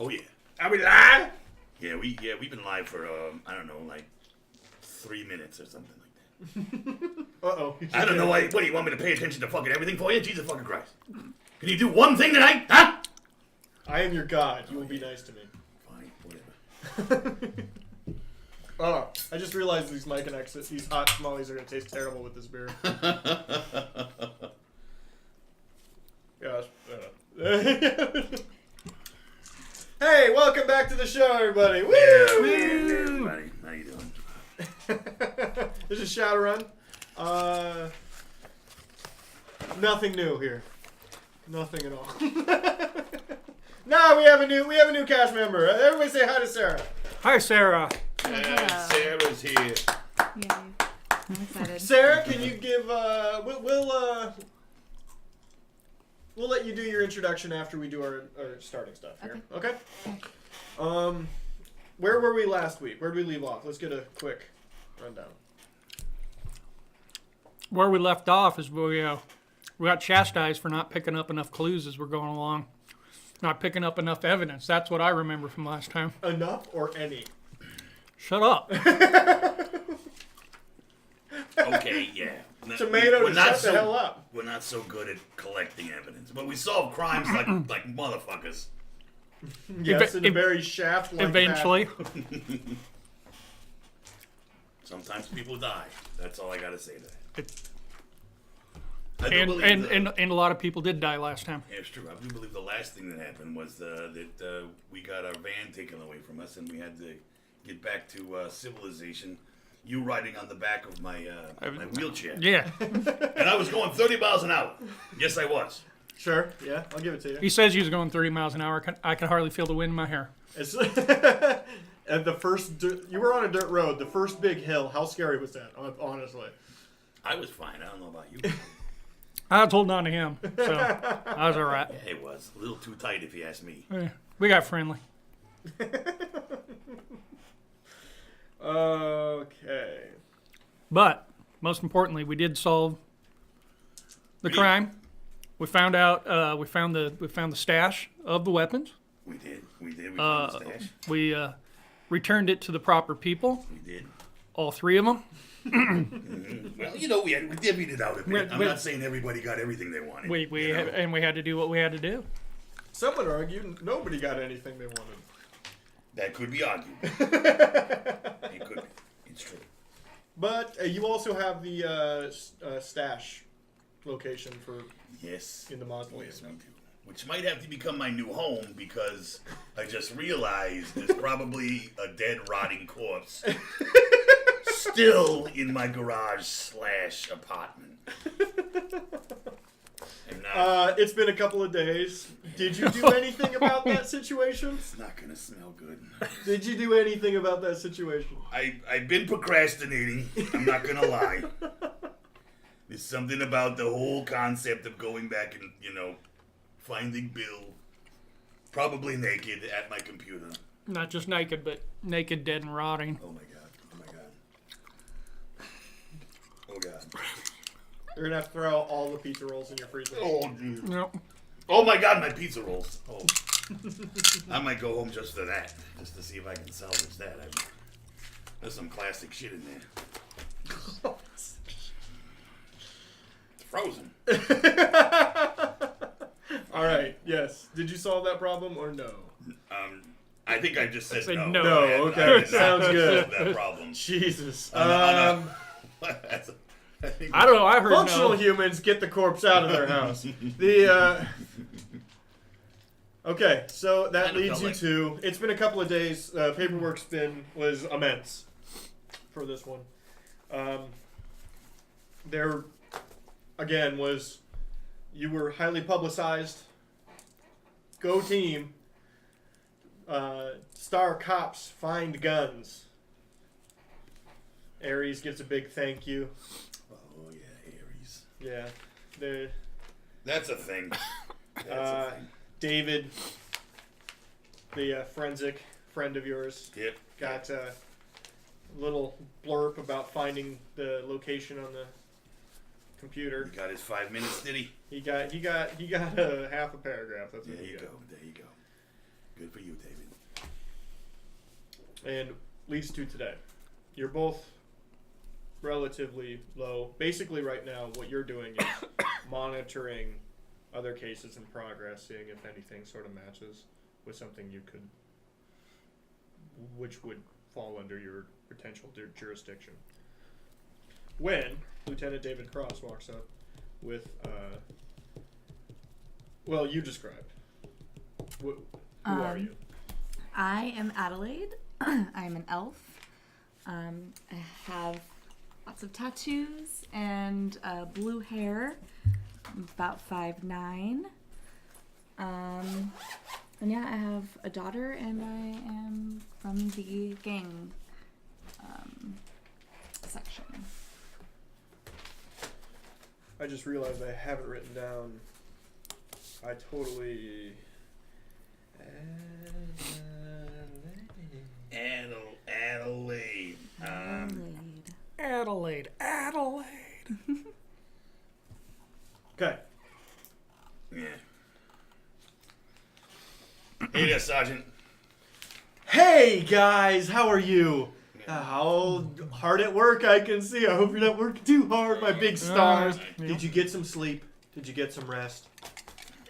Oh yeah. Are we live? Yeah, we've been live for I don't know, like 3 minutes or something like that. Uh-oh. I don't know why. What do you want me to pay attention to fucking everything for you? Jesus fucking Christ! Can you do one thing tonight, huh? I am your god. You will be nice to me. Fine, whatever. Oh, I just realized these mic and exits, these hot tamales are gonna taste terrible with this beer. Gosh. Hey, welcome back to the show, everybody. Woo! Yeah, hey, everybody. How you doing? This is Shadowrun. Nothing new here. Nothing at all. No, we have a new cast member. Everybody say hi to Sarah. Hi, Sarah. And Sarah's here. Yay. I'm excited. Sarah, can you give we'll let you do your introduction after we do our starting stuff here. Okay? Where were we last week? Where did we leave off? Let's get a quick rundown. Where we left off is we got chastised for not picking up enough clues as we're going along. Not picking up enough evidence. That's what I remember from last time. Enough or any? Shut up. Okay, yeah. Tomato to shut the hell up. We're not so good at collecting evidence, but we solve crimes like motherfuckers. Yes, in a very shaft-like Eventually. Sometimes people die. That's all I gotta say to that. And a lot of people did die last time. Yeah, it's true. I do believe the last thing that happened was that we got our van taken away from us, and we had to get back to civilization. You riding on the back of my wheelchair. Yeah. And I was going 30 miles an hour. Yes, I was. Sure, yeah, I'll give it to you. He says he was going 30 miles an hour. I can hardly feel the wind in my hair. It's at the first, you were on a dirt road, the first big hill. How scary was that, honestly? I was fine. I don't know about you. I was holding on to him, so I was all right. Yeah, it was. A little too tight, if you ask me. Yeah, we got friendly. Okay. But, most importantly, we did solve the crime. We found out, we found the stash of the weapons. We did. We found the stash. We returned it to the proper people. We did. All three of them. Well, you know, we divvied it out a bit. I'm not saying everybody got everything they wanted. We had to do what we had to do. Some would argue nobody got anything they wanted. That could be argued. It could be. It's true. But you also have the stash location for in the mausoleum. Yes, we do. Which might have to become my new home because I just realized there's probably a dead, rotting corpse still in my garage/apartment. It's been a couple of days. Did you do anything about that situation? It's not gonna smell good. Did you do anything about that situation? I've been procrastinating. I'm not gonna lie. There's something about the whole concept of going back and, finding Bill, probably naked, at my computer. Not just naked, but naked, dead, and rotting. Oh my god. Oh god. You're gonna have to throw out all the pizza rolls in your freezer. Oh, dude. Yep. Oh my god, my pizza rolls. Oh. I might go home just for that. Just to see if I can salvage that. There's some classic shit in there. It's frozen. Alright, yes. Did you solve that problem or no? I think I just said no. No, okay. Sounds good. That problem. Jesus. I don't know. I heard functional no. humans get the corpse out of their house. Okay, so that leads you to. It's been a couple of days. Paperwork's was immense for this one. There, again, you were highly publicized. Go team. Star cops find guns. Ares gets a big thank you. Oh yeah, Ares. Yeah, that's a thing. That's a thing. David, the forensic friend of yours, got a little blurb about finding the location on the computer. He got his 5 minutes, did he? He got a half a paragraph. That's what There he you got. go. There you go. Good for you, David. And leads to today. You're both relatively low. Basically, right now, what you're doing is monitoring other cases in progress, seeing if anything sort of matches with something you could, which would fall under your potential jurisdiction. When Lieutenant David Cross walks up with, well, you described. Who are you? I am Adelaide. I'm an elf. I have lots of tattoos and blue hair. I'm about 5'9". And yeah, I have a daughter, and I am from the gang section. I just realized I have it written down. I totally. Adelaide. Adelaide. Okay. Yeah. Hey there, Sergeant. Hey guys, how are you? How hard at work I can see. I hope you're not working too hard, my big stars. Yeah. Did you get some sleep? Did you get some rest?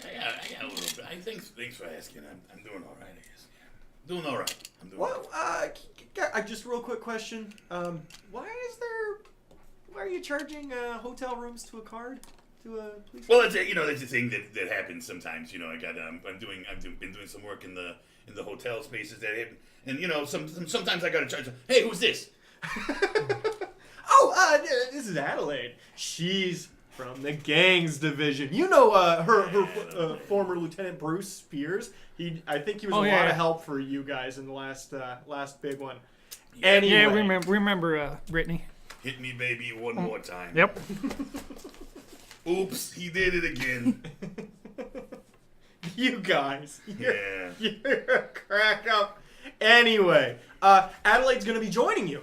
I got a little bit. Thanks for asking. I'm doing all right, I guess. Yeah. Doing all right. I'm doing Well, just a real quick question. Why are you charging hotel rooms to a card? To a police? Well, it's a thing that happens sometimes. I've been doing some work in the hotel spaces that happen, and sometimes I gotta charge. Hey, who's this? This is Adelaide. She's from the gangs division. You know her former Lieutenant Bruce Spears. I think he was a lot of help for you guys in the last big one. Yeah. Anyway. Yeah, remember Brittany. Hit me, baby, one more time. Yep. Oops, he did it again. You guys. Yeah. You're a crack up. Anyway, Adelaide's going to be joining you.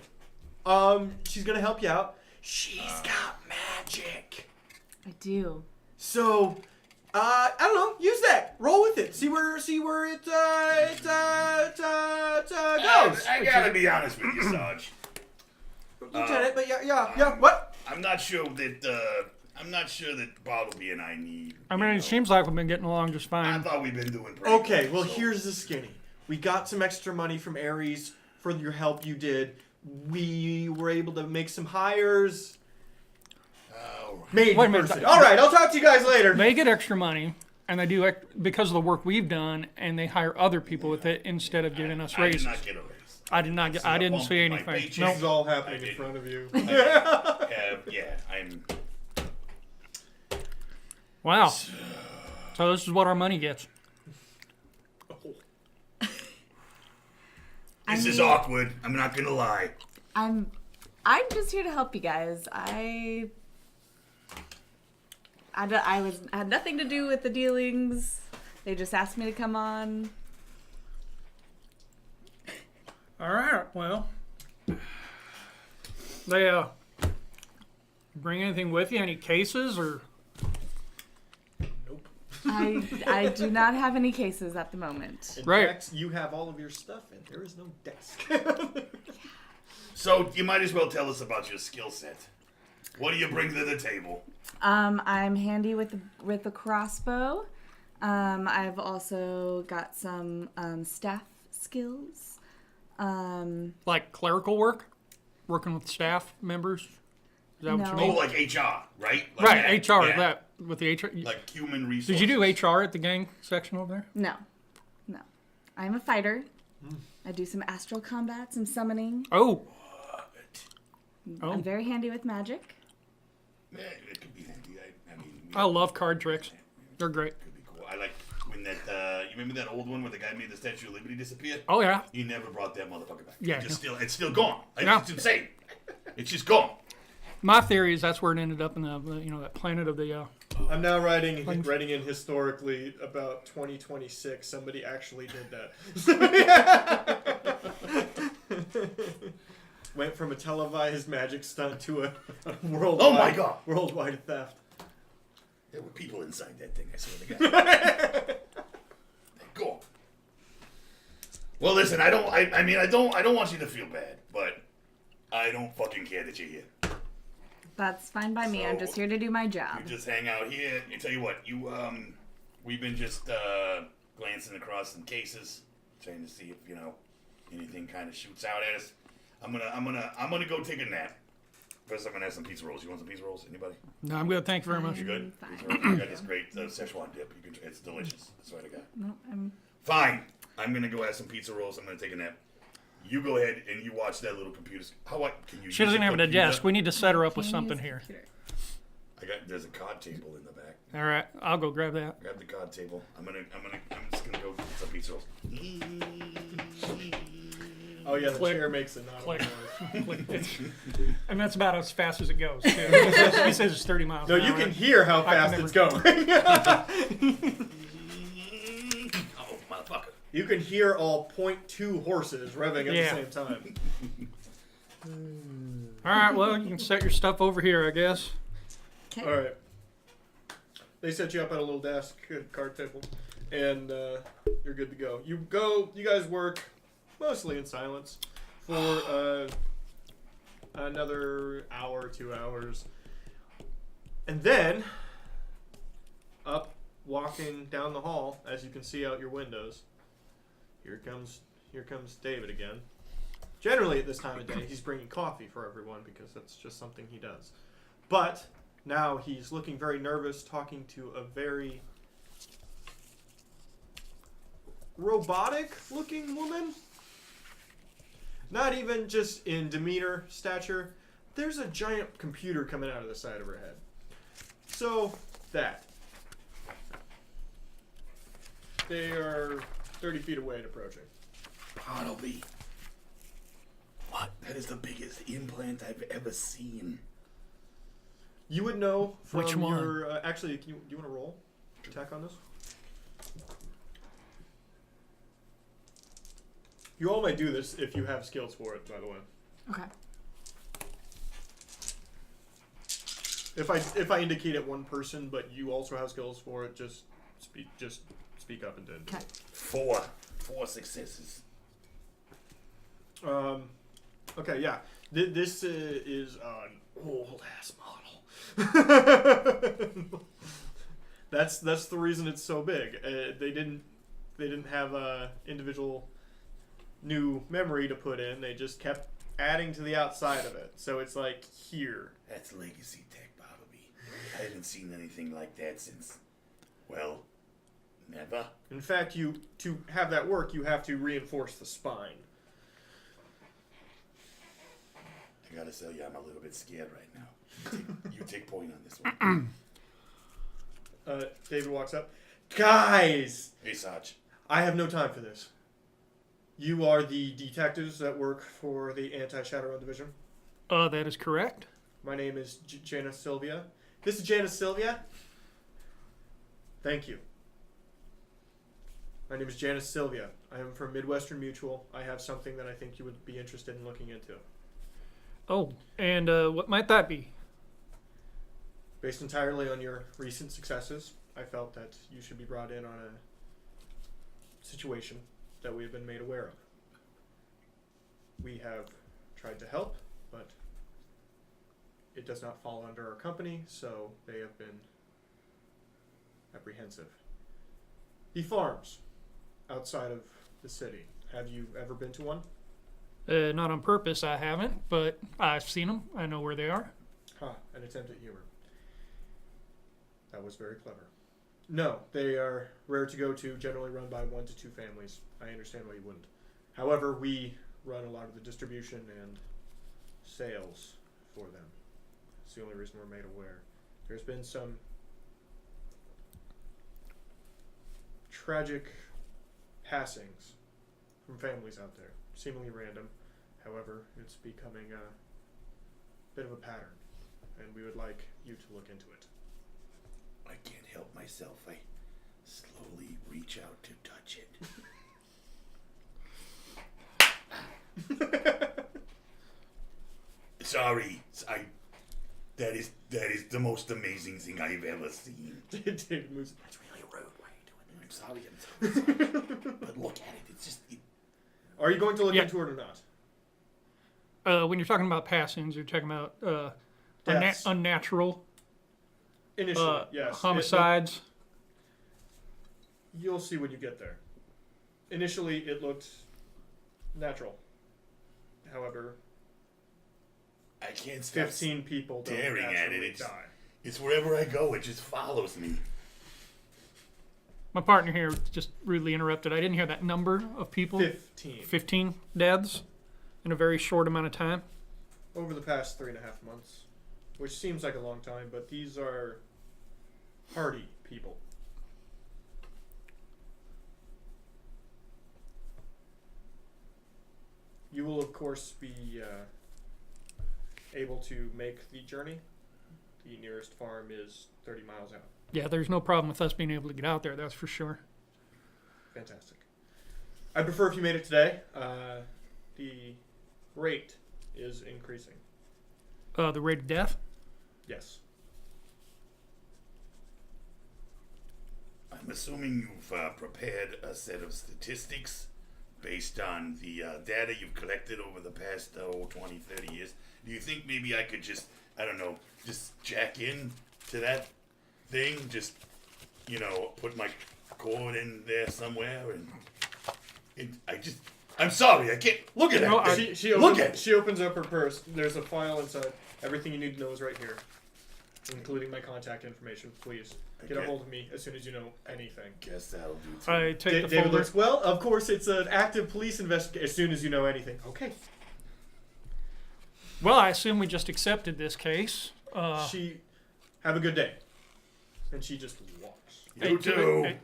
She's going to help you out. She's got magic. I do. So, I don't know. Use that. Roll with it. See where it goes. I gotta be honest with you, Sarge. Lieutenant, but yeah. What? I'm not sure that Bartleby and I need. I mean, it seems like we've been getting along just I fine. thought we've been doing pretty Okay, good, well, so- here's the skinny. We got some extra money from Ares for your help you did. We were able to make some hires. Made Wait a minute. diversity. All right, I'll talk to you guys later. They get extra money, and they do because of the work we've done, and they hire other people with it instead of giving us I did raises. not get a raise. I did not get. I didn't see My anything. paycheck- No. This is all happening I in didn't. front of you. I'm. Wow. So this is what our money gets. This is awkward. I'm not gonna lie. I'm just here to help you guys. I had nothing to do with the dealings. They just asked me to come on. All right. Well, they bring anything with you? Any cases or? Nope. I do not have any cases at the moment. In Right. fact, you have all of your stuff and there is no desk. So you might as well tell us about your skill set. What do you bring to the table? I'm handy with the crossbow. I've also got some staff skills. Like clerical work, working with staff members. Is that what you No. mean? Oh, like HR, right? Like Right, that, HR. yeah. That with the HR. Like human resources. Did you do HR at the gang section over there? No. I'm a fighter. I do some astral combat, some summoning. Oh. Oh. I'm very handy with magic. Yeah, it could be handy. I mean, I love card tricks. They're great. could be cool. I like when that. You remember that old one where the guy made the Statue of Liberty disappear? Oh yeah. You never brought that motherfucker back. Yeah. It's still gone. Yeah. It's insane. It's just gone. My theory is that's where it ended up in the that planet of the. I'm now writing in historically about 2026. Somebody actually did that. Went from a televised magic stunt to a worldwide. Oh my God. Worldwide theft. There were people inside that thing. I swear to God. They're gone. Well, listen, I don't want you to feel bad, but I don't fucking care that you're here. That's fine by me. I'm just here to do my job. You just hang out here. I tell you what, we've been just glancing across some cases, trying to see if anything kind of shoots out at us. I'm gonna go take a nap. First, I'm gonna have some pizza rolls. You want some pizza rolls? Anybody? No, I'm good. Thank you very much. You good? Fine. Pizza rolls? I got this great Szechuan dip. It's delicious. I swear to God. No, I'm. Fine. I'm gonna go have some pizza rolls. I'm gonna take a nap. You go ahead and you watch that little computer. Can you? She doesn't have a desk. We need to set her up with something here. There's a card table in the back. All right, I'll go grab that. Grab the card table. I'm just gonna go get some pizza rolls. Oh yeah, the Click. chair makes a not Click. noise. And that's about as fast as it goes, too. He says it's 30 miles No, an you hour. can hear how fast never- it's going. Oh, motherfucker. You can hear all 0.2 horses revving at Yeah. the same time. All right, well, you can set your stuff over here, I guess. Okay. All right. They set you up at a little desk, card table, and you're good to go. You guys work mostly in silence for another hour, 2 hours, and then up, walking down the hall, as you can see out your windows. Here comes David again. Generally, at this time of day, he's bringing coffee for everyone because that's just something he does. But now he's looking very nervous, talking to a very robotic-looking woman. Not even just in demeanor, stature. There's a giant computer coming out of the side of her head. So, that. They are 30 feet away and approaching. Bartleby. What? That is the biggest implant I've ever seen. You would know from Which one? your... actually, do you want to roll? Attack on this? You all may do this if you have skills for it, by the way. Okay. If I indicate it one person, but you also have skills for it, just speak up and do it. Okay. Four successes. Okay, yeah. This is an old ass model. That's the reason it's so big. They didn't have a individual new memory to put in. They just kept adding to the outside of it. So it's like here. That's legacy tech, Bartleby. I haven't seen anything like that since, well, never. In fact, to have that work, you have to reinforce the spine. I gotta tell you, I'm a little bit scared right now. You take point on this one. David walks up. Guys, Hey, Sarge. I have no time for this. You are the detectives that work for the Anti-Shadowrun Division. That is correct. My name is Janice Sylvia. This is Janice Sylvia. Thank you. My name is Janice Sylvia. I am from Midwestern Mutual. I have something that I think you would be interested in looking into. Oh, and what might that be? Based entirely on your recent successes, I felt that you should be brought in on a situation that we have been made aware of. We have tried to help, but it does not fall under our company, so they have been apprehensive. The farms outside of the city. Have you ever been to one? Not on purpose, I haven't, but I've seen them. I know where they are. An attempt at humor. That was very clever. No, they are rare to go to, generally run by 1 to 2 families. I understand why you wouldn't. However, we run a lot of the distribution and sales for them. It's the only reason we're made aware. There's been some tragic passings from families out there, seemingly random. However, it's becoming a bit of a pattern, and we would like you to look into it. I can't help myself. I slowly reach out to touch it. Sorry. That is the most amazing thing I've ever seen. David moves. That's really rude. Why are you doing that? I'm sorry. But look at it. It's just... Are you going to look Yeah. into it or not? When you're talking about passings, you're talking about Deaths. unnatural Initially, yes. homicides. You'll see when you get there. Initially, it looked natural. However, I can't stop 15 people don't staring at naturally it. die. It's wherever I go, it just follows me. My partner here just rudely interrupted. I didn't hear that number of people. 15. 15 deaths in a very short amount of time. Over the past 3.5 months. Which seems like a long time, but these are hardy people. You will, of course, be able to make the journey. The nearest farm is 30 miles out. Yeah, there's no problem with us being able to get out there, that's for sure. Fantastic. I'd prefer if you made it today. The rate is increasing. The rate of death? Yes. I'm assuming you've prepared a set of statistics based on the data you've collected over the past 20, 30 years. Do you think maybe I could just, I don't know, just jack in to that thing? Just, put my cord in there somewhere and I'm sorry, I can't, look at No, that. She opens up her purse. There's a file inside. Everything you need to know is right here, including my contact information. Please get a Okay. hold of me as soon as you know anything. Guess that'll do too. I take the David folder. looks, well, of course, it's an active police investigation. As soon as you know anything. Okay. Well, I assume we just accepted this case. She, have a good day. And she just walks. You too. hey.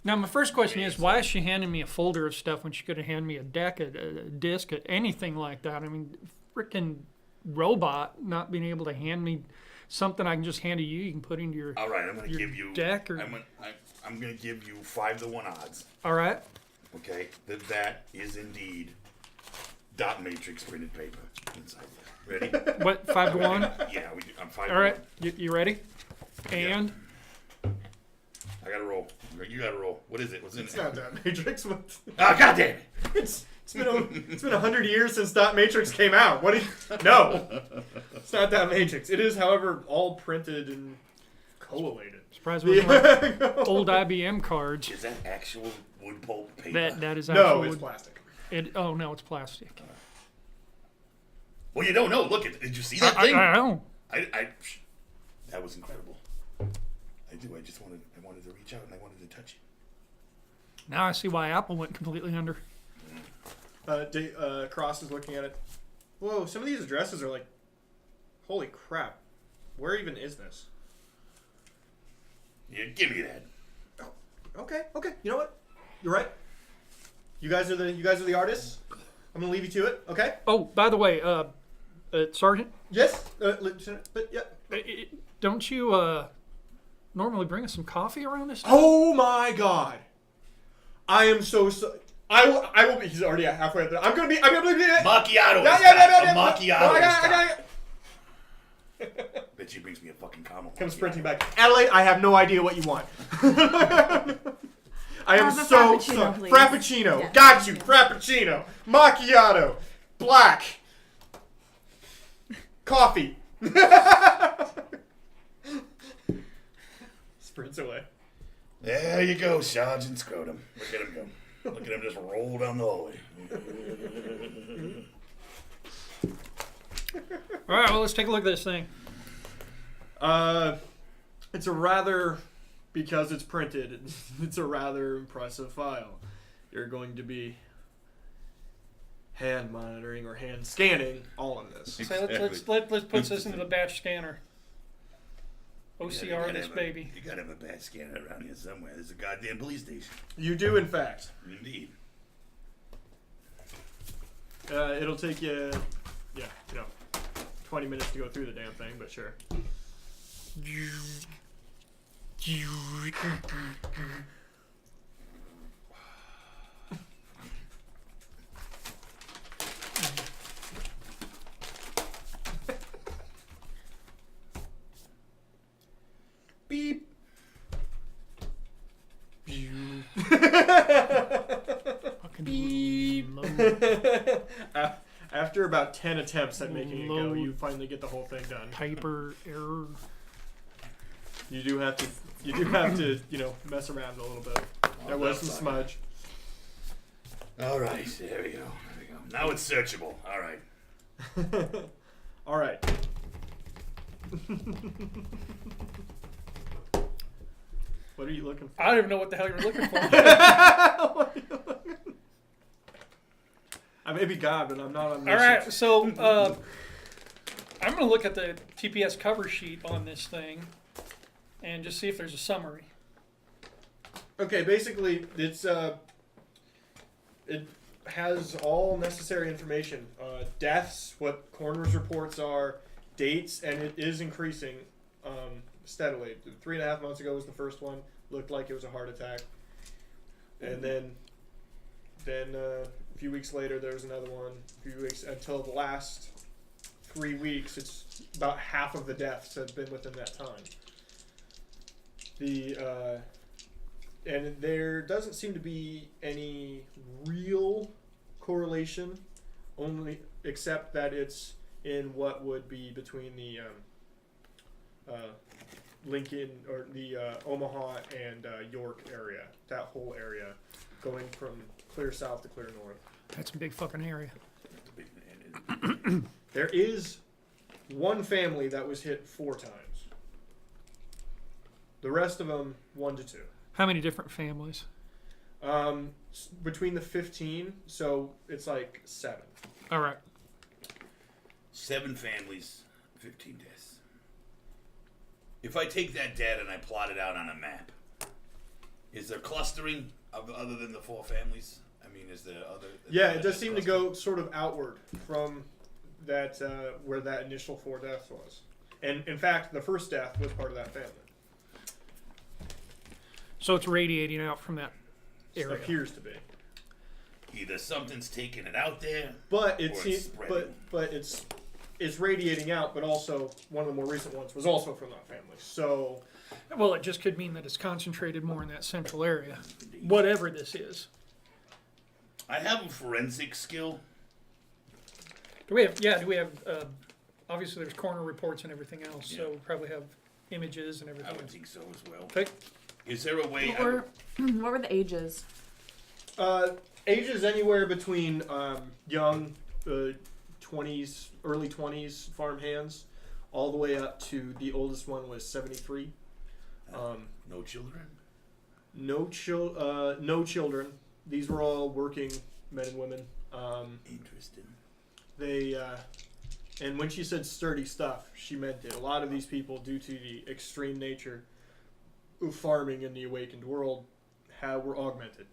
Now, my first question is, why is she handing me a folder of stuff when she could have handed me a deck, a disc, anything like that? I mean, freaking robot not being able to hand me something I can just hand to you. You can put into your All right, I'm going to your give you, deck or I'm going to give you 5-to-1 odds. all right. Okay, that is indeed dot matrix printed paper inside there. Ready? What 5-to-1? Yeah, I'm 5. All right, you ready? And I gotta roll. You gotta roll. What is it? What's in It's it? not Dot Matrix. Ah, goddamn it! It's been 100 years since Dot Matrix came out. No, it's not Dot Matrix. It is, however, all printed and collated. surprise me, like old IBM cards. Is that actual wood pulp paper? That is No, actual. it's plastic. Oh no, it's plastic. Well, you don't know. Look, did you see that thing? I don't. That was incredible. I wanted to reach out and I wanted to touch it. Now I see why Apple went completely under. Cross is looking at it. Whoa, some of these addresses are like, holy crap. Where even is this? Yeah, give me that. Okay. You know what? You're right. You guys are the artists. I'm gonna leave you to it. Okay. Oh, by the way, Sergeant, Yes. Lieutenant. But yeah. don't you normally bring us some coffee around this time? Oh my God. I am so. I will be. He's already halfway there. I'm gonna be. Macchiato. Yeah. Macchiato. No, I got it. Bet she brings me a fucking caramel. Come macchiato. sprinting back. Adelaide, I have no idea what you want. I am Have a so Frappuccino, sorry. please. Frappuccino. Yeah. Got you. Frappuccino. Macchiato. Black. Coffee. Sprints away. There you go, Sergeant Scrotum. Look at him go. Look at him just roll down the hallway. All right, well, let's take a look at this thing. It's a rather, because it's printed, it's a rather impressive file. You're going to be hand monitoring or hand scanning all of this. So let's put this into the batch scanner. OCR this baby. You gotta have a bad scanner around here somewhere. There's a goddamn police station. You do, in fact. Indeed. It'll take you, 20 minutes to go through the damn thing, but sure. Beep. Okay, Fucking Beep. load. After about 10 attempts at making it go, Load. you finally get the whole thing done. Typer error. You do have to, mess around a little bit. There was some smudge. All right, there we go. Now it's searchable. All right. All right. What are you looking for? I don't even know what the hell you're looking for. I may be God, but I'm not omniscient. All right, so I'm going to look at the TPS cover sheet on this thing and just see if there's a summary. Okay, basically, it has all necessary information. Deaths, what coroner's reports are, dates, and it is increasing steadily. 3.5 months ago was the first one. Looked like it was a heart attack. And then a few weeks later, there was another one. A few weeks until the last 3 weeks, it's about half of the deaths have been within that time. And there doesn't seem to be any real correlation, only except that it's in what would be between the Lincoln or the Omaha and York area, that whole area, going from clear south to clear north. That's a big fucking area. There is one family that was hit 4 times. The rest of them 1 to 2. How many different families? Between the 15, so it's like 7. All right. 7 families, 15 deaths. If I take that data and I plot it out on a map, is there clustering other than the 4 families? I mean, is there other? Yeah, it does seem to go sort of outward from that where that initial 4 deaths was. And in fact, the first death was part of that family. So it's radiating out from that area. Appears to be. Either something's taking it out there, But it or seems, it's spreading. but it's radiating out. But also, one of the more recent ones was also from that family. So, Well, it just could mean that it's concentrated more in that central area. Whatever this is. I have a forensic skill. Do we have, obviously there's coroner reports and everything else, so we probably have images and everything I would else. think so as well. Okay. Is there a way? What were the ages? ages anywhere between young 20s, early 20s farm hands, all the way up to the oldest one was 73. No children? No children. These were all working men and women. Interesting. They and when she said sturdy stuff, she meant it. A lot of these people, due to the extreme nature of farming in the awakened world, were augmented.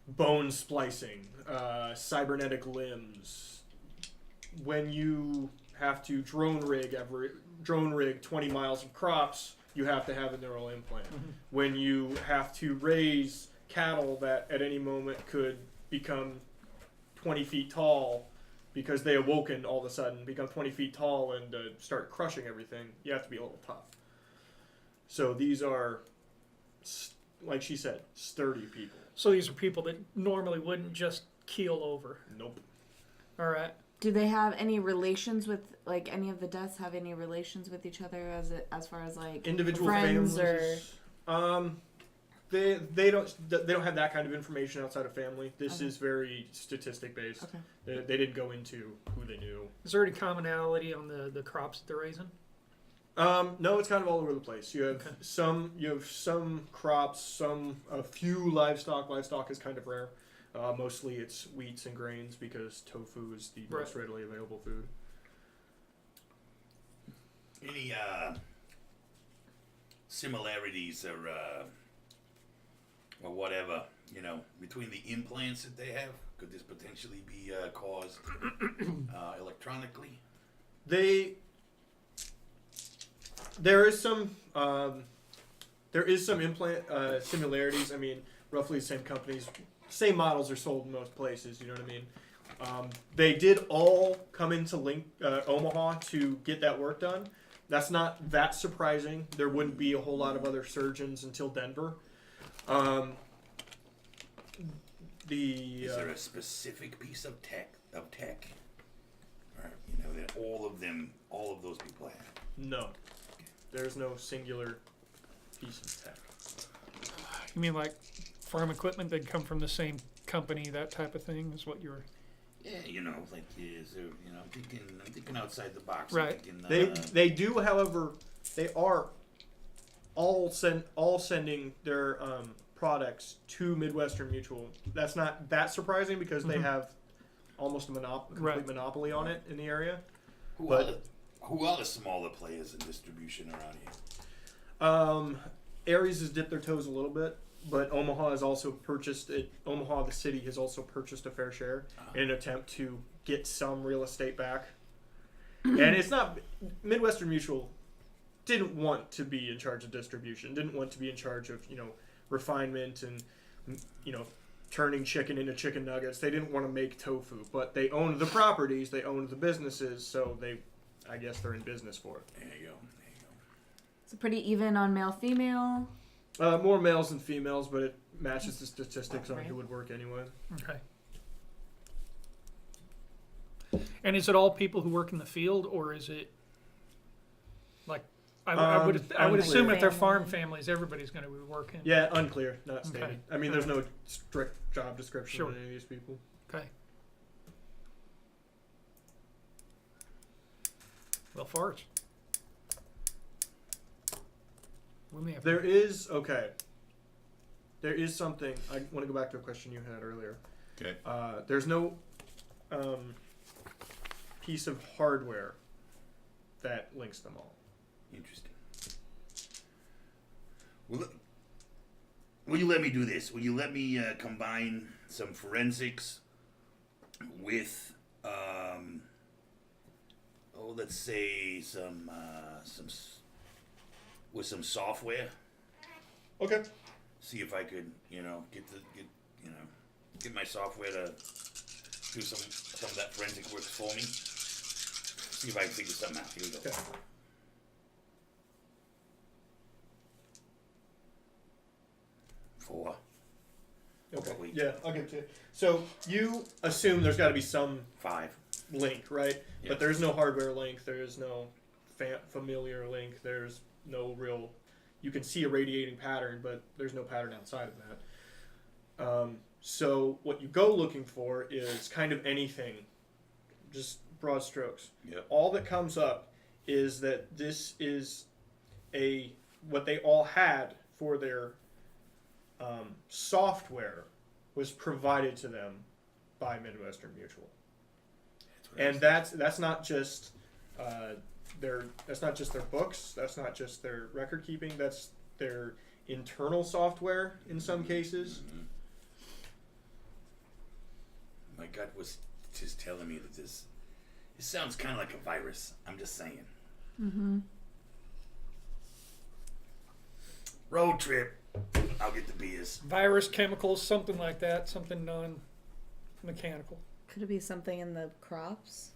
Bone splicing, cybernetic limbs. When you have to drone rig 20 miles of crops, you have to have a neural implant. Mm-hmm. When you have to raise cattle that at any moment could become 20 feet tall because they awoken all of a sudden, become 20 feet tall and start crushing everything, you have to be a little tough. So these are, like she said, sturdy people. So these are people that normally wouldn't just keel over. Nope. All right. Do they have any relations with, like, any of the deaths have any relations with each other as far as like Individual friends families? They don't have that kind of information outside of family. This is very statistic based. Okay. They didn't go into who they knew. Is there any commonality on the crops that they're raising? No, it's kind of all over the place. You have some crops, a few livestock. Livestock is kind of rare. Mostly it's wheats and grains because tofu is the most readily available food. Any similarities or whatever, between the implants that they have? Could this potentially be caused electronically? There is some implant similarities. I mean, roughly the same companies, same models are sold in most places. You know what I mean? They did all come into Omaha to get that work done. That's not that surprising. There wouldn't be a whole lot of other surgeons until Denver. Is there a specific piece of tech, or, that all of those people have? No. There's no singular piece of tech. You mean like farm equipment that come from the same company, that type of thing is what you're... Yeah, is there, I'm thinking outside the box. Right. They do, however, they are all sending their products to Midwestern Mutual. That's not that surprising because they have almost a complete monopoly on it in the area. Who are the smaller players in distribution around here? Aries has dipped their toes a little bit, but Omaha has also purchased it. Omaha, the city, has also purchased a fair share in an attempt to get some real estate back. And it's not Midwestern Mutual didn't want to be in charge of distribution, didn't want to be in charge of refinement and turning chicken into chicken nuggets. They didn't want to make tofu, but they owned the properties, they owned the businesses, so I guess they're in business for it. There you go. It's pretty even on male female. More males than females, but it matches the statistics on who would work anyway. Okay. And is it all people who work in the field, or is it like I would assume if they're farm families, everybody's going to be working. Yeah, unclear, not stated. Okay. I mean, there's no strict job description Sure. on any of these people. Okay. Well, farts. There is something. I want to go back to a question you had earlier. Okay. There's no piece of hardware that links them all. Interesting. Will you let me do this? Will you let me combine some forensics with, let's say some software? Okay. See if I could, get my software to do some of that forensic work for me. See if I can figure something out. Here we go. Okay. Four. Okay. Wait. Yeah, I'll give it to you. So you assume there's got to be some 5. link, right? Yeah. But there's no hardware link. There's no familiar link. There's no real. You can see a radiating pattern, but there's no pattern outside of that. So what you go looking for is kind of anything, just broad strokes. Yep. All that comes up is that this is what they all had for their software was provided to them by Midwestern Mutual. And that's not just their books. That's not just their record keeping. That's their internal software in some cases. Mm-hmm. My gut was just telling me that this sounds kind of like a virus. I'm just saying. Mm-hmm. Road trip. I'll get the beers. Virus, chemicals, something like that, something non-mechanical. Could it be something in the crops?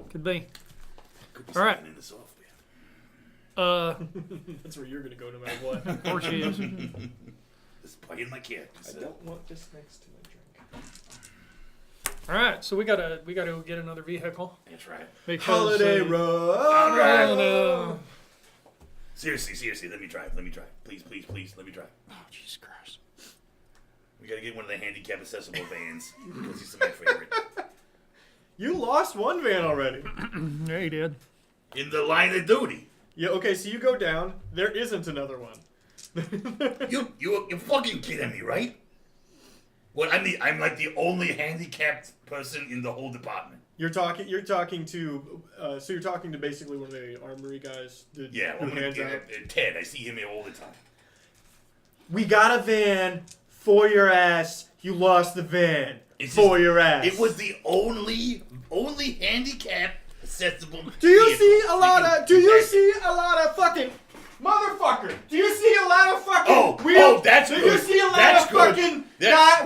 Could be. Could be All right. something in the software. That's where you're going to go no matter what. Of course he is. Just playing my characters. I don't want this next to my drink. All right, so we gotta get another vehicle. That's right. Because, Holiday Road. All right. no. Seriously, let me drive. Please, let me drive. Oh, Jesus Christ. We gotta get one of the handicap accessible vans because he's my favorite. You lost one van already. Yeah, he did. In the line of duty. Yeah, okay, so you go down. There isn't another one. You're fucking kidding me, right? Well, I'm like the only handicapped person in the whole department. You're talking to basically one of the armory guys. Who hands out. Ted. I see him here all the time. We got a van for your ass. You lost the van your ass. It was the only handicap accessible. Do you see a lot of fucking motherfucker? Do you see a lot of fucking that's do good. you see a lot That's of good. fucking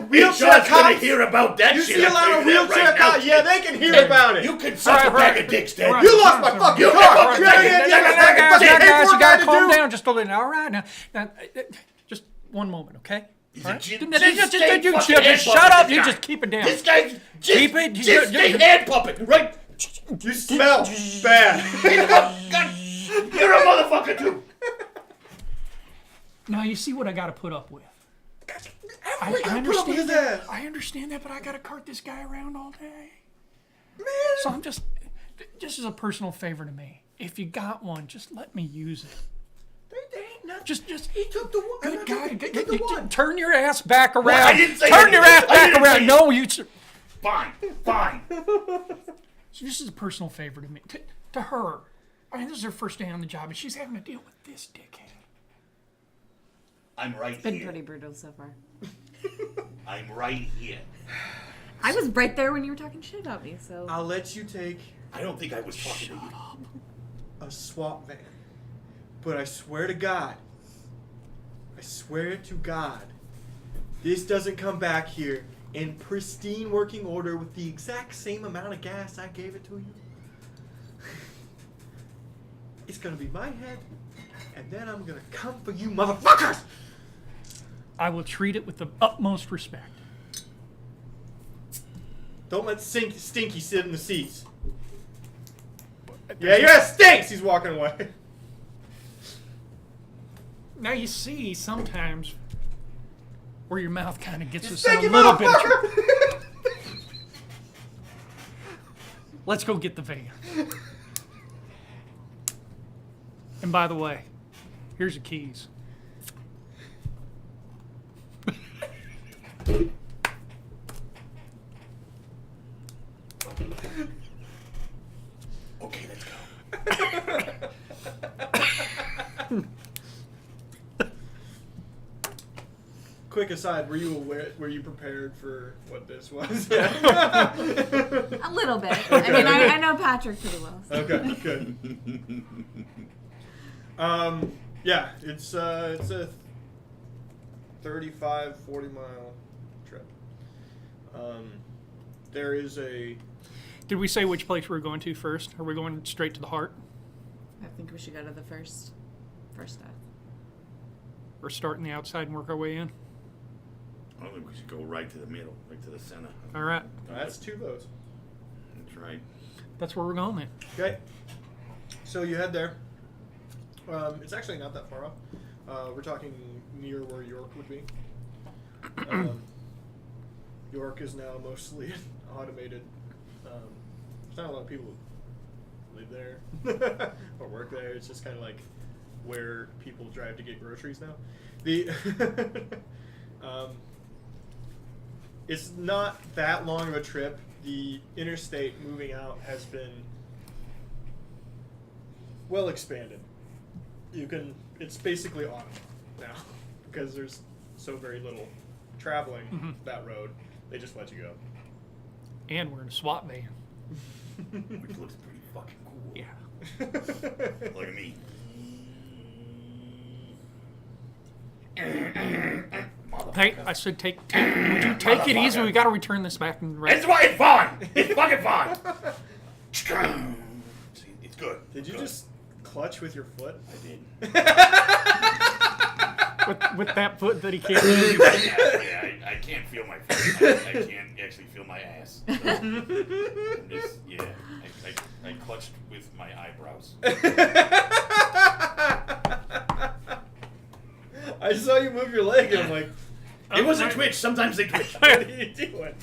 Wheelchair cops? gonna hear about that You shit. see a lot of wheelchair cops? Yeah, they can hear about it. You can suck a bag of dicks, Ted. Right. You lost my fucking car. Guys, you gotta calm down just a little. All right, now, just one moment, okay? He's All a right? gin Just state fucking shut hand puppet, up. this You guy. just keep it down. This guy's Keep it. gin state hand puppet, right? You smell bad. God, you're a motherfucker too. Now you see what I got to put up with. I Put up with understand his that. ass. I understand that, but I got to cart this guy around all day. Man. So I'm just as a personal favor to me. If you got one, just let me use it. They ain't nothing. Just He took the one. good guy. He took the one. Turn your ass back around. I didn't say Turn your anything. ass I back didn't say around. No, you. So Fine. this is a personal favor to me. To her. I mean, this is her first day on the job, and she's having to deal with this dickhead. I'm right Been here. pretty brutal so far. I'm right here. I was right there when you were talking shit about me, so. I'll let you take I don't think I was talking to you. a swap van. But I swear to God, this doesn't come back here in pristine working order with the exact same amount of gas I gave it to you. It's gonna be my head, and then I'm gonna come for you motherfuckers! I will treat it with the utmost respect. Don't let Stinky sit in the seats. Yeah, your ass stinks! He's walking away. Now you see sometimes where your mouth kind of gets us Stinky in a little bit. motherfucker! Let's go get the van. And by the way, here's the keys. Okay, let's go. Quick aside, were you prepared for what this was? A little bit. I mean, I know Patrick pretty well. So. Okay, good. Yeah, it's a 35, 40 mile trip. There is a Did we say which place we were going to first? Are we going straight to the heart? I think we should go to the first death. Or start in the outside and work our way in? I think we should go right to the middle, right to the center. All right. that's two votes. That's right. That's where we're going then. Okay, so you head there. It's actually not that far off. We're talking near where York would be. York is now mostly automated. There's not a lot of people who live there or work there. It's just kind of like where people drive to get groceries now. It's not that long of a trip. The interstate moving out has been well expanded. It's basically auto now because there's so very little traveling that road. They just let you go. And we're in a SWAT van. Which looks pretty fucking cool. Yeah. Look at me. Hey, I said take would you take it easy? We got to return this back and It's fine. It's fucking fine. See, it's good. Did you Good. just clutch with your foot? I did. with that foot that he can't do. Yeah, I can't feel my feet. I can't actually feel my ass. So I'm just, yeah, I clutched with my eyebrows. I saw you move your leg and I'm like, It was a twitch. Sometimes they twitch. what are you doing?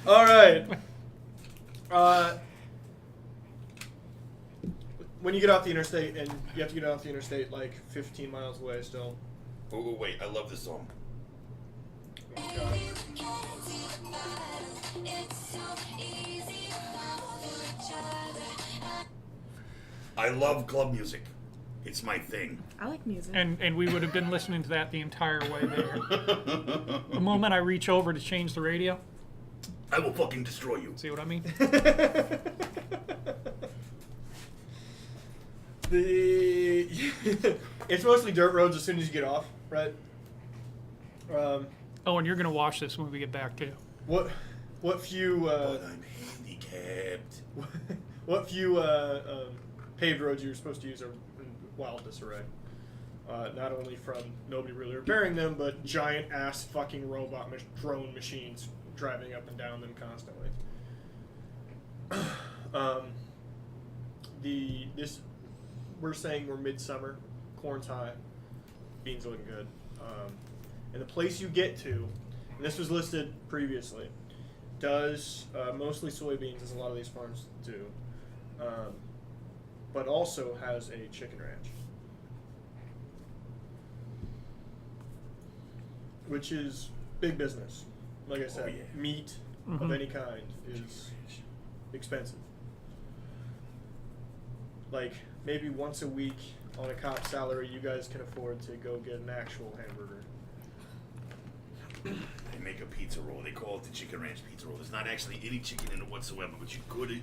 All right. When you get off the interstate, and you have to get off the interstate like 15 miles away still. Oh, wait, I love this song. Oh, God. I love club music. It's my thing. I like music. And we would have been listening to that the entire way there. The moment I reach over to change the radio, I will fucking destroy you. see what I mean? It's mostly dirt roads as soon as you get off, right? Oh, and you're gonna watch this when we get back too. What few But I'm handicapped. what few paved roads you're supposed to use are in wild disarray. Not only from nobody really repairing them, but giant ass fucking robot drone machines driving up and down them constantly. We're saying we're midsummer, corn's high, beans looking good, and the place you get to, and this was listed previously, does mostly soybeans, as a lot of these farms do, but also has a chicken ranch, which is big business. Like I said, meat of any kind is expensive. Like, maybe once a week on a cop salary, you guys can afford to go get an actual hamburger. They make a pizza roll. They call it the Chicken Ranch Pizza Roll. There's not actually any chicken in it whatsoever, but you could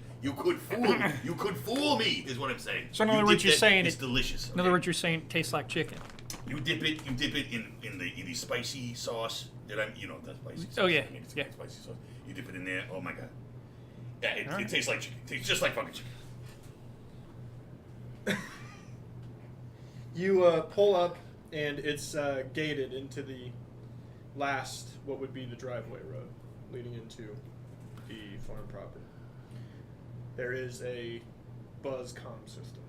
fool me. You could fool me, is what I'm saying. So in other words, you're saying it's delicious. In other words, you're saying it tastes like chicken. You dip it in the spicy sauce that the spicy sauce. Oh yeah, I mean, it's yeah. Spicy sauce. You dip it in there. Oh my god. Yeah, it tastes like chicken. It tastes just like fucking chicken. You pull up, and it's gated into the last, what would be the driveway road leading into the farm proper. There is a buzz comm system.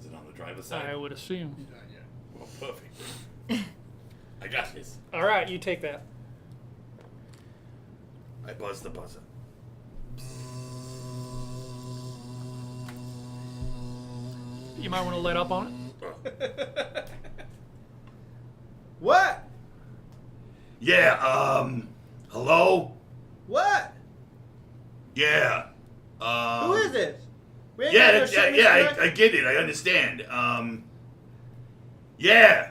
Is it on the driver's side? I would assume. Not yet. Well, perfect. I got this. All right, you take that. I buzz the buzzer. You might want to let up on it. What? Yeah, hello? What? Yeah. Who is this? We ain't Yeah, got no shit, Mr. I get it. I understand. Yeah.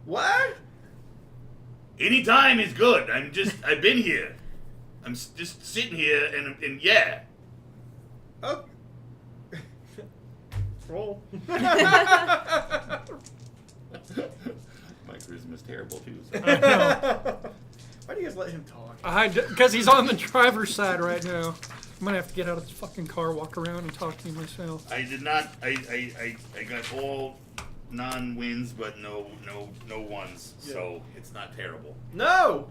What? Anytime is good. I've been here. I'm just sitting here and yeah. Oh. Roll. My charisma's terrible too. So. Why do you guys let him talk? Because he's on the driver's side right now. I'm gonna have to get out of this fucking car, walk around, and talk to you myself. I did not. I got all non-wins, but no ones. Yeah. So it's not terrible. No.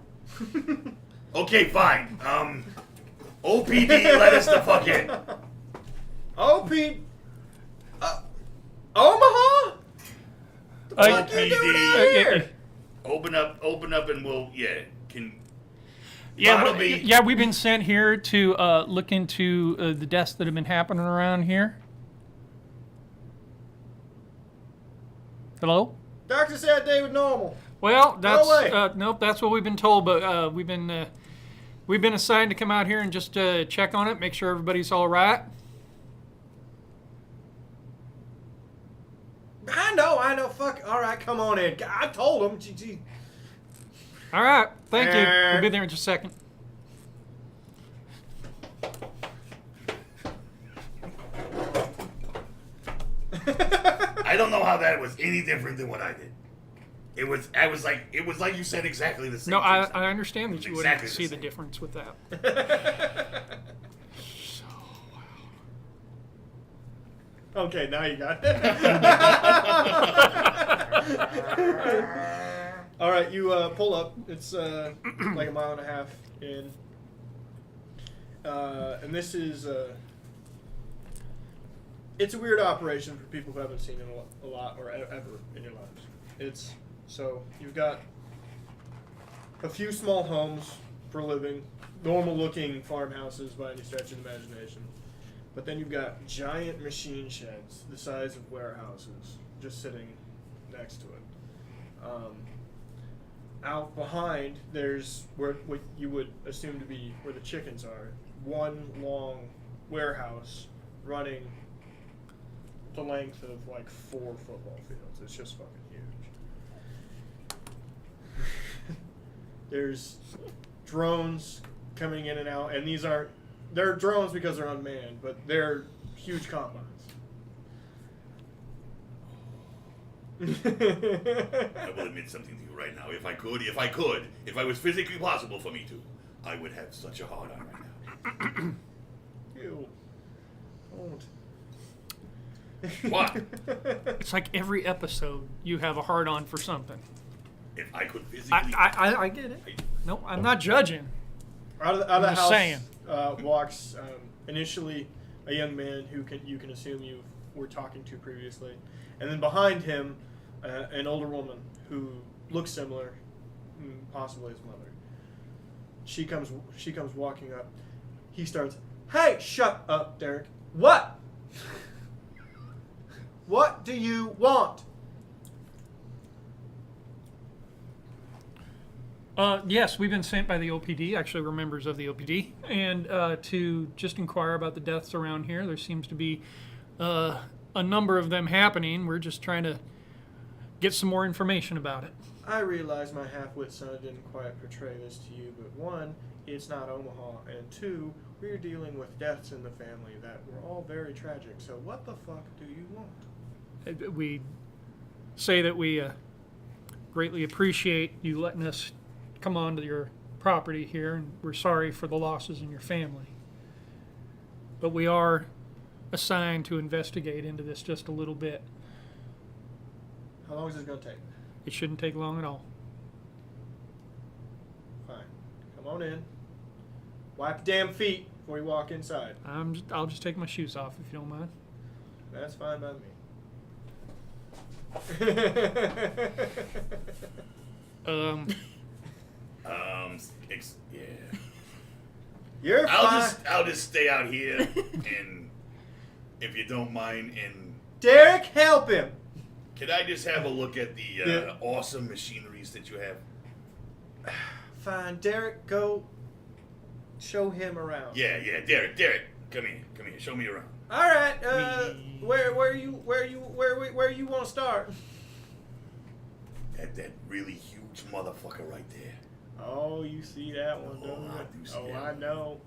Okay, fine. OPD, let us the fuck in. OP. Omaha? The fuck you doing out here? Open up, and we'll Yeah, we've been sent here to look into the deaths that have been happening around here. Hello? Doctor said they were normal. Well, that's way. nope. That's what we've been told, but we've been assigned to come out here and just check on it, make sure everybody's all right. I know. Fuck. All right, come on in. I told him. Gee. All right, thank you. We'll be there in just a second. I don't know how that was any different than what I did. It was like you said exactly the same. No, thing. I understand that you Exactly wouldn't the see the same. difference with that. Okay, now you got it. All right, you pull up. It's like a mile and a half in, and this is it's a weird operation for people who haven't seen it a lot or ever in your lives. It's so you've got a few small homes for living, normal-looking farmhouses by any stretch of the imagination. But then you've got giant machine sheds the size of warehouses just sitting next to it. Out behind, there's what you would assume to be where the chickens are. One long warehouse running the length of like 4 football fields. It's just fucking huge. There's drones coming in and out, and they're drones because they're unmanned, but they're huge combines. I will admit something to you right now. If I was physically possible for me to, I would have such a hard on right now. Ew. Don't. What? It's like every episode you have a hard on for something. If I could physically... I get it. No, I'm not judging. Out of the just house saying. Walks initially a young man who you can assume you were talking to previously, and then behind him an older woman who looks similar, possibly his mother. She comes walking up. He starts, "Hey, shut up, Derek. What? What do you want?" Yes, we've been sent by the OPD, actually we're members of the OPD, and to just inquire about the deaths around here. There seems to be a number of them happening. We're just trying to get some more information about it. I realize my half-wit son didn't quite portray this to you, but one, it's not Omaha, and two, we're dealing with deaths in the family that were all very tragic. So what the fuck do you want? We say that we greatly appreciate you letting us come onto your property here, and we're sorry for the losses in your family. But we are assigned to investigate into this just a little bit. How long is this going to take? It shouldn't take long at all. Fine. Come on in. Wipe your damn feet before you walk inside. I'll just take my shoes off if you don't mind. That's fine by me. Yeah. You're fine. I'll just stay out here, and if you don't mind, and Derek, help him. can I just have a look at the awesome machineries that you have? Fine, Derek, go show him around. Yeah, Derek, come here, show me around. All right. Where you want to start? That really huge motherfucker right there. Oh, you see that one, don't you? I do see Oh, that I one. know.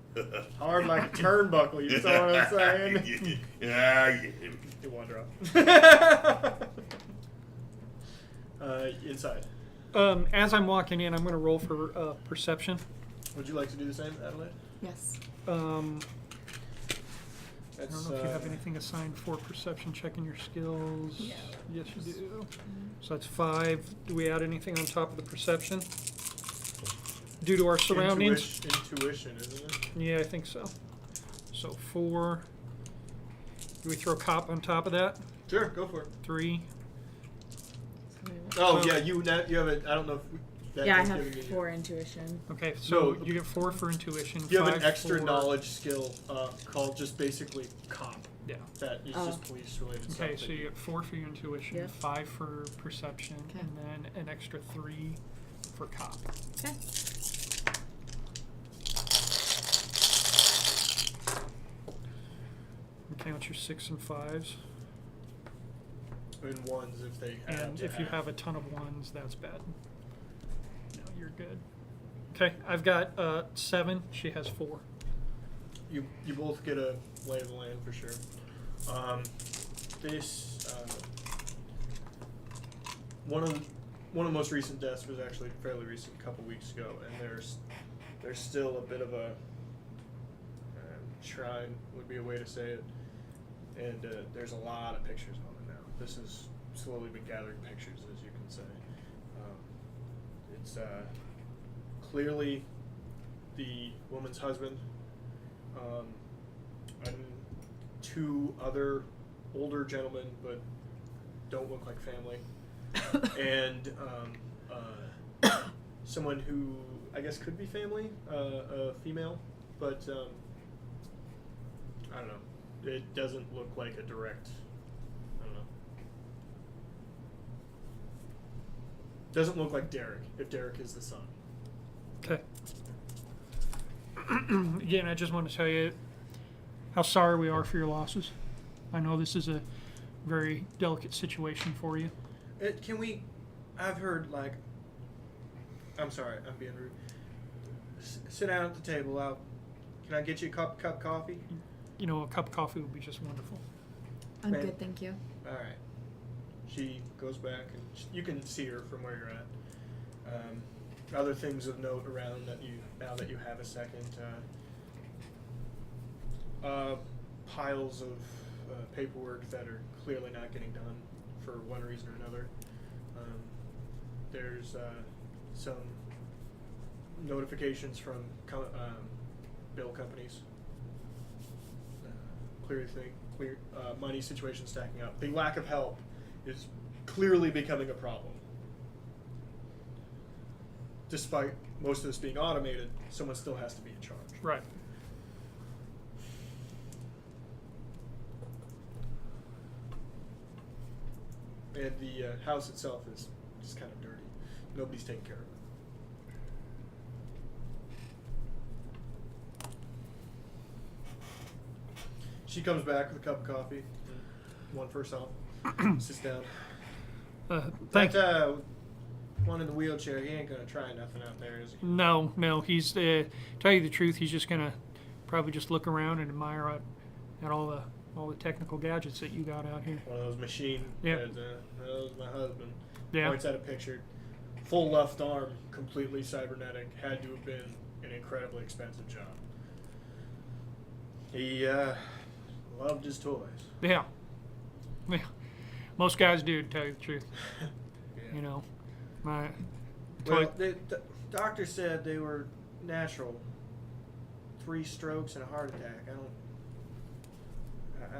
Hard like a turnbuckle. You saw what I'm saying? Yeah. You wander up. Inside. As I'm walking in, I'm going to roll for perception. Would you like to do the same, Adelaide? Yes. I don't That's, know if you have anything assigned for perception, checking your skills. Yeah. Yes, you do. So that's 5. Do we add anything on top of the perception? Due to our surroundings? Intuition, isn't it? Yeah, I think so. So 4. Do we throw cop on top of that? Sure, go for it. 3. Oh, yeah, you have it. I don't know if that Yeah, I was have giving you- 4 intuition. Okay, so No. you get 4 for intuition. You have 5 an extra for- knowledge skill called just basically cop. Yeah. That is just police related stuff. Okay, so you get 4 for your intuition, Yep. 5 for perception, Okay. and then an extra 3 for cop. Okay. Okay, what's your 6 and 5s? In ones if they have And to if you have a ton of 1s, that's bad. No, you're good. Okay, I've got 7. She has 4. You both get a lay of the land for sure. One of the most recent deaths was actually fairly recent, a couple weeks ago, and there's still a bit of a shrine would be a way to say it, and there's a lot of pictures on it now. This has slowly been gathering pictures, as you can say. It's clearly the woman's husband. And 2 other older gentlemen, but don't look like family, and someone who I guess could be family, a female, but I don't know. It doesn't look like a direct. I don't know. Doesn't look like Derek. If Derek is the son. Okay. Again, I just want to tell you how sorry we are for your losses. I know this is a very delicate situation for you. I've heard like. I'm sorry, I'm being rude. Sit down at the table. Can I get you a cup of coffee? You know, a cup of coffee would be just wonderful. I'm Man. good, thank you. All right. She goes back, and you can see her from where you're at. Other things of note around now that you have a second. Piles of paperwork that are clearly not getting done for one reason or another. There's some notifications from bill companies. Clear money situation stacking up. The lack of help is clearly becoming a problem. Despite most of this being automated, someone still has to be in charge. Right. And the house itself is just kind of dirty. Nobody's taking care of it. She comes back with a cup of coffee. One first off. Sits down. Thank That one in the wheelchair, he ain't gonna try nothing out there, is he? No. He's tell you the truth. He's just gonna probably just look around and admire at all the technical gadgets that you got out here. One of those machine. Yeah. That was my husband. Yeah. Points at a picture. Full left arm, completely cybernetic. Had to have been an incredibly expensive job. He loved his toys. Yeah. Most guys do, to tell you the truth. Yeah. You know, my Well, the doctor said they were natural. 3 strokes and a heart attack.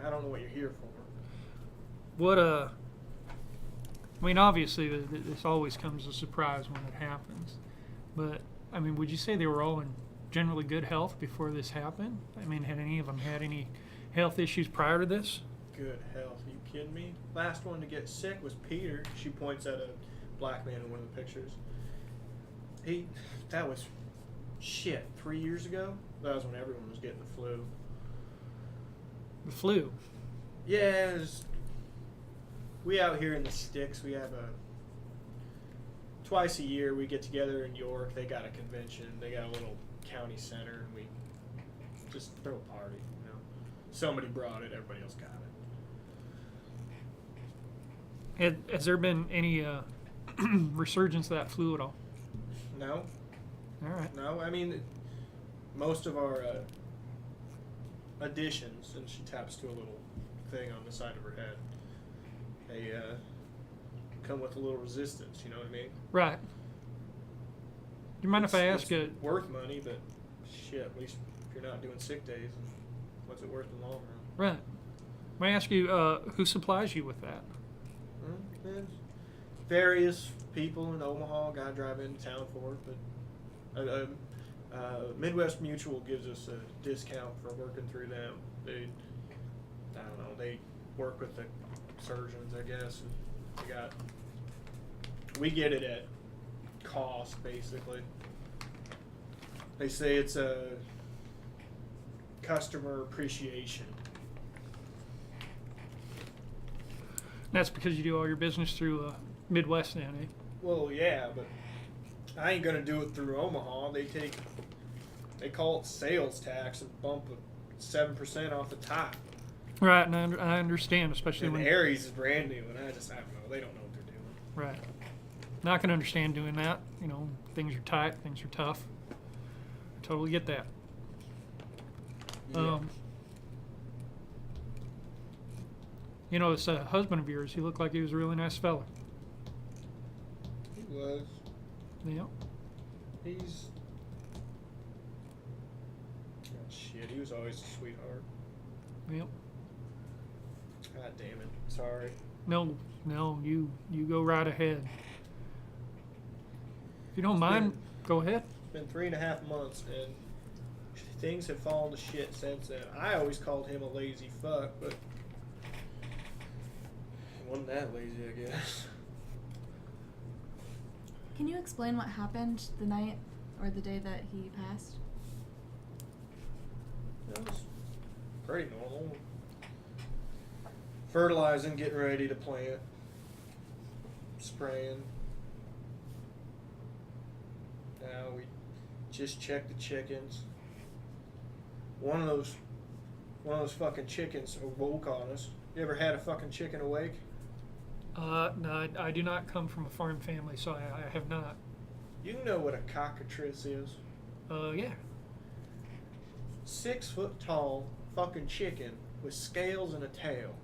I don't know what you're here for. what I mean, obviously, this always comes as a surprise when it happens. But I mean, would you say they were all in generally good health before this happened? I mean, had any of them had any health issues prior to this? Good health. Are you kidding me? Last one to get sick was Peter. She points at a black man in one of the pictures. That was 3 years ago? That was when everyone was getting the flu. The flu. Yeah, we out here in the sticks, we have twice a year we get together in York. They got a convention. They got a little county center, and we just throw a party, you know. Somebody brought it, everybody else got it. Has there been any resurgence of that flu at all? No, All right. no. I mean, most of our additions, and she taps to a little thing on the side of her head, they come with a little resistance, you know what I mean? Right. Do you mind if I ask it's you? worth money, but shit, at least if you're not doing sick days, what's it worth in the long run? Right. May I ask you who supplies you with that? There's various people in Omaha. Got to drive into town for it, but Midwest Mutual gives us a discount for working through them. I don't know. They work with the surgeons, I guess. And we get it at cost, basically. They say it's a customer appreciation. That's because you do all your business through Midwest now, eh? Well, yeah, but I ain't gonna do it through Omaha. They call it sales tax and bump 7% off the top. Right, and I understand, especially And when Aries is brand new, and I don't know. They don't know what they're doing. right. Not gonna understand doing that. You know, things are tight, things are tough. I totally get that. Yeah. You know, this husband of yours, he looked like he was a really nice fella. He was. Yeah. He's. Oh, shit, he was always a sweetheart. Yep. God damn it. Sorry. No, you go right ahead. If you don't mind, go ahead. It's been 3.5 months, and things have fallen to shit since then. I always called him a lazy fuck, but he wasn't that lazy, I guess. Can you explain what happened the night or the day that he passed? It was pretty normal. Fertilizing, getting ready to plant, spraying. Now we just checked the chickens. One of those fucking chickens awoke on us. You ever had a fucking chicken awake? No, I do not come from a farm family, so I have not. You know what a cockatrice is? Yeah. 6 foot tall fucking chicken with scales and a tail.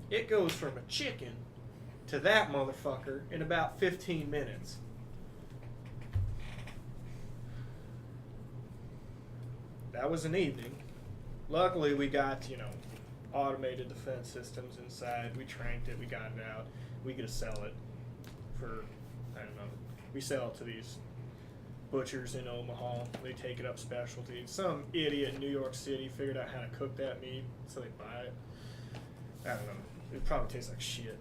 It goes from a chicken to that motherfucker in about 15 minutes. That was an evening. Luckily, we got, automated defense systems inside. We tranked it. We got it out. We could sell it for, I don't know. We sell it to these butchers in Omaha. They take it up specialty. Some idiot in New York City figured out how to cook that meat, so they buy it. I don't know. It probably tastes like shit.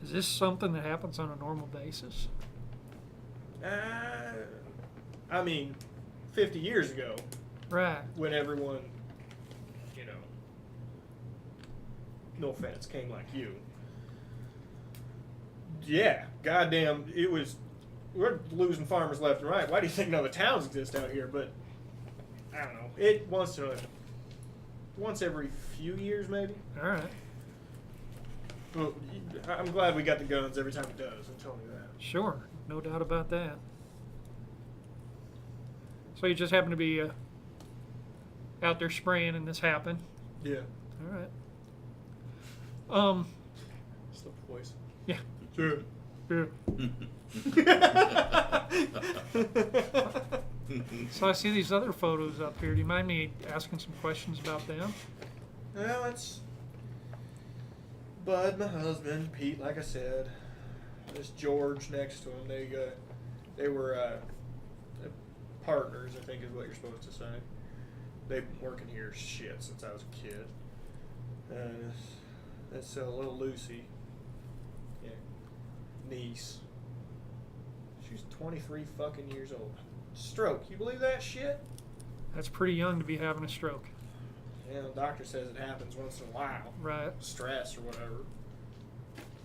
Is this something that happens on a normal basis? I mean, 50 years ago, Right. when everyone, no offense, came like you. Yeah, goddamn, we're losing farmers left and right. Why do you think no other towns exist out here? But, I don't know, it once every few years maybe. All right. Well, I'm glad we got the guns every time it does, I'm telling you that. Sure. No doubt about that. So you just happen to be out there spraying and this happened. Yeah. All right. It's the voice. Yeah. Sure. Yeah. So I see these other photos up here. Do you mind me asking some questions about them? Well, it's Bud, my husband, Pete, like I said. There's George next to him. They were partners, I think is what you're supposed to say. They've been working here shit since I was a kid. That's little Lucy, niece. She's 23 fucking years old. Stroke. You believe that shit? That's pretty young to be having a stroke. Yeah, the doctor says it happens once in a while. Right. Stress or whatever.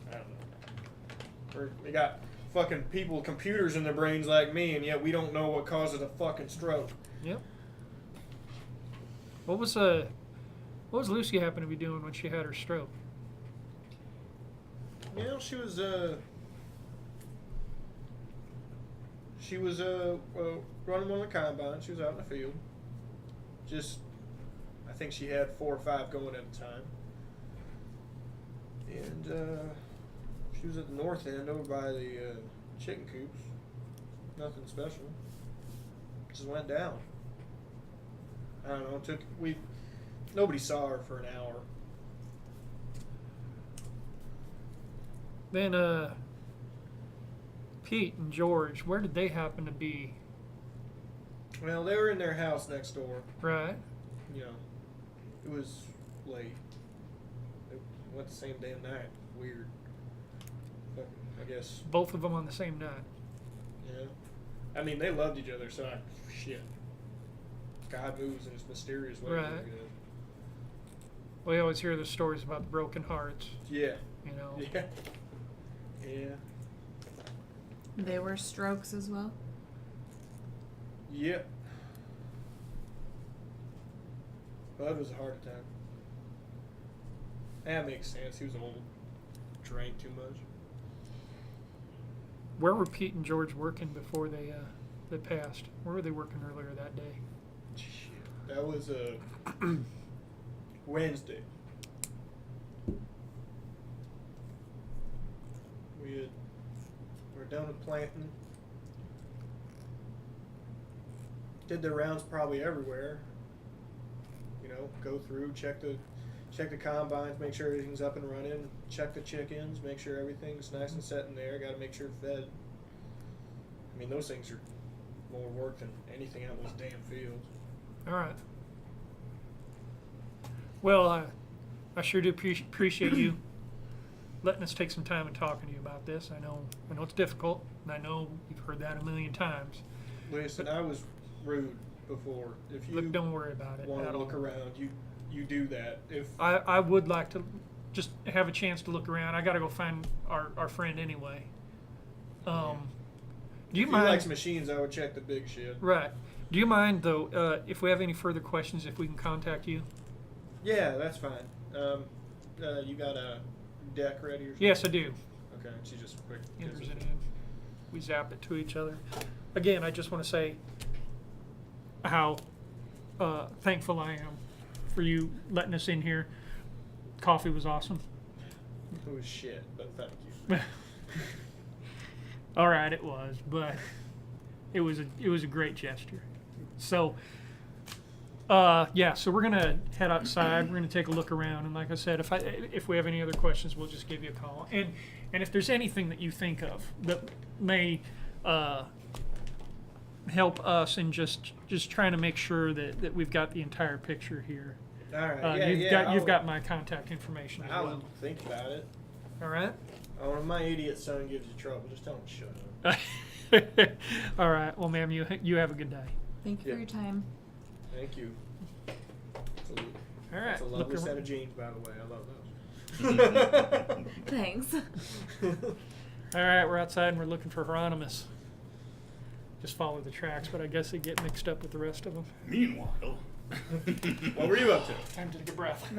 I don't know. We got fucking people with computers in their brains like me, and yet we don't know what causes a fucking stroke. Yep. What was Lucy happen to be doing when she had her stroke? She was running one of the combines. She was out in the field. I think she had 4 or 5 going at a time. And she was at the north end over by the chicken coops. Nothing special. Just went down. I don't know. Nobody saw her for an hour. Then Pete and George, where did they happen to be? Well, they were in their house next door. Right. It was late. They went the same damn night. Weird. But I guess. Both of them on the same night. Yeah. I mean, they loved each other, so shit. God moves in his mysterious ways. Right. I guess. We always hear the stories about the broken hearts. Yeah. Yeah. Yeah. They were strokes as well. Yep. Bud was a heart attack. That makes sense. He was old. Drank too much. Where were Pete and George working before they passed? Where were they working earlier that day? Shit. That was Wednesday. We're done with planting. Did their rounds probably everywhere. Go through, check the combines, make sure everything's up and running, check the chickens, make sure everything's nice and set in there, gotta make sure fed. I mean, those things are more work than anything out in those damn fields. All right. Well, I sure do appreciate you letting us take some time and talking to you about this. I know it's difficult, and I know you've heard that a million times. Listen, I was rude before. If you Look, don't worry about it. want to look around, you do that. If I would like to just have a chance to look around. I got to go find our friend anyway. Do you if mind? he likes machines, I would check the big shit. Right. Do you mind though if we have any further questions, if we can contact you? Yeah, that's fine. You got a deck ready or something? Yes, I do. Okay, she just quick. Enters it in. We zap it to each other. Again, I just want to say how thankful I am for you letting us in here. Coffee was awesome. It was shit, but thank you. All right, it was, but it was a great gesture. So, so we're gonna head outside. We're gonna take a look around, and like I said, if we have any other questions, we'll just give you a call. And if there's anything that you think of that may help us in just trying to make sure that we've got the entire picture here. All right. You've got my contact information as I'll well. think about it. All right. Oh, when my idiot son gives you trouble, just tell him to shut up. All right. Well, ma'am, you have a good day. Thank you for your time. Thank you. All right. That's a lovely Look set of jeans, by the way. I love those. Thanks. All right, we're outside and we're looking for Hieronymus. Just follow the tracks, but I guess they get mixed up with the rest of them. Meanwhile, What were you up to? Time to take a breath.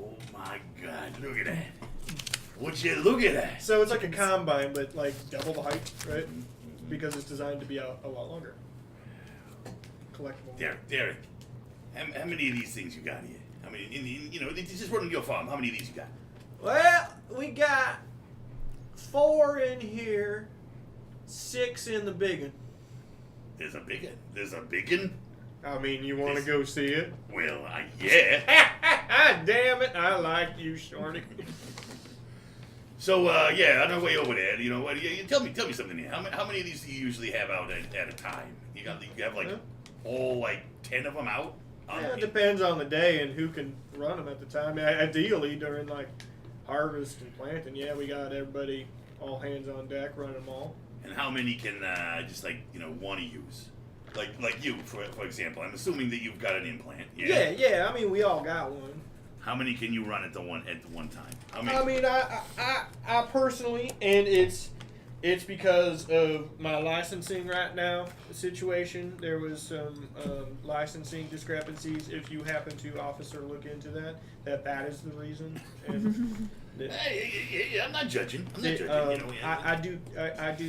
oh my God, look at that! Would you look at that? So it's like a combine, but like double the height, right? Because it's designed to be a lot longer. Collectible. Derek, how many of these things you got here? I mean, just running your farm. How many of these you got? Well, we got 4 in here, 6 in the big one. There's a big one. There's a big one. I mean, you want to go see it? Well, yeah. Damn it! I like you, Shorty. So, on our way over there, you know what? Tell me something here. How many of these do you usually have out at a time? You have like all like 10 of them out. It depends on the day and who can run them at the time. Ideally, during like harvest and planting, we got everybody all hands on deck running them all. And how many can want to use? Like you, for example. I'm assuming that you've got an implant. Yeah. I mean, we all got one. How many can you run at the one time? How many? I mean, I personally, and it's because of my licensing right now situation. There was some licensing discrepancies. If you happen to, officer, look into that is the reason. And hey, I'm not judging. I do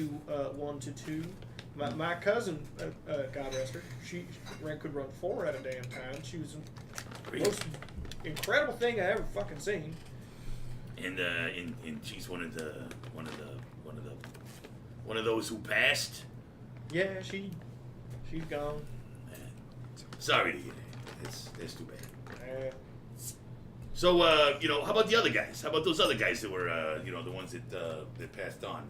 1 to 2. My cousin, God rest her, she could run 4 at a damn time. She was the most incredible thing I ever fucking seen. And she's one of those who passed. Yeah, she's gone. Man. Sorry to hear that. That's too bad. Uh, So how about the other guys? How about those other guys that were the ones that passed on?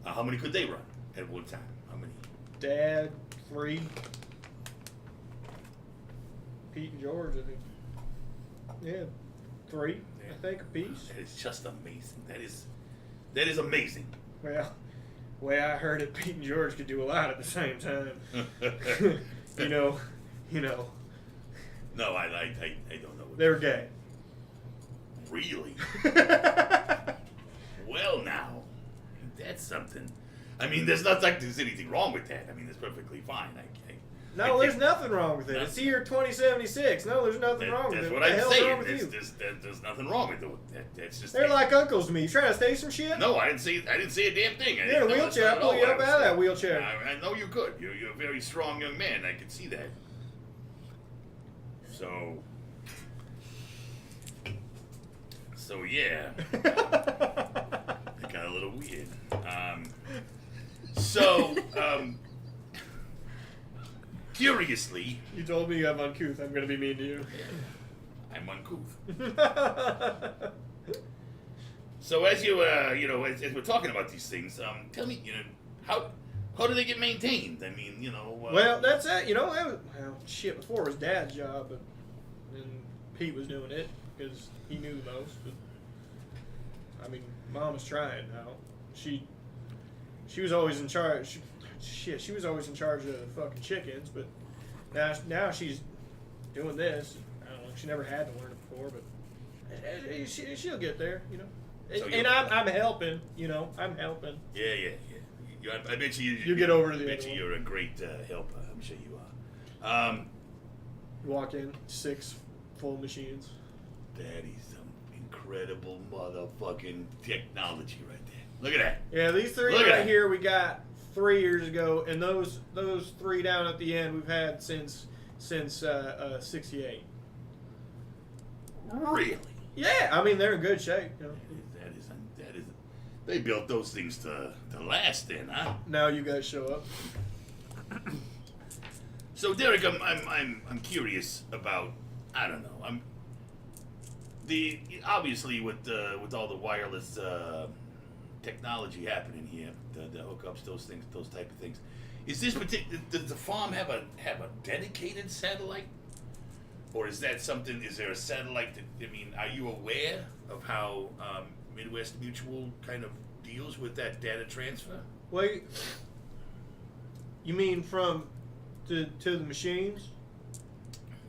How many could they run at one time? How many? Dad, 3. Pete and George, I think. Yeah, 3, I think, apiece. That is just amazing. That is amazing. Well, the way I heard it, Pete and George could do a lot at the same time. you know. No, I don't know. They were gay. Really? Well, now, that's something. I mean, there's anything wrong with that. I mean, it's perfectly fine. No, there's nothing wrong with it. It's the year 2076. No, there's nothing wrong with it. That's what the I'm hell's saying. wrong with There's nothing wrong with it. That's just. They're like uncles to me. You trying to say some shit? No, I didn't say a damn thing. You're in a wheelchair. I'll pull you up out of that wheelchair. I know you could. You're a very strong young man. I could see that. So yeah. That got a little weird. Curiously, You told me I'm uncouth. I'm going to be mean to you. I'm uncouth. So as you as we're talking about these things, tell me, how do they get maintained? I mean, Well, that's it. Shit, before it was Dad's job, but then Pete was doing it because he knew the most. But I mean, Mom was trying now. She was always in charge. She was always in charge of fucking chickens, but now she's doing this. I don't know. She never had to learn it before, but she'll get there, So and I'm helping, I'm helping. Yeah. I bet you get over to the I bet other you one. you're a great helper. I'm sure you are. Walk in, 6 full machines. That is some incredible motherfucking technology right there. Look at that. Yeah, these 3 Look at right that. here we got 3 years ago, and those 3 down at the end we've had since since 68. Really? Yeah, I mean they're in good shape. You know. That is. They built those things to last, then, huh? Now you guys show up. So, Derek, I'm curious about. I don't know. Obviously with all the wireless technology happening here, the hookups, those things, those type of things. Is this does the farm have a dedicated satellite, or is that something? Is there a satellite that? I mean, are you aware of how Midwest Mutual kind of deals with that data transfer? Wait, you mean from to the machines?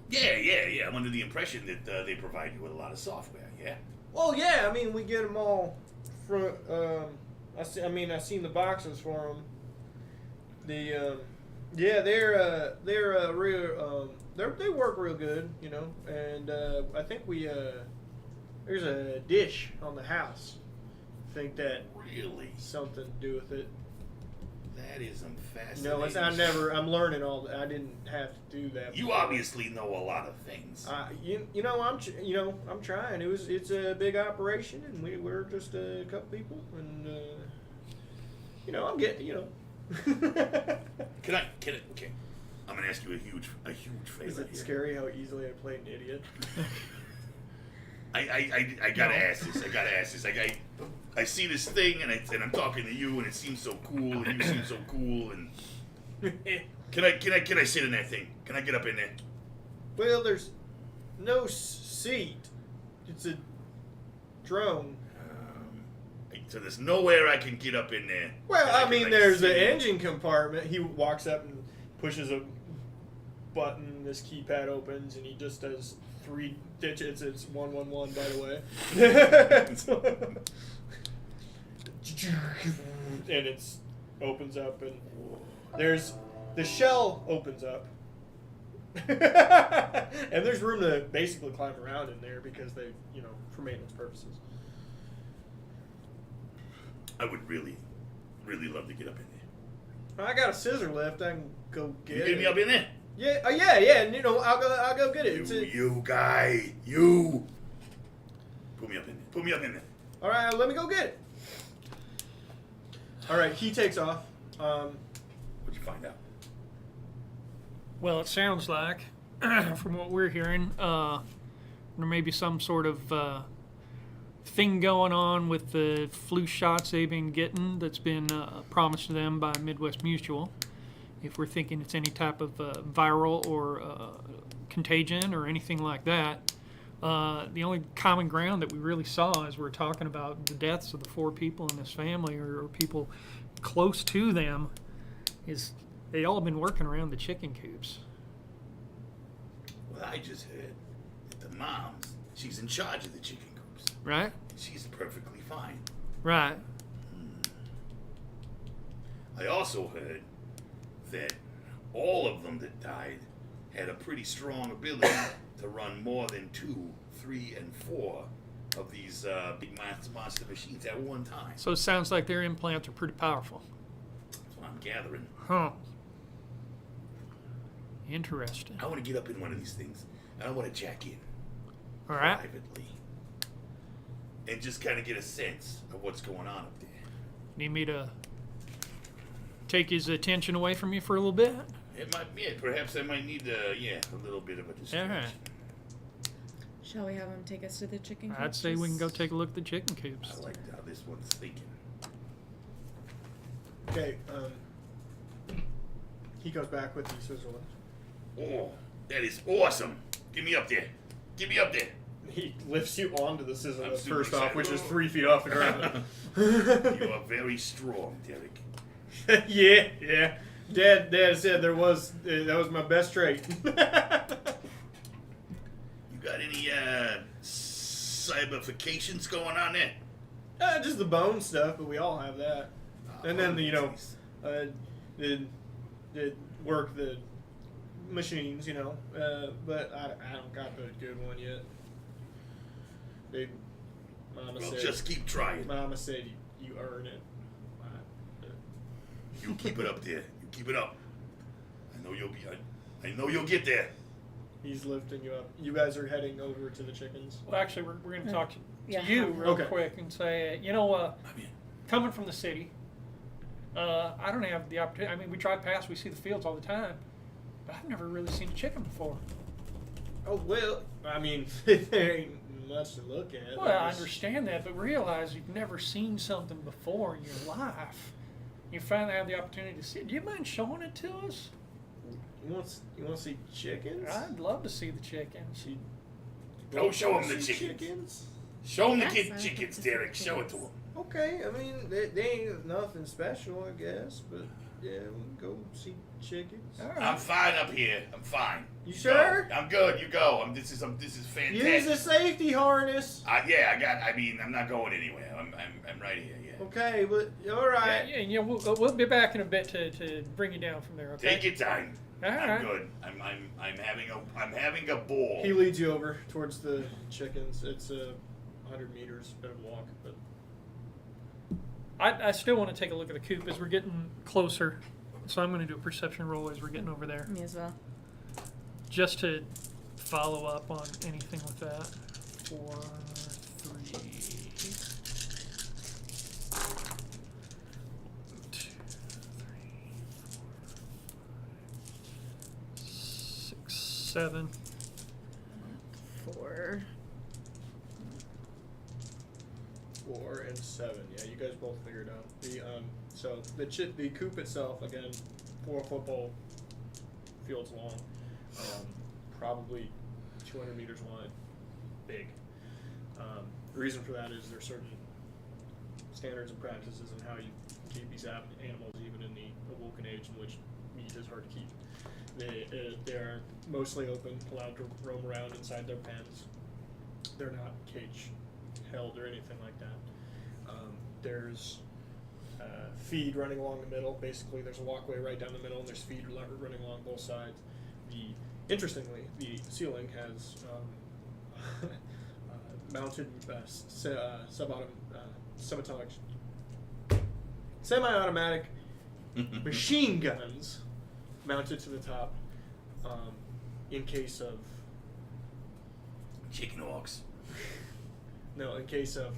Yeah. I'm under the impression that they provide you with a lot of software. Yeah. Well, yeah. I mean, we get them all from. I seen the boxes for them. They're real. They work real good, you know. And I think there's a dish on the house. I think that Really? something to do with it. That is fascinating. No, I'm learning all that. I didn't have to do that. You obviously know a lot of things. I'm trying. It's a big operation, and we're just a couple people, and I'm getting. Can I? Okay. I'm gonna ask you a huge favor. Is it here. scary how easily I play an idiot? I gotta ask this. I see this thing, and I'm talking to you, and it seems so cool, and you seem so cool, and can I sit in that thing? Can I get up in there? Well, there's no seat. It's a drone. So there's nowhere I can get up in there. Well, I mean, there's sit the in. engine compartment. He walks up and pushes a button. This keypad opens, and he just does 3 digits. It's 111, by the way. And it opens up, and there's the shell opens up. And there's room to basically climb around in there because they, for maintenance purposes. I would really, really love to get up in there. I got a scissor lift. I can go get You it. get me up in there? Yeah, yeah, and I'll go get it. You guy, you. Put me up in there. All right, let me go get it. All right, he takes off. What'd you find out? Well, it sounds like, from what we're hearing, there may be some sort of thing going on with the flu shots they've been getting that's been promised to them by Midwest Mutual. If we're thinking it's any type of viral or contagion or anything like that. The only common ground that we really saw as we're talking about the deaths of the 4 people in this family or people close to them is they all been working around the chicken coops. Well, I just heard that the mom, she's in charge of the chicken coops. Right? She's perfectly fine. Right. I also heard that all of them that died had a pretty strong ability to run more than 2, 3, and 4 of these big monster machines at one time. So it sounds like their implants are pretty powerful. That's what I'm gathering. Huh. Interesting. I want to get up in one of these things, and I want to jack in All right. privately and just kind of get a sense of what's going on up there. Need me to take his attention away from you for a little bit? It might, perhaps I might need a little bit of a distraction. All right. Shall we have him take us to the chicken coop? I'd say we can go take a look at the chicken I coops. like how this one's thinking. Okay, he goes back with the scissor lift. Oh, that is awesome. Get me up there. Get me up there. He lifts you onto the scissor I'm lift super first off, excited. which is 3 feet off the ground. You are very strong, Derek. Yeah. Dad said that was my best trait. You got any cyberfications going on there? Just the bone stuff, but we all have that. And then the work the machines, but I don't got the good one yet. Well, just keep trying. Mama said you earn it. You keep it up there. You keep it up. I know you'll get there. He's lifting you up. You guys are heading over to the chickens. Well, actually, we're going to talk to Yeah. you real Okay. quick and say, coming from the city, I don't have the opportunity. I mean, we drive past, we see the fields all the time, but I've never really seen a chicken before. Oh, well, I mean, there ain't much to look at. Well, I understand that, but realize you've never seen something before in your life. You finally have the opportunity to see it. Do you mind showing it to us? You want to see chickens? I'd love to see the chickens. Go show him the See chickens. Show him the Yes, chickens, Derek. Show it to him. Okay, I mean, they ain't nothing special, I guess, but yeah, we can go see chickens. All I'm right. fine up here. I'm fine. You Go. sure? I'm good. You go. This is fantastic. Use the safety harness. I'm not going anywhere. I'm right here. Yeah. Okay, but all right. Yeah, we'll be back in a bit to bring you down from there. Okay. Take your time. All I'm right. good. I'm having a ball. He leads you over towards the chickens. It's 100 meters, bit of a walk, but I still want to take a look at the coop as we're getting closer. So I'm going to do a perception roll as we're getting over there, Me as well. just to follow up on anything with that. 4, 3, 2, 3, 4, 5, 6, 7. 4. 4 and 7. Yeah, you guys both figured out. The coop itself, again, 4 football fields long, probably 200 meters wide, big. The reason for that is there's certain standards and practices in how you keep these animals, even in the awoken age in which meat is hard to keep. They are mostly open, allowed to roam around inside their pens. They're not cage held or anything like that. There's feed running along the middle. Basically, there's a walkway right down the middle, and there's feed running along both sides. Interestingly, the ceiling has mounted semi-automatic machine guns mounted to the top in case of Chicken hawks. in case of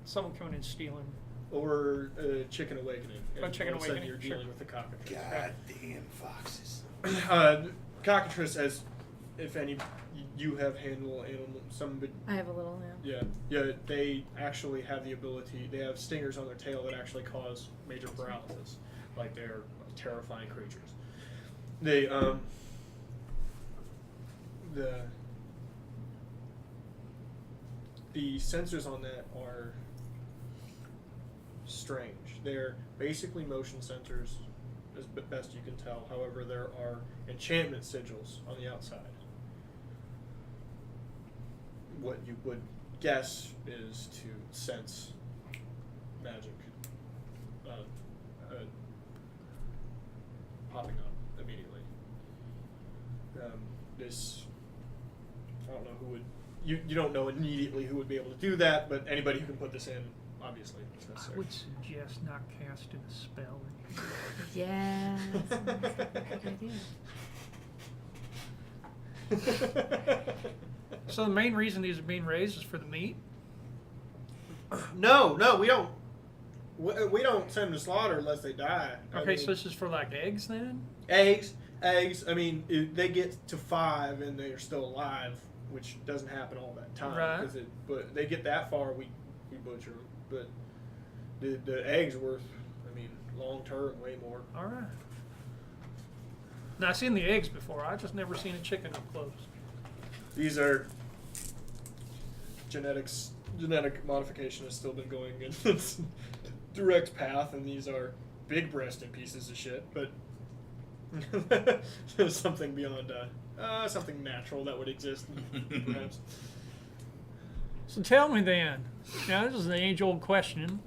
Someone coming in stealing. or chicken awakening. Oh, chicken all of a sudden awakening, You're sure. dealing with the cockatrice. Goddamn foxes. Cockatrice, as if any, you have handled animal. I have a little now. Yeah. They actually have the ability. They have stingers on their tail that actually cause major paralysis. Like they're terrifying creatures. They the sensors on that are strange. They're basically motion sensors, as best you can tell. However, there are enchantment sigils on the outside. What you would guess is to sense magic popping up immediately. I don't know who would. You don't know immediately who would be able to do that, but anybody who can put this in, obviously, is I necessary. would suggest not casting a spell. Yeah, that sounds like a good idea. So the main reason these are being raised is for the meat? No, we don't. We don't send them to slaughter unless they die. Okay, so this is for like eggs then? eggs. I mean, they get to 5 and they're still alive, which doesn't happen all that time. Right. But they get that far, we butcher them. But the eggs worth, I mean, long term, way more. All right. Now, I've seen the eggs before. I just never seen a chicken up close. These are genetic modification has still been going in its direct path, and these are big-breasted pieces of shit. But there's something beyond something natural that would exist, perhaps. So tell me then. Now, this is an age-old question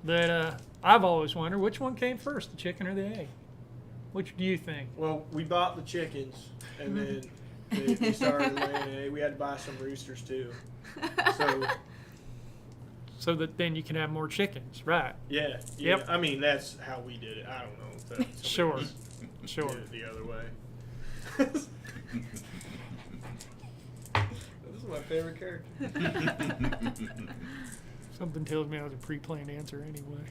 that I've always wondered. Which one came first, the chicken or the egg? Which do you think? Well, we bought the chickens, and then they started laying eggs. We had to buy some roosters too. So that then you can have more chickens, right? Yeah. Yep. I mean, that's how we did it. I don't know if that's Sure. did it the other way. my favorite character. Something tells me I was a pre-planned answer anyway.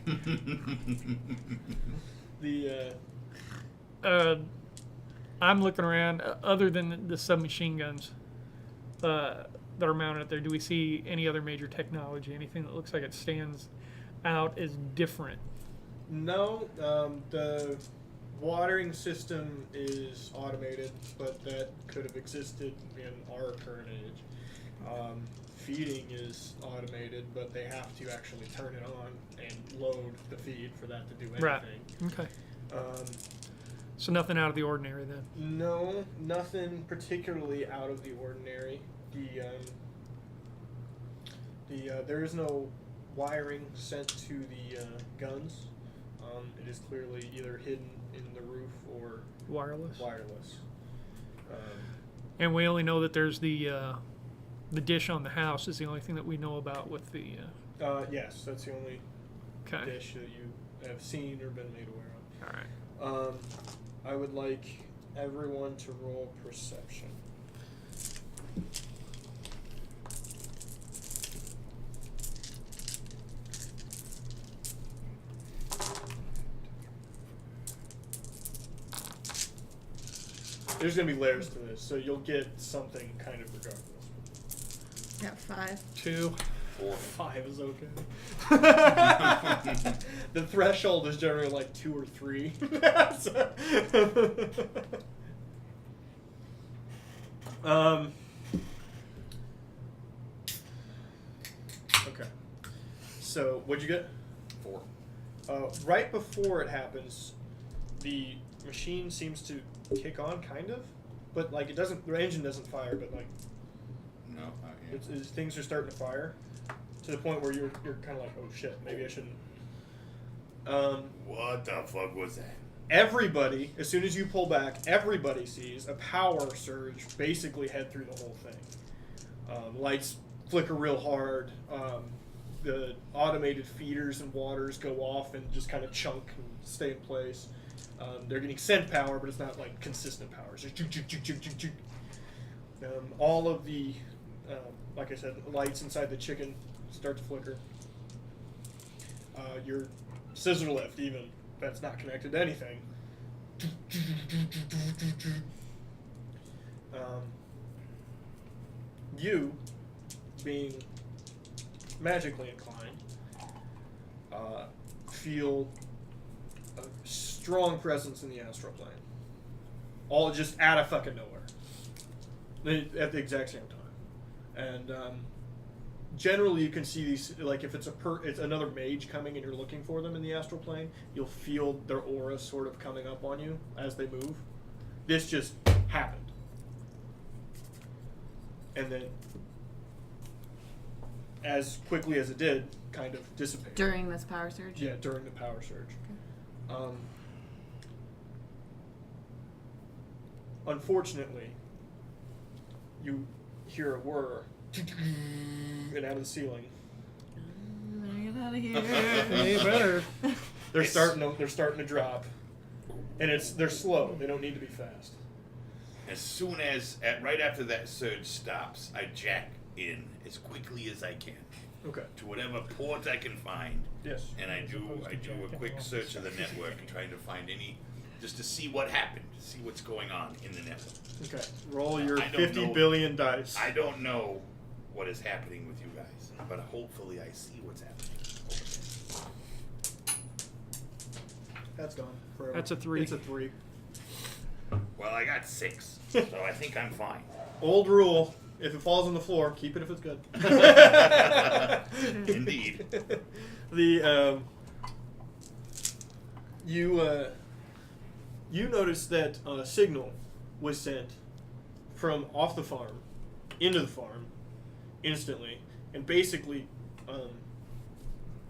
I'm looking around. Other than the submachine guns that are mounted there, do we see any other major technology? Anything that looks like it stands out as different? No, the watering system is automated, but that could have existed in our current age. Feeding is automated, but they have to actually turn it on and load the feed for that to do anything. Right. Okay. So nothing out of the ordinary then? No, nothing particularly out of the ordinary. There is no wiring sent to the guns. It is clearly either hidden in the roof or Wireless. And we only know that there's the dish on the house is the only thing that we know about with the. Yes, that's the only dish that you have seen or been made aware of. All right. I would like everyone to roll perception. There's going to be layers to this, so you'll get something kind of regardless. Got 5. 2. 4. 5 is okay. The threshold is generally like 2 or 3. Okay. So, what'd you get? 4. Right before it happens, the machine seems to kick on, kind of, but like it doesn't. The engine doesn't fire, but like No, not yet. things are starting to fire to the point where you're kind of like, oh shit, maybe I shouldn't. What the fuck was that? Everybody, as soon as you pull back, everybody sees a power surge basically head through the whole thing. Lights flicker real hard. The automated feeders and waters go off and just kind of chunk and stay in place. They're getting sent power, but it's not like consistent power. It's just all of the, like I said, lights inside the chicken start to flicker. Your scissor lift, even that's not connected to anything. You, being magically inclined, feel a strong presence in the astral plane. All just out of fucking nowhere. At the exact same time. And generally you can see these, like if it's it's another mage coming and you're looking for them in the astral plane, you'll feel their aura sort of coming up on you as they move. This just happened. And then as quickly as it did, kind of dissipated. During this power surge? Yeah, during the power surge. Okay. Unfortunately, you hear a whir and out of the ceiling. Get out of here. Hey, better. They're starting to drop, and they're slow. They don't need to be fast. As soon as, right after that surge stops, I jack in as quickly as I can. Okay. To whatever port I can find. Yes. And I do a quick search of the network and trying to find just to see what happened, see what's going on in the network. Okay. Roll your I don't 50 know. billion dice. I don't know what is happening with you guys, but hopefully I see what's happening. That's gone forever. That's a 3. It's a 3. Well, I got 6, so I think I'm fine. Old rule: if it falls on the floor, keep it if it's good. Indeed. You notice that a signal was sent from off the farm into the farm instantly, and basically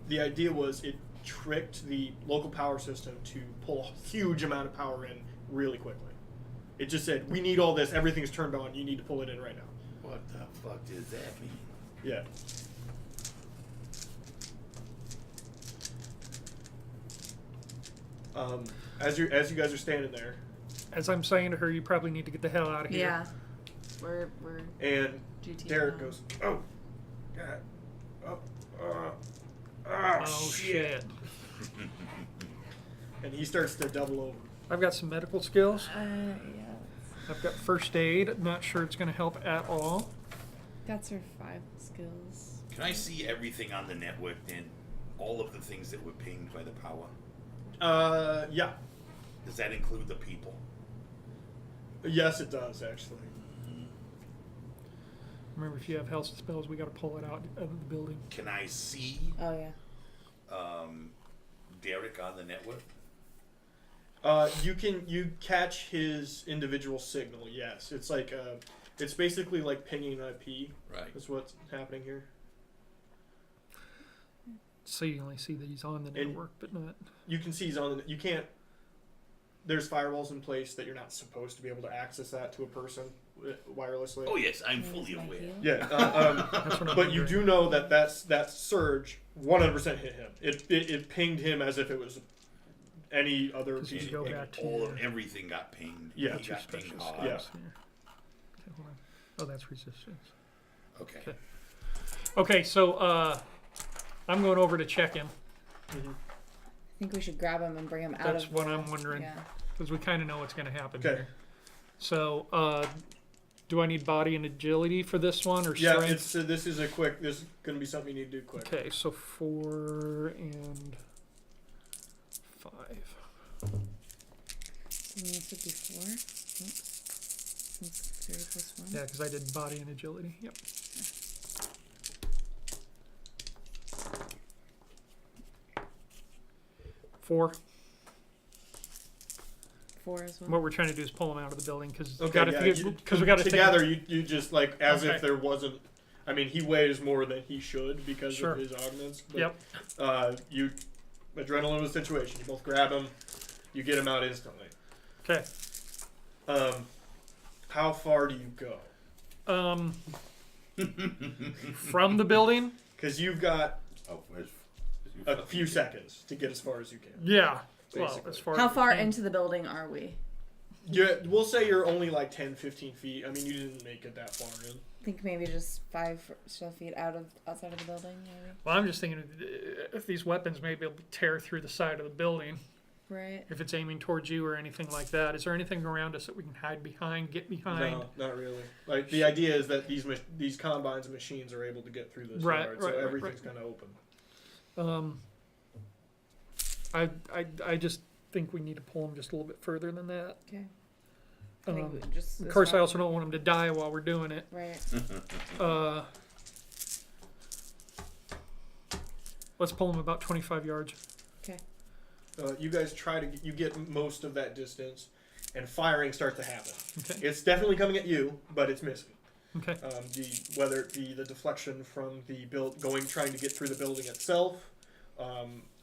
the idea was it tricked the local power system to pull a huge amount of power in really quickly. It just said, we need all this, everything's turned on, you need to pull it in right now. What the fuck does that mean? Yeah. As you guys are standing there, As I'm saying to her, you probably need to get the hell out of here. Yeah. We're And GT. Derek now. goes, oh, God. Oh, shit. And he starts to double over. I've got some medical skills. Yeah. I've got first aid. Not sure it's going to help at all. Got survival skills. Can I see everything on the network then? All of the things that were pinged by the power? Yeah. Does that include the people? Yes, it does, actually. Remember, if you have health spells, we got to pull it out of the building. Can I see Oh, yeah. Derek on the network? You catch his individual signal, yes. It's like, it's basically like pinging an IP. Right. That's what's happening here. So you only see that he's on the And- network, but not. You can see he's on the, you can't, there's firewalls in place that you're not supposed to be able to access that to a person wirelessly. Oh yes, I'm Where's fully my aware. heal? Yeah, That's what I'm but you wondering. do know that that surge 100% hit him. It pinged him as if it was any other Does he piece go of back to All your- of everything got pinged. Yeah. He got pinged Special hard. Yeah. skills here. Okay, hold on. Oh, that's resistance. Okay. Okay. Okay, so I'm going over to check him. Mhm. I think we should grab him and bring him out That's of what the- I'm wondering. Yeah. Because we kind of know what's going to happen Okay. here. So, do I need body and agility for this one, or Yeah, strength? it's this is going to be something you need to do quick. Okay, so 4 and 5. So then this would be 4. Oops. Since 3 plus 1. Yeah, because I did body and agility. Yep. Four. 4 as well. What we're trying to do is pull him out of the building because Okay, we got to together. You just like as Okay. if there wasn't. I mean, he weighs more than he should because Sure. of his augments. But, Yep. You adrenaline of the situation. You both grab him. You get him out instantly. Okay. How far do you go? From the building. Because you've got Oh, where's a few seconds to get as far as you can. Yeah. Well, Basically. as far How as we far can. into the building are we? We'll say you're only like 10, 15 feet. I mean, you didn't make it that far in. I think maybe just 5 or so feet outside of the building, maybe. Well, I'm just thinking if these weapons may be able to tear through the side of the building. Right. If it's aiming towards you or anything like that, is there anything around us that we can hide behind, get behind? No, not really. Like the idea is that these combines and machines are able to get through this Right, yard, right, so right, everything's kind of open. I just think we need to pull them just a little bit further than that. Okay. I think we Of just course, I also don't want them to die while we're doing it. Right. Let's pull them about 25 yards. Okay. You guys try to you get most of that distance, and firing starts to happen. Okay. It's definitely coming at you, but it's missing. Okay. Whether it be the deflection from the trying to get through the building itself,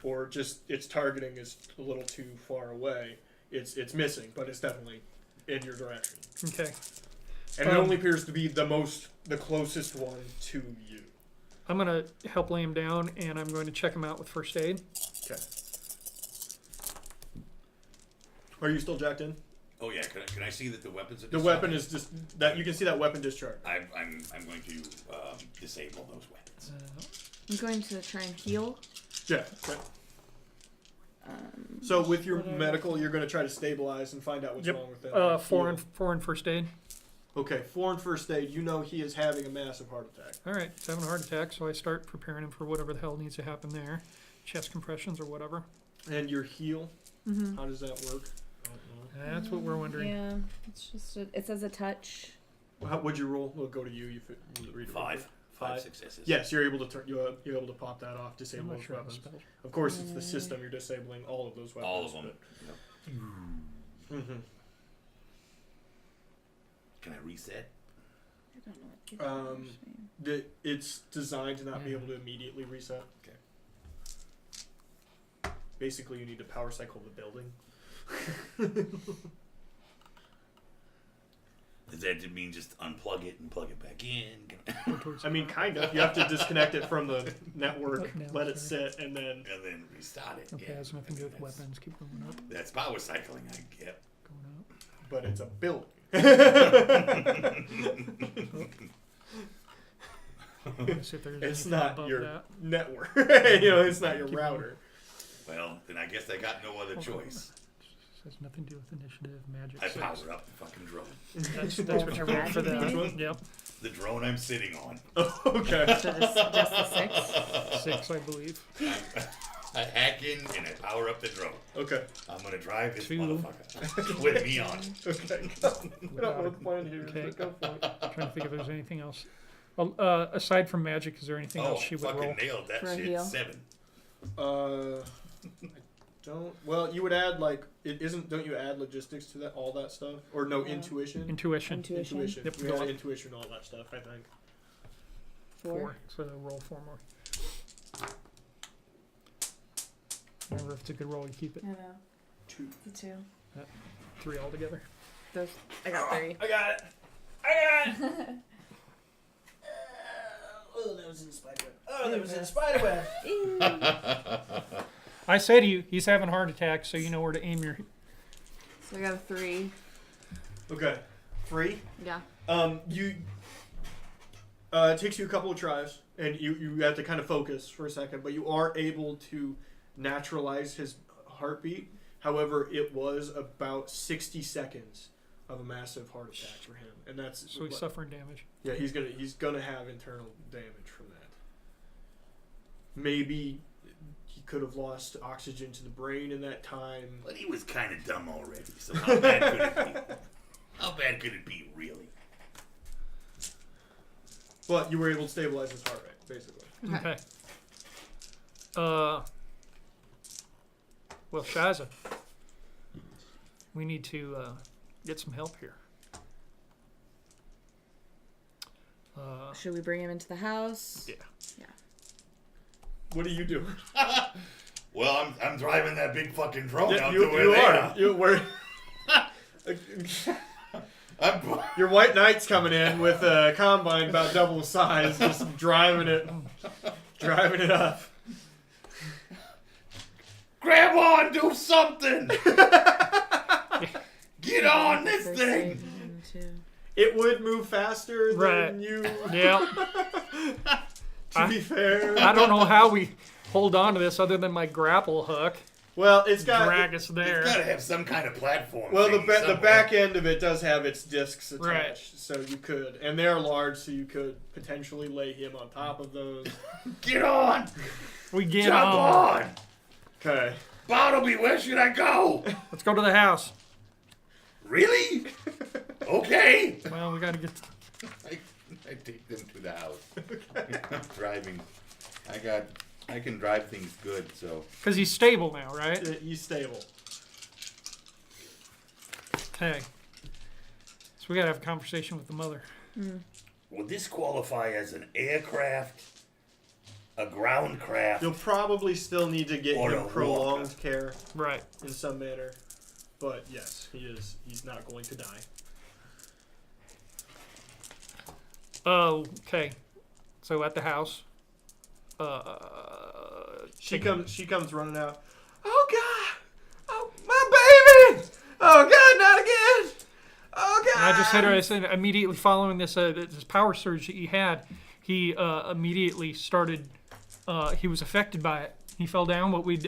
or just its targeting is a little too far away. It's missing, but it's definitely in your direction. Okay. And it only appears to be the closest one to you. I'm gonna help lay him down, and I'm going to check him out with first aid. Okay. Are you still jacked in? Oh yeah, can I see that the weapons are The weapon is just that you can see that weapon discharge. I'm going to disable those weapons. I'm going to try and heal. Yeah. Okay. So with your medical, you're going to try to stabilize and find out what's Yep. wrong with them. Four and first aid. Okay, 4 in first aid. You know he is having a massive heart attack. All right, he's having a heart attack, so I start preparing him for whatever the hell needs to happen there, chest compressions or whatever. And your heal, Mm-hmm. how does that work? That's what we're wondering. Yeah, it's just it says a touch. What'd you roll? We'll go to you. You read it. Five Five. successes. Yes, you're able to you're able to pop that off, I'm disable not those sure how to weapons. spell. Of course, it's the system. You're disabling all of those weapons. All of them. Mm-hmm. Can I reset? I don't know what It's designed to not be able to immediately reset. Okay. Basically, you need to power cycle the building. Does that mean just unplug it and plug it back in? I mean, kind of. You have to disconnect it from the network, What now, let it sorry? sit, and then. And then restart it. Okay, yeah. has nothing to do with That's- weapons. Keep going up, That's power cycling, I get. going up. But it's a building. See if there's It's anything not above your that. network. It's not your Keep router. Well, then I guess I got no other choice. This has nothing to do with initiative, magic. I 6. powered up the fucking drone. That's what you rolled for that. Yep. The drone I'm sitting on. Okay. So just the 6. 6, I believe. I hack in and I power up the drone. Okay. I'm gonna drive this 2. motherfucker with me on. Okay. I don't know what plan here is, Okay. but go for it. Trying to think if there's anything else. Well, aside from magic, is there anything Oh, else she would fucking roll? nailed that For a shit. heal. 7. I don't. Well, you would add like it isn't. Don't you add logistics to that? All that stuff, or no Yeah. intuition? Intuition. Intuition. Yep, You go add on. intuition, all that stuff. I think. 4. So roll 4 more. Remember, if it's a good roll, you keep it. I know. 2. The 2. 3 altogether. Those, I got 3. I got it. I got it. Oh, that was in the spider web. Oh, that was in the spider web. I said he's having a heart attack, so you know where to aim your. So I got a 3. Okay. 3. Yeah. You. It takes you a couple of tries, and you have to kind of focus for a second, but you are able to naturalize his heartbeat. However, it was about 60 seconds of a massive heart attack for him, and that's So he's suffering damage. yeah, he's gonna have internal damage from that. Maybe he could have lost oxygen to the brain in that time. But he was kind of dumb already, so how bad could it be? How bad could it be, really? But you were able to stabilize his heart rate, basically. Okay. Well, Shaza, we need to get some help here. Should we bring him into the house? Yeah. What do you do? Well, I'm driving that big fucking drone out you to where they are. you were. Your white knight's coming in with a combine about double the size, just driving it up. Grab on, do something! Get on this First thing! aid, 1, 2. It would move faster than Right. you. Yeah. To be fair, I don't know how we hold on to this other than my grapple hook. well, it's got. Drag us there. It's gotta have some kind of platform. Well, the thingy somewhere. back end of it does have its discs attached, Right. so you could, and they're large, so you could potentially lay him on top of those. Get on! We get Jump on! Okay. Bartleby, where should I go? Let's go to the house. Really? Okay. Well, we got to get. I take them to the house. I'm driving. I can drive things good, so. Because he's stable now, right? He's stable. Okay. So we got to have a conversation with the mother. Would this qualify as an aircraft, a ground craft? You'll probably still need to get Or him a prolonged walker. care Right. in some manner, but yes, he's not going to die. Okay. So at the house. She comes running out. Oh God! Oh my baby! Oh God! Not again! Oh God! And I just had her. I said immediately following this this power surge that he had, he immediately started. He was affected by it. He fell down. But we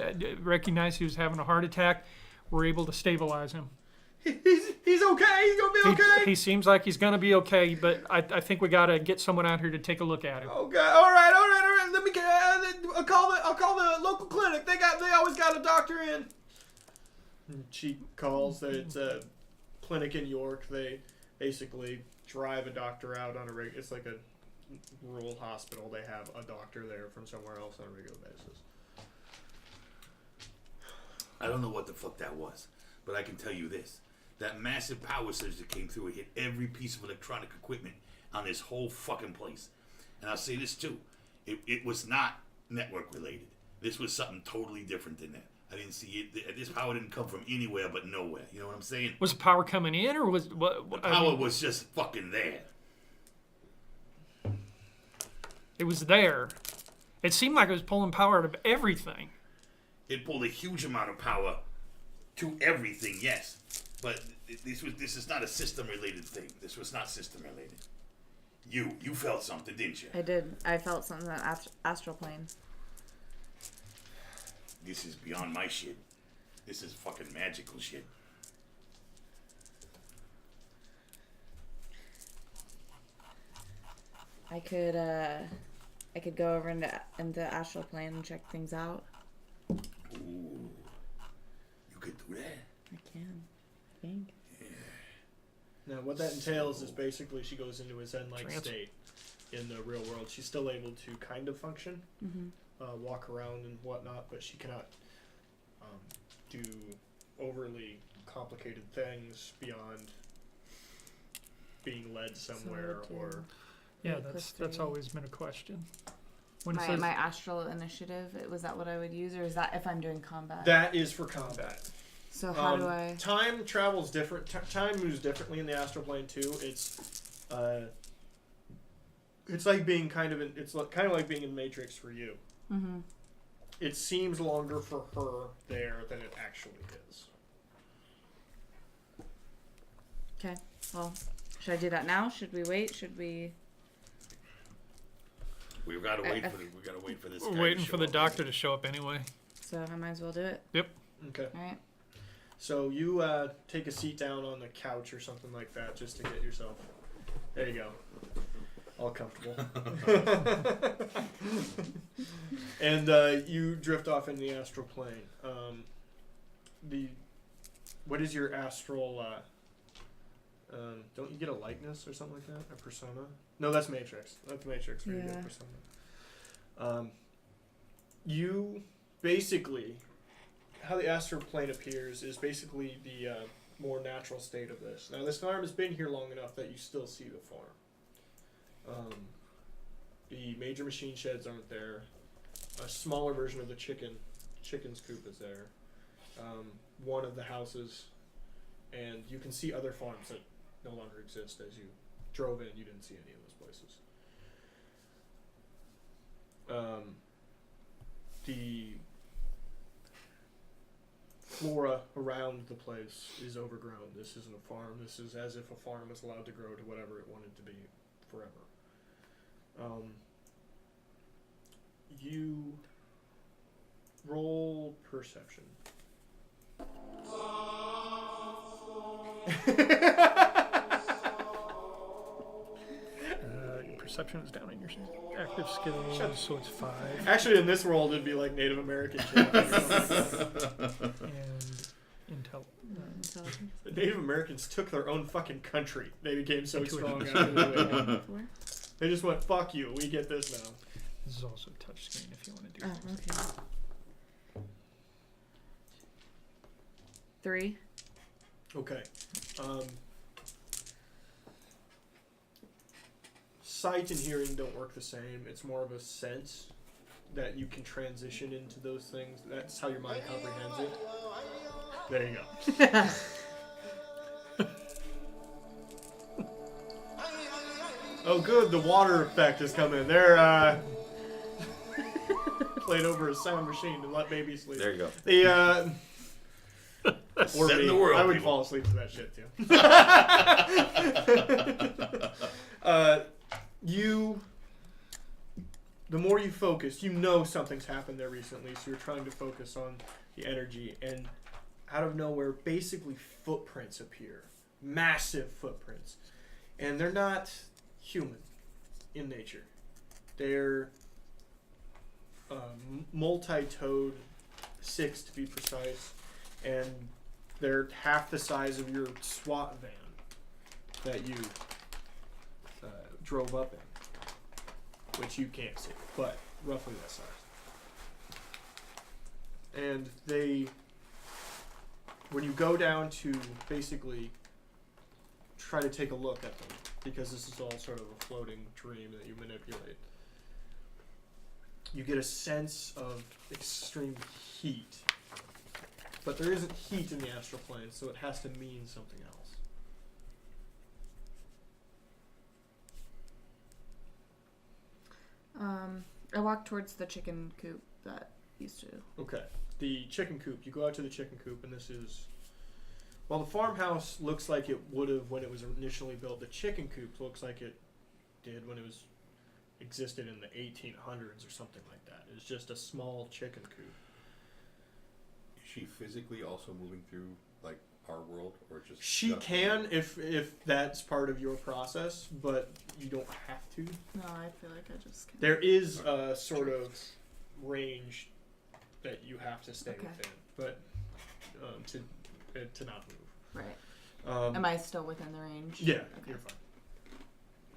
recognized he was having a heart attack. We're able to stabilize him. He's okay. He's gonna be okay. He seems like he's gonna be okay. But I think we gotta get someone out here to take a look at him. Oh God! All right. Let me get. I'll call the local clinic. They always got a doctor in. And she calls. It's a clinic in York. They basically drive a doctor out on a regular. It's like a rural hospital. They have a doctor there from somewhere else on a regular basis. I don't know what the fuck that was, but I can tell you this. That massive power surge that came through, it hit every piece of electronic equipment on this whole fucking place. And I'll say this too. It was not network related. This was something totally different than that. I didn't see it. This power didn't come from anywhere but nowhere. You know what I'm saying? Was the power coming in, or was what? The power was just fucking there. It was there. It seemed like it was pulling power out of everything. It pulled a huge amount of power to everything, yes. But this is not a system-related thing. This was not system-related. You felt something, didn't you? I did. I felt something in that astral plane. This is beyond my shit. This is fucking magical shit. I could go over into astral plane and check things out. Ooh. You could do that? I can. I think. Now, what that entails is basically she goes into a zen-like Trance. state in the real world. She's still able to kind of function, walk around and whatnot, but she cannot do overly complicated things beyond being led somewhere or... Yeah, that's always been a question. When it My, says, my astral initiative, was that what I would use, or is that if I'm doing combat? That is for combat. So how do I... Time travels different. Time moves differently in the astral plane too. It's like being kind of like being in Matrix for you. Mm-hmm. It seems longer for her there than it actually is. Okay. Well, should I do that now? Should we wait? Should we... We gotta wait for this. we're waiting for the doctor to show up anyway. So I might as well do it. Yep. Okay. All right. So you take a seat down on the couch or something like that just to get yourself. There you go. All comfortable. And you drift off in the astral plane. What is your astral? Don't you get a likeness or something like that? A persona? No, that's Matrix. That's Matrix where you get a persona. You basically, how the astral plane appears is basically the more natural state of this. Now, this farm has been here long enough that you still see the farm. The major machine sheds aren't there. A smaller version of the chicken's coop is there. One of the houses, and you can see other farms that no longer exist. As you drove in, you didn't see any of those places. The flora around the place is overgrown. This isn't a farm. This is as if a farm was allowed to grow to whatever it wanted to be forever. You roll perception. Your perception is down in your active skills, so it's 5. Actually, in this world, it'd be like Native American shit. And intel. The Native Americans took their own fucking country. They became so Intuition. strong after they went. They just went, fuck you, we get this now. This is also a touch screen if you want to do it. Okay. 3. Okay. Sight and hearing don't work the same. It's more of a sense that you can transition into those things. That's how your mind comprehends it. There you go. Oh, good. The water effect has come in. They're played over a sound machine to let babies sleep. There you go. The or Set in me. the world, I would people. fall asleep to that shit too. The more you focus, you know something's happened there recently, so you're trying to focus on the energy, and out of nowhere, basically footprints appear. Massive footprints. And they're not human in nature. They're multi-toed, 6 to be precise, and they're half the size of your SWAT van that you drove up in, which you can't see, but roughly that size. And when you go down to basically try to take a look at them, because this is all sort of a floating dream that you manipulate, you get a sense of extreme heat. But there isn't heat in the astral plane, so it has to mean something else. I walk towards the chicken coop that used to. Okay. The chicken coop. You go out to the chicken coop, and this is While the farmhouse looks like it would have when it was initially built, the chicken coop looks like it did when it was existed in the 1800s or something like that. It's just a small chicken coop. Is she physically also moving through like our world, or just? She can if that's part of your process, but you don't have to. No, I feel like I just can. There is a sort of range that you have to stay Okay. within, but to not move. Right. Am I still within the range? Yeah, Okay. you're fine.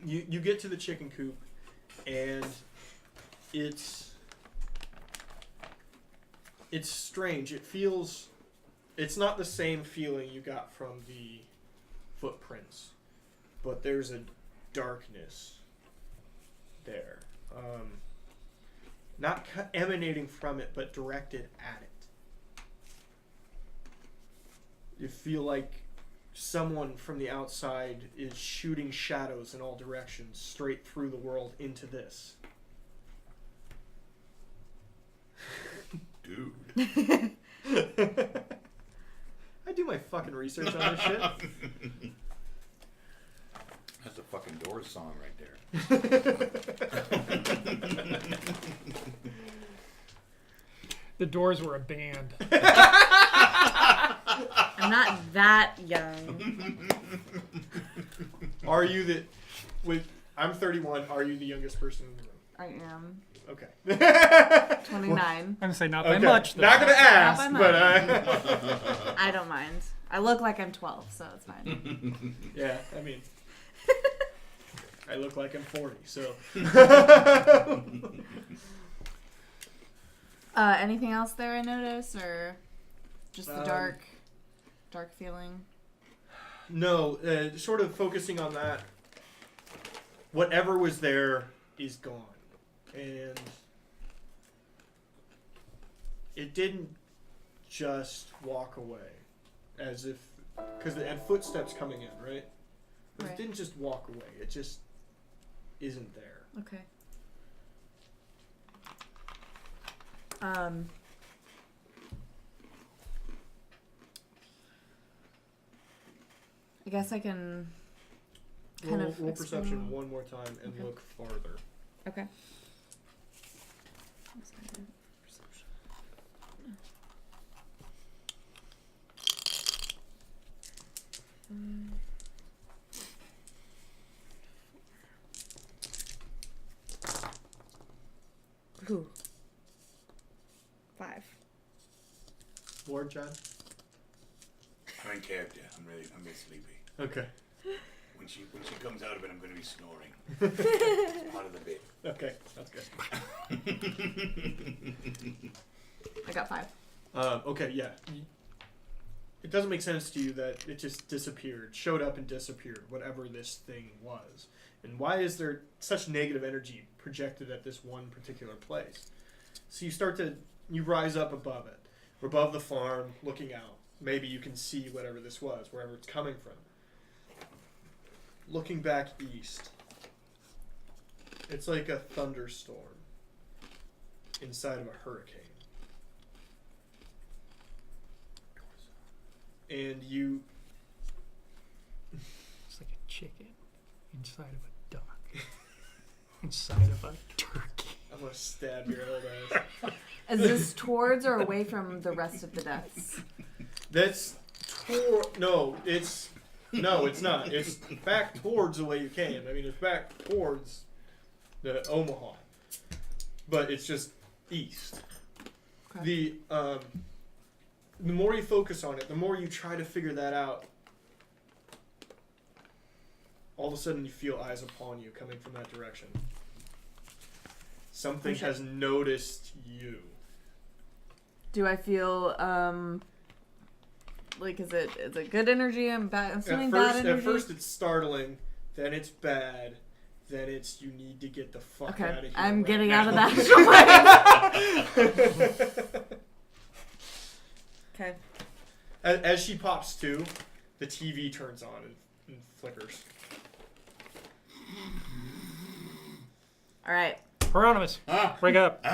You get to the chicken coop, and it's strange. It's not the same feeling you got from the footprints, but there's a darkness there. Not emanating from it, but directed at it. You feel like someone from the outside is shooting shadows in all directions, straight through the world into this. Dude. I do my fucking research on this shit. That's a fucking Doors song right there. The Doors were a band. I'm not that young. Are you the... I'm 31. Are you the youngest person in the room? I am. Okay. 29. I'm gonna say not by Okay. much. Though. Not gonna ask, Not by but I don't mind. I look like I'm 12, so it's fine. yeah. I mean, I look like I'm 40, so. Anything else there I notice, or just the dark feeling? No, sort of focusing on that. Whatever was there is gone. And it didn't just walk away as if, because it had footsteps coming in, right? But Right. It didn't just walk away. It just isn't there. Okay. I guess I can kind of roll explore. perception one more time and Okay. look farther. Okay. Ooh. 5. Lord John? I'm in character. I'm really sleepy. Okay. When she comes out of it, I'm going to be snoring. Out of the bed. Okay, that's good. I got 5. Okay, yeah. It doesn't make sense to you that it just disappeared, showed up and disappeared, whatever this thing was. And why is there such negative energy projected at this one particular place? So you rise up above it, or above the farm, looking out. Maybe you can see whatever this was, wherever it's coming from. Looking back east, it's like a thunderstorm inside of a hurricane. And you... It's like a chicken inside of a duck. Inside of a turkey. I'm gonna stab your old ass. Is this towards or away from the rest of the deaths? That's No, it's not. It's back towards the way you came. I mean, it's back towards the Omaha, but it's just east. Okay. The more you focus on it, the more you try to figure that out. All of a sudden, you feel eyes upon you coming from that direction. Something has noticed you. Do I feel like is it good energy? I'm feeling bad energy. At first, it's startling. Then it's bad. Then it's you need to get the fuck out of here. I'm right getting now. out of that. Okay. As she pops to, the TV turns on and flickers. All right. Hieronymus, wake up.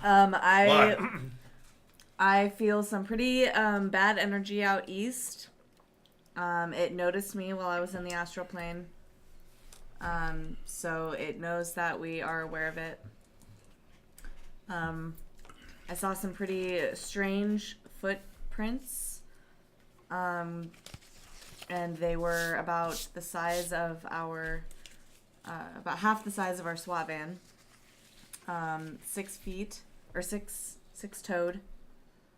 I I feel some pretty bad energy out east. It noticed me while I was in the astral plane. So it knows that we are aware of it. I saw some pretty strange footprints. And they were about the size of about half the size of our SWAT van. 6 feet, or six-toed.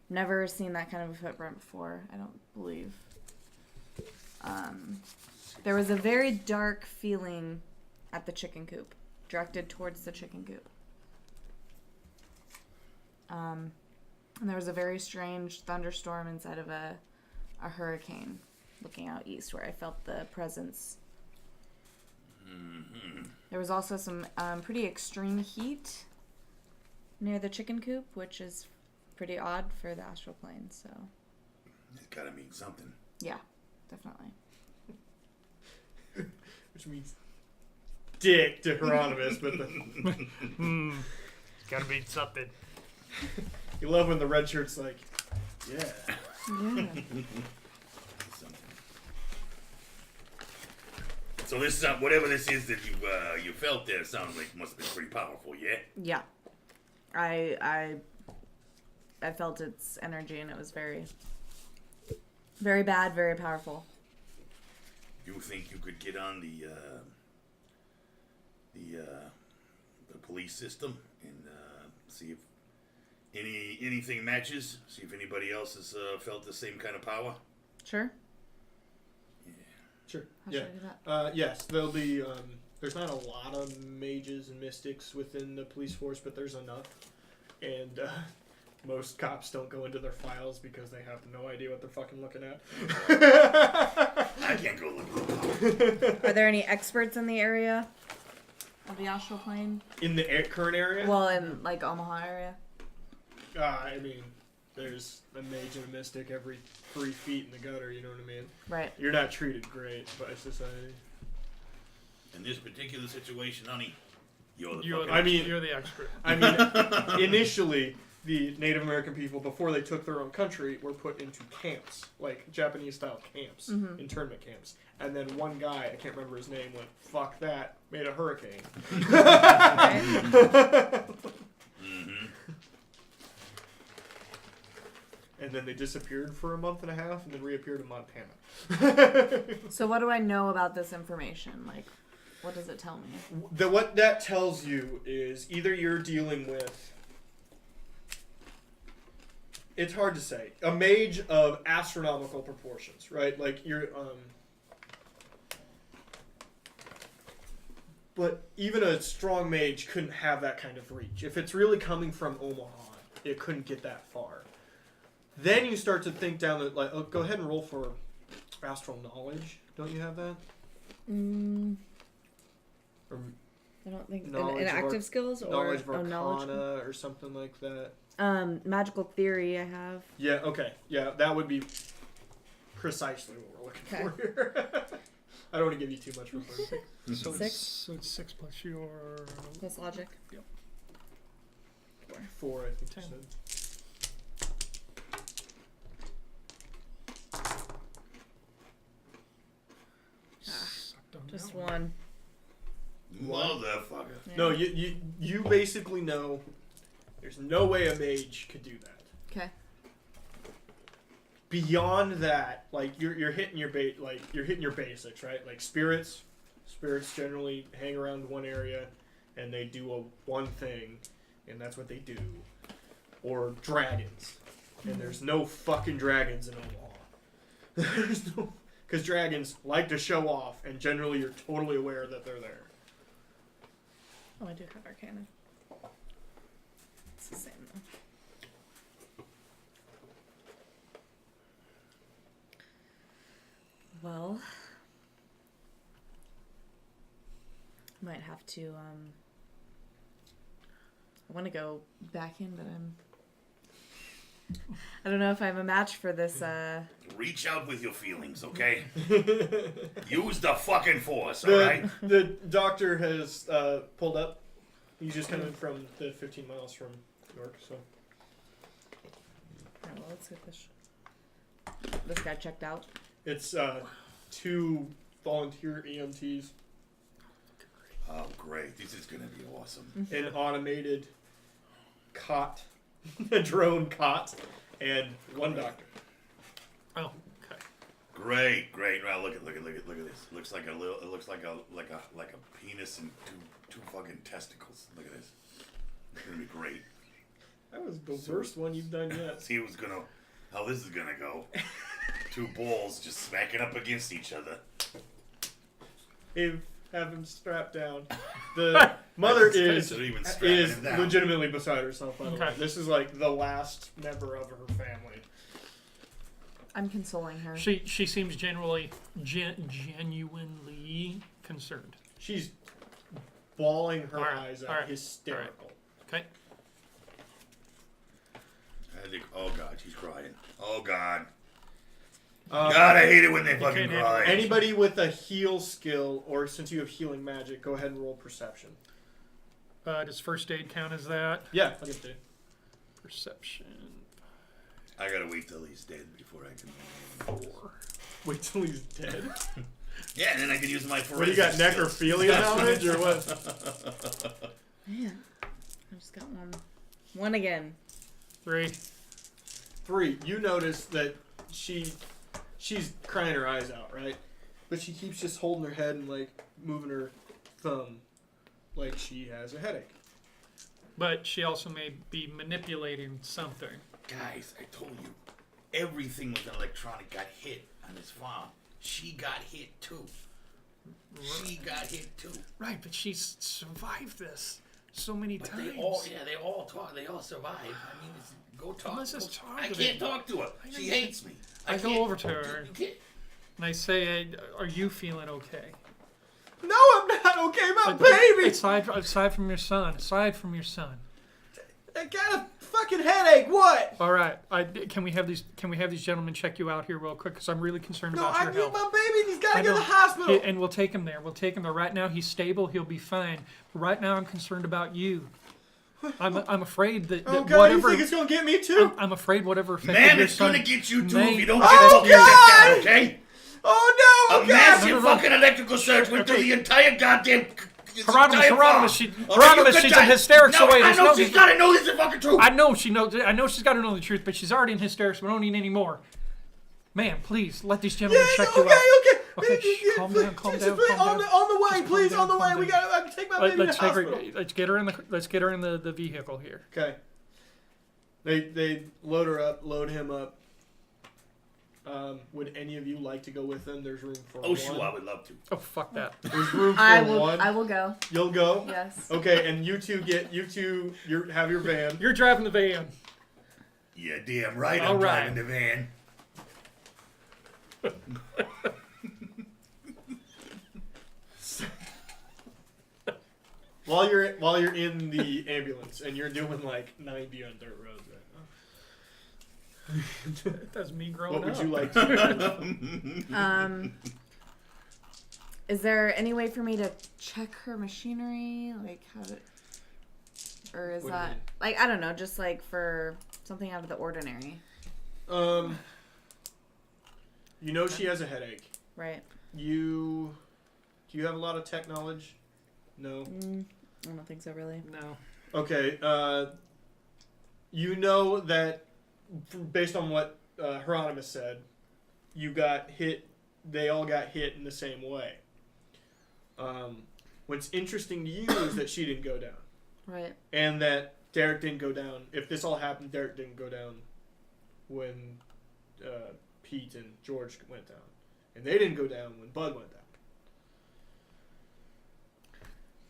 Never seen that kind of a footprint before, I don't believe. There was a very dark feeling at the chicken coop, directed towards the chicken coop. And there was a very strange thunderstorm inside of a hurricane looking out east where I felt the presence. Mm-hmm. There was also some pretty extreme heat near the chicken coop, which is pretty odd for the astral plane, so... It's gotta mean something. Yeah, definitely. Which means dick to Hieronymus, but the... Gotta be something. You love when the red shirt's like, yeah. Yeah. Something. So this whatever this is that you felt there sounds like must have been pretty powerful, yeah? Yeah. I felt its energy and it was very, very bad, very powerful. You think you could get on the police system and see if anything matches? See if anybody else has felt the same kind of power? Sure. Sure. How Yeah. should I do that? Yes, there'll be. There's not a lot of mages and mystics within the police force, but there's enough. And most cops don't go into their files because they have no idea what they're fucking looking at. I can't go look. Are there any experts in the area of the astral plane? In the current area? Well, in like Omaha area. I mean, there's a mage and a mystic every 3 feet in the gutter. You know what I mean? Right. You're not treated great by society. In this particular situation, honey, you're the You're the expert. I mean, initially, the Native American people, before they took their own country, were put into camps, like Japanese-style camps, internment camps. And then one guy, I can't remember his name, went, fuck that, made a hurricane. Mm-hmm. And then they disappeared for a month and a half, and then reappeared in Montana. So what do I know about this information? Like, what does it tell me? What that tells you is either you're dealing with... It's hard to say. A mage of astronomical proportions, right? Like, you're... But even a strong mage couldn't have that kind of reach. If it's really coming from Omaha, it couldn't get that far. Then you start to think down the... Like, oh, go ahead and roll for astral knowledge. Don't you have that? Or I don't think knowledge in of active skills or knowledge of Arcana knowledge. or something like that. Magical theory I have. Yeah, okay. Yeah, that would be precisely what we're looking for here. I don't want to give you too much reference. So 6? So it's 6 plus your... Plus logic. 4, I think 10. you said. Sucked on Just that one. Motherfucker. Yeah. No, you basically know there's no way a mage could do that. Okay. Beyond that, like you're hitting your you're hitting your basics, right? Like spirits generally hang around one area and they do one thing, and that's what they do. Or dragons, and there's no fucking dragons in Omaha. There's no, because dragons like to show off, and generally you're totally aware that they're there. Oh, I do have Arcana. It's the same though. Well, might have to. I want to go back in, but I don't know if I'm a match for this. Reach out with your feelings, okay? Use the fucking force, The, alright? the doctor has pulled up. He's just coming from the 15 miles from York, so. Alright, well, let's get this guy checked out. It's 2 volunteer EMTs, Oh, great. This is going to be awesome. an automated cot, a drone cot, and 1 doctor. Oh, okay. Great. Wow, look at this. Looks like it looks like a penis and two fucking testicles. Look at this. It's going to be great. That was the worst one you've done yet. See how this is going to go. 2 balls just smacking up against each other. Have him strapped down. The mother is Even strapping him down. legitimately beside herself, by the way. Okay. This is like the last member of her family. I'm consoling her. She seems genuinely concerned. She's bawling her Alright, eyes out, alright, hysterical. Okay. I think, oh God, she's crying. Oh God. Um, God, I hate it when they fucking can't handle cry. Anybody with a heal skill, or since you have healing magic, go ahead and roll perception. Does first aid count as that? Yeah, I'll get to. Perception. I gotta wait till he's dead before I can. 4. Wait till he's dead. Yeah, and then I can use my forensics. What do you got, skills. necrophilia knowledge, or what? Man, I just got one again. 3. 3. You notice that she's crying her eyes out, right? But she keeps just holding her head and like moving her thumb like she has a headache. But she also may be manipulating something. Guys, I told you, everything with electronic got hit on this farm. She got hit too. Right, but she's survived this so many But times. they all talk. They all survive. I mean, go talk. Let's just talk I with can't her. talk to her. She hates me. I go can't- over to her. You can't. And I say, are you feeling okay? No, I'm not okay, my But baby. Aside from your son. I got a fucking headache. What? All right. Can we have these gentlemen check you out here real quick? Because I'm really concerned No, about I your need health. my baby. He's got I to go to know. the hospital. And we'll take him there. Right now he's stable. He'll be fine. But right now I'm concerned about you. I'm afraid that Oh God, whatever. you think it's gonna get me too? I'm afraid whatever affected Man, your it's son gonna get you too may if you don't affect get you. checked out, okay? Oh no! A Oh God! massive No. fucking electrical surge went through the entire goddamn. Hieronymus, she's in hysterics No, away. I There's know no- she's gotta know this is fucking true. I know she knows. I know she's got to know the truth, but she's already in hysterics. We don't need any more. Man, please let these gentlemen check you out. Okay, calm down. On the way, please. On the way. We gotta take my baby to the hospital. Let's get her in the vehicle here. Okay. They load her up, load him up. Would any of you like to go with them? There's room for Oh, one. sure, I would love to. Oh, fuck that. There's room for I one. will go. You'll go. Yes. Okay, and you two have your van. You're driving the van. Yeah, damn right. All I'm right. driving the van. While you're in the ambulance and you're doing like 90 on dirt roads right now. That's me growing What up. would you like to do? Is there any way for me to check her machinery? Like or is What do you that mean? like I don't know, just like for something out of the ordinary, You know she has a headache. right? Do you have a lot of tech knowledge? No. I don't think so, really. No. Okay. You know that based on what Hieronymus said, you got hit. They all got hit in the same way. What's interesting to you is that she didn't go down, Right. and that Derek didn't go down. If this all happened, Derek didn't go down when Pete and George went down, and they didn't go down when Bud went down.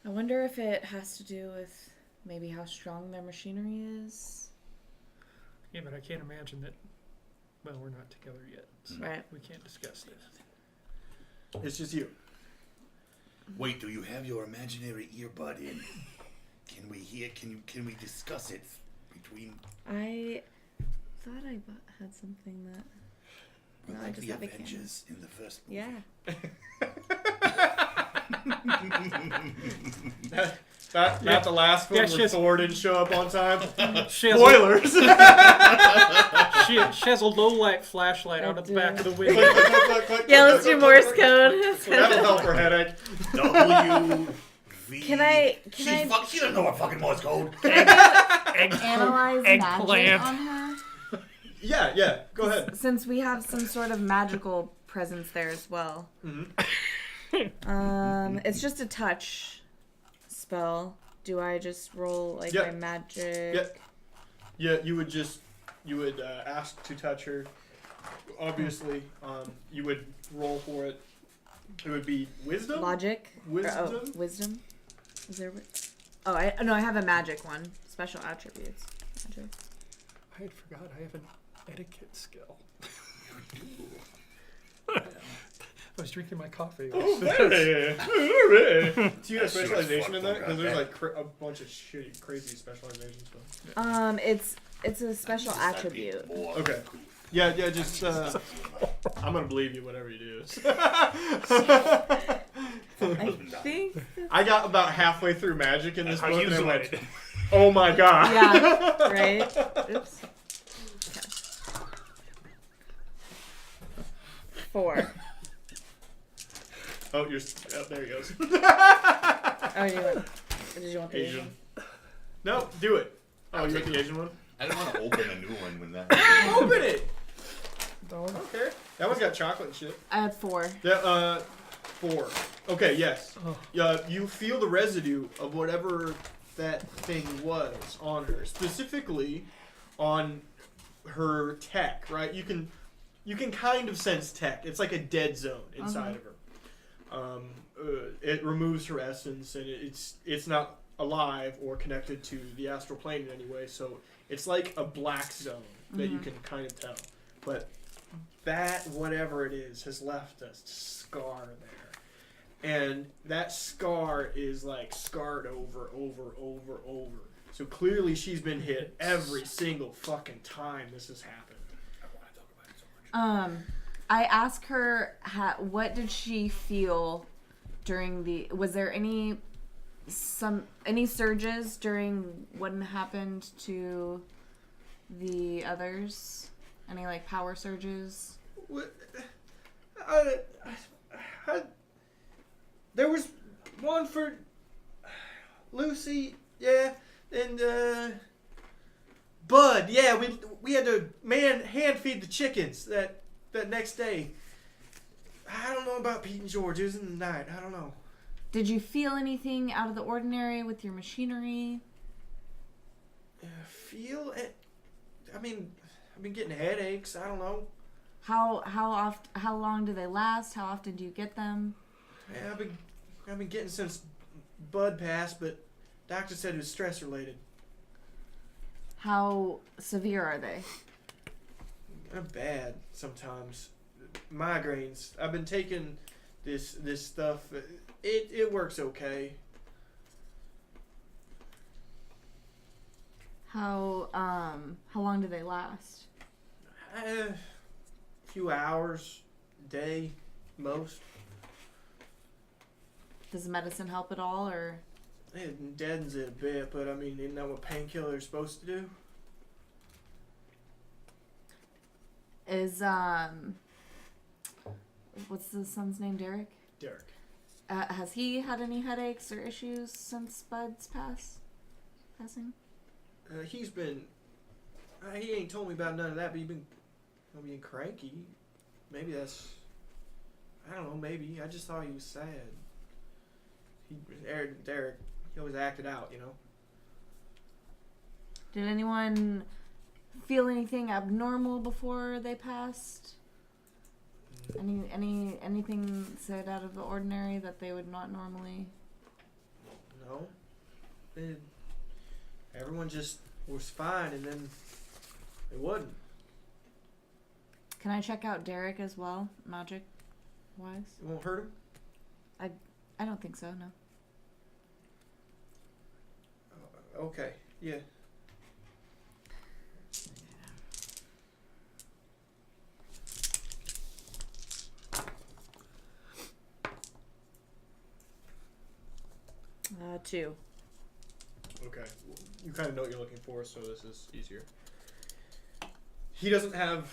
I wonder if it has to do with maybe how strong their machinery is. Yeah, but I can't imagine that. Well, we're not together yet, so Right. we can't discuss this. It's just you. Wait, do you have your imaginary earbud in? Can we hear? Can we discuss it between? I thought I had something that. We're No, I like just the have a camera. Avengers in the first movie. Yeah. Not the last one Yeah, where Thor didn't show up on time. She has, Spoilers. she has a low light flashlight out at the back of the window. Yeah, let's do Morse code. That'll help her headache. W. V. Can I She doesn't know what fucking Morse code. analyze Eggplant. magic on her? Yeah. Go ahead. Since we have some sort of magical presence there as well. It's just a touch spell. Do I just roll like my magic? Yep. Yeah, you would ask to touch her. Obviously, you would roll for it. It would be wisdom. Logic. Wisdom. Wisdom. Is there? Oh, I have a magic one. Special attributes. Magic. I had forgot I have an etiquette skill. I was drinking my coffee. Oh, Do you have specialization in that? Because there's like a bunch of shitty, crazy specialization stuff. It's a special attribute. Okay. Yeah. Just I'm gonna believe you, whatever you do. I think. I got about halfway through magic in this book, and I went, "Oh my god!" Yeah. Right. Oops. Okay. 4. Oh, there he goes. Oh, did you want the Asian? No, do it. Oh, you want the Asian one? I don't want to open a new one when that. Open it. Don't. Okay. That one's got chocolate and shit. I had 4. Yeah. 4. Okay. Yes. You feel the residue of whatever that thing was on her, specifically on her tech. Right. You can kind of sense tech. It's like a dead zone inside of her. It removes her essence, and it's not alive or connected to the astral plane in any way. So it's like a black zone that you can kind of tell. But that whatever it is has left a scar there, and that scar is like scarred over. So clearly she's been hit every single fucking time this has happened. I want to talk about it so much. I asked her what did she feel during was there any surges during what happened to the others? Any like power surges? There was one for Lucy, yeah, and Bud, yeah. We had to hand feed the chickens that next day. I don't know about Pete and George. It was in the night. I don't know. Did you feel anything out of the ordinary with your machinery? Feel it? I mean, I've been getting headaches. I don't know. How long do they last? How often do you get them? Yeah, I've been getting since Bud passed, but doctor said it was stress related. How severe are they? They're bad sometimes. Migraines. I've been taking this stuff. It works okay. How long do they last? A few hours, day, most. Does medicine help at all, or? It deadens it a bit, but I mean, isn't that what painkillers are supposed to do? Is what's the son's name? Derek. Derek. Has he had any headaches or issues since Bud's passing? He's been. He ain't told me about none of that, but he's been cranky. Maybe that's. I don't know. Maybe I just thought he was sad. Derek. He always acted out, you know. Did anyone feel anything abnormal before they passed? Anything said out of the ordinary that they would not normally? No. Everyone just was fine, and then it wasn't. Can I check out Derek as well, magic wise? It won't hurt him? I don't think so, no. Okay, yeah. 2. Okay. You kind of know what you're looking for, so this is easier. He doesn't have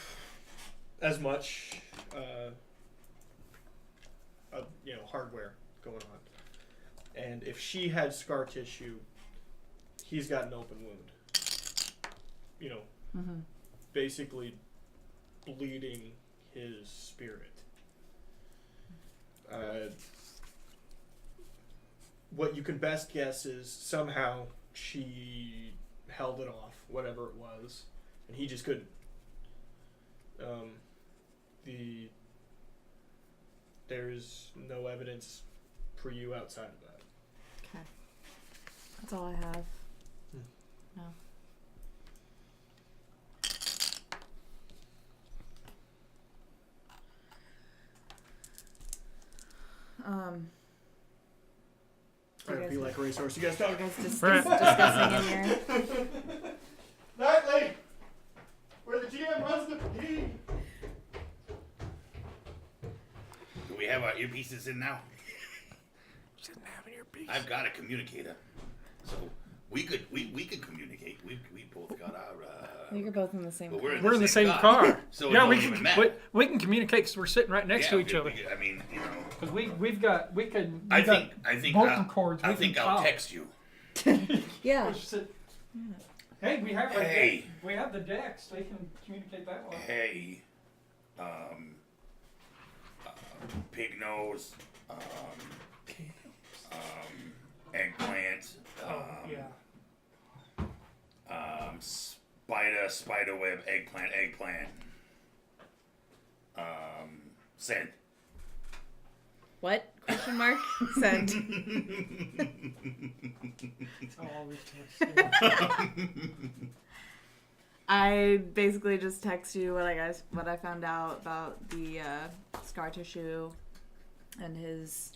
as much, hardware going on. And if she had scar tissue, he's got an open wound. You know, Mm-hmm. basically bleeding his spirit. What you can best guess is somehow she held it off, whatever it was, and he just couldn't. There's no evidence for you outside of that. Okay. That's all I have. No. I You guys- feel like a racehorse. You guys You talk. guys Right. discussing in here. Nightly, where the GM runs the P. Do we have our earpieces in now? Shouldn't have an earpiece. I've got a communicator, so we could communicate. We both got our. You're both in the same. But We're in the same car. So Yeah, it we don't can even matter. we can communicate because we're sitting right next to each other. I mean, you know. Because we can. I think vocal cords. I we think can I'll talk. text you. Yeah. Hey, we have Hey. we have the decks. They can communicate that way. Hey, pig nose, eggplant, spider web, eggplant, send. What? Question mark? Send. I'll always text you. I basically just text you what I found out about the scar tissue and his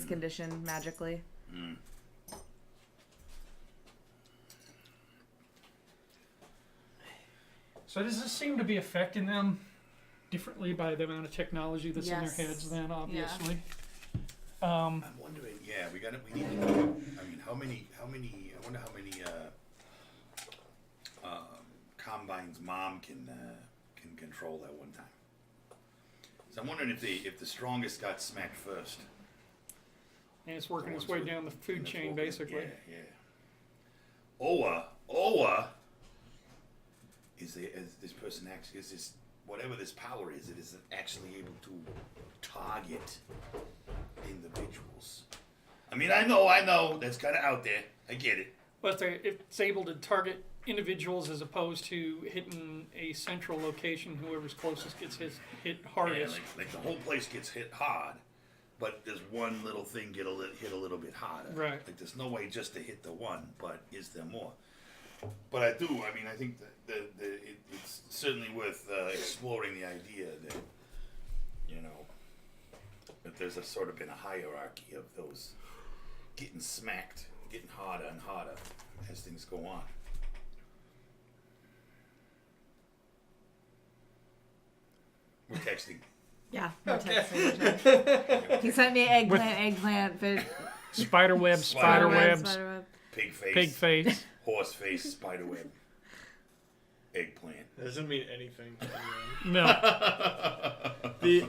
condition magically. Mm. So does this seem to be affecting them differently by the amount of technology that's in Yes. their heads? Then obviously. I'm wondering. Yeah, we need to know. I mean, how many? I wonder how many combines mom can control at one time. So I'm wondering if the strongest got smacked first. And it's working its way down the food chain, basically. Yeah. Oa is this person actually is this whatever this power is, it is actually able to target individuals. I mean, I know that's kind of out there. I get it. But it's able to target individuals as opposed to hitting a central location. Whoever's closest gets hit hardest. Yeah, like the whole place gets hit hard, but there's one little thing hit a little bit harder. Right. Like there's no way just to hit the one, but is there more? But I think that it's certainly worth exploring the idea that, you know, that there's sort of been a hierarchy of those getting smacked, getting harder and harder as things go on. We're texting. Yeah. We're texting. He sent me eggplant, fish, Spiderweb, Spiderweb. spiderwebs, Pig face. pig face. Horse face, spiderweb, eggplant. That doesn't mean anything. No.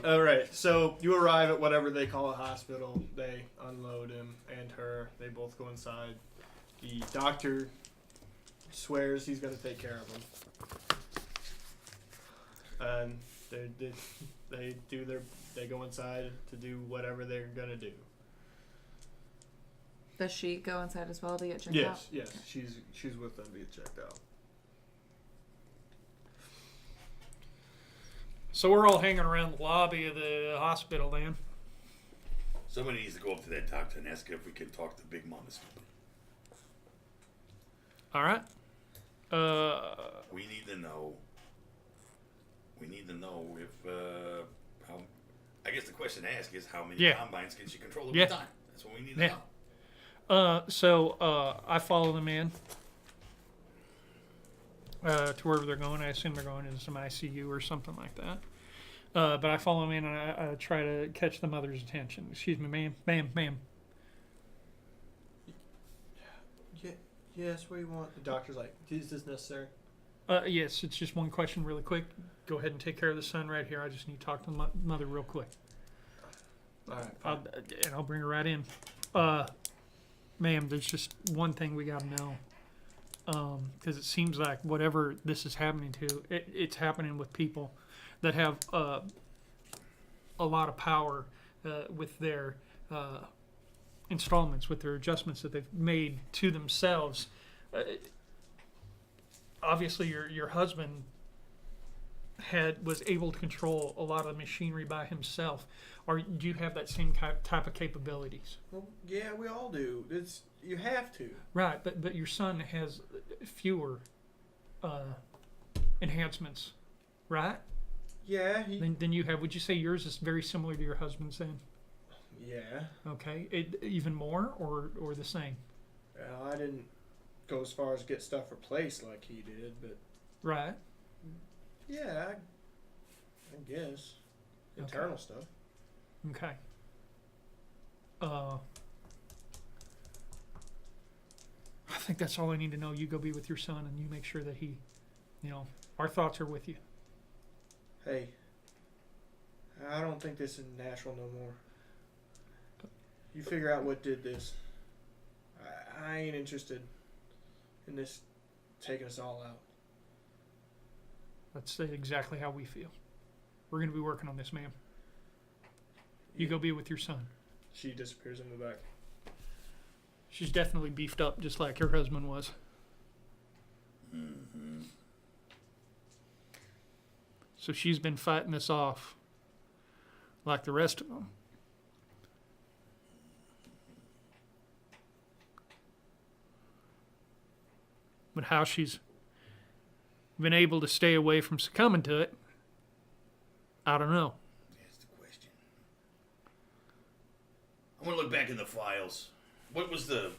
All right, so you arrive at whatever they call a hospital. They unload him and her. They both go inside. The doctor swears he's going to take care of him. And they go inside to do whatever they're going to do. Does she go inside as well to get checked out? Yes, she's with them to get checked out. So we're all hanging around the lobby of the hospital then. Somebody needs to go up to that doctor and ask her if we can talk to Big Mama Stupid. All right. We need to know if how. I guess the question to ask is how many combines can she control at one time? That's what we need to know. So I follow them in to wherever they're going. I assume they're going into some ICU or something like that. But I follow them in and I try to catch the mother's attention. Excuse me, ma'am. Yes, what do you want? The doctor's like, is this necessary? Yes, it's just one question really quick. Go ahead and take care of the son right here. I just need to talk to the mother real quick. All right. I'll bring her right in. Ma'am, there's just one thing we got to know. Because it seems like whatever this is happening to, it's happening with people that have a lot of power with their installments, with their adjustments that they've made to themselves. Obviously, your husband was able to control a lot of the machinery by himself. Or do you have that same type of capabilities? Well, yeah, we all do. You have to. Right, but your son has fewer enhancements, right? Yeah. Than you have. Would you say yours is very similar to your husband's then? Yeah. Okay, even more or the same? Well, I didn't go as far as get stuff replaced like he did, but Right. yeah, I guess internal stuff. Okay. I think that's all I need to know. You go be with your son, and you make sure that he, our thoughts are with you. Hey, I don't think this is natural no more. You figure out what did this. I ain't interested in this taking us all out. That's exactly how we feel. We're going to be working on this, ma'am. You go be with your son. She disappears in the back. She's definitely beefed up just like her husband was. Mm-hmm. So she's been fighting this off like the rest of them. But how she's been able to stay away from succumbing to it, I don't know. That's the question. I want to look back in the files. What was the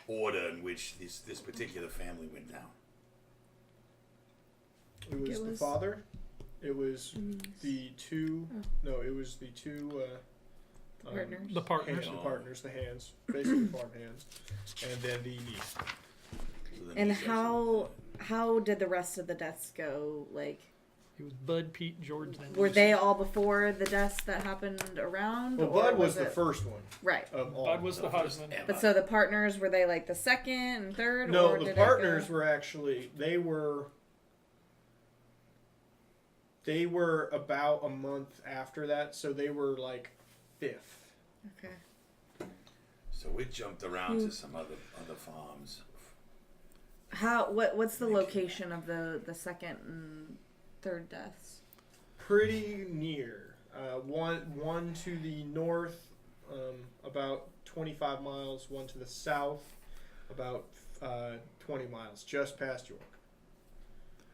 order in which this particular family went down? It was the father. It was the two. No, it was the two. Partners. The partners. The partners, the hands, basically farm hands, and then the niece. So And how did the rest of the deaths go? Like, It was Bud, Pete, George. Then were they all before the deaths that happened around? Well, or Bud was the it- first one Right. of all. Bud was the husband. But so the partners, were they like the second and third? No, or the did partners it go... were actually they were about a month after that, so they were like fifth. Okay. So it jumped around to some other farms. What's the location of the second and third deaths? Pretty near. One to the north, about 25 miles. One to the south, about 20 miles, just past York.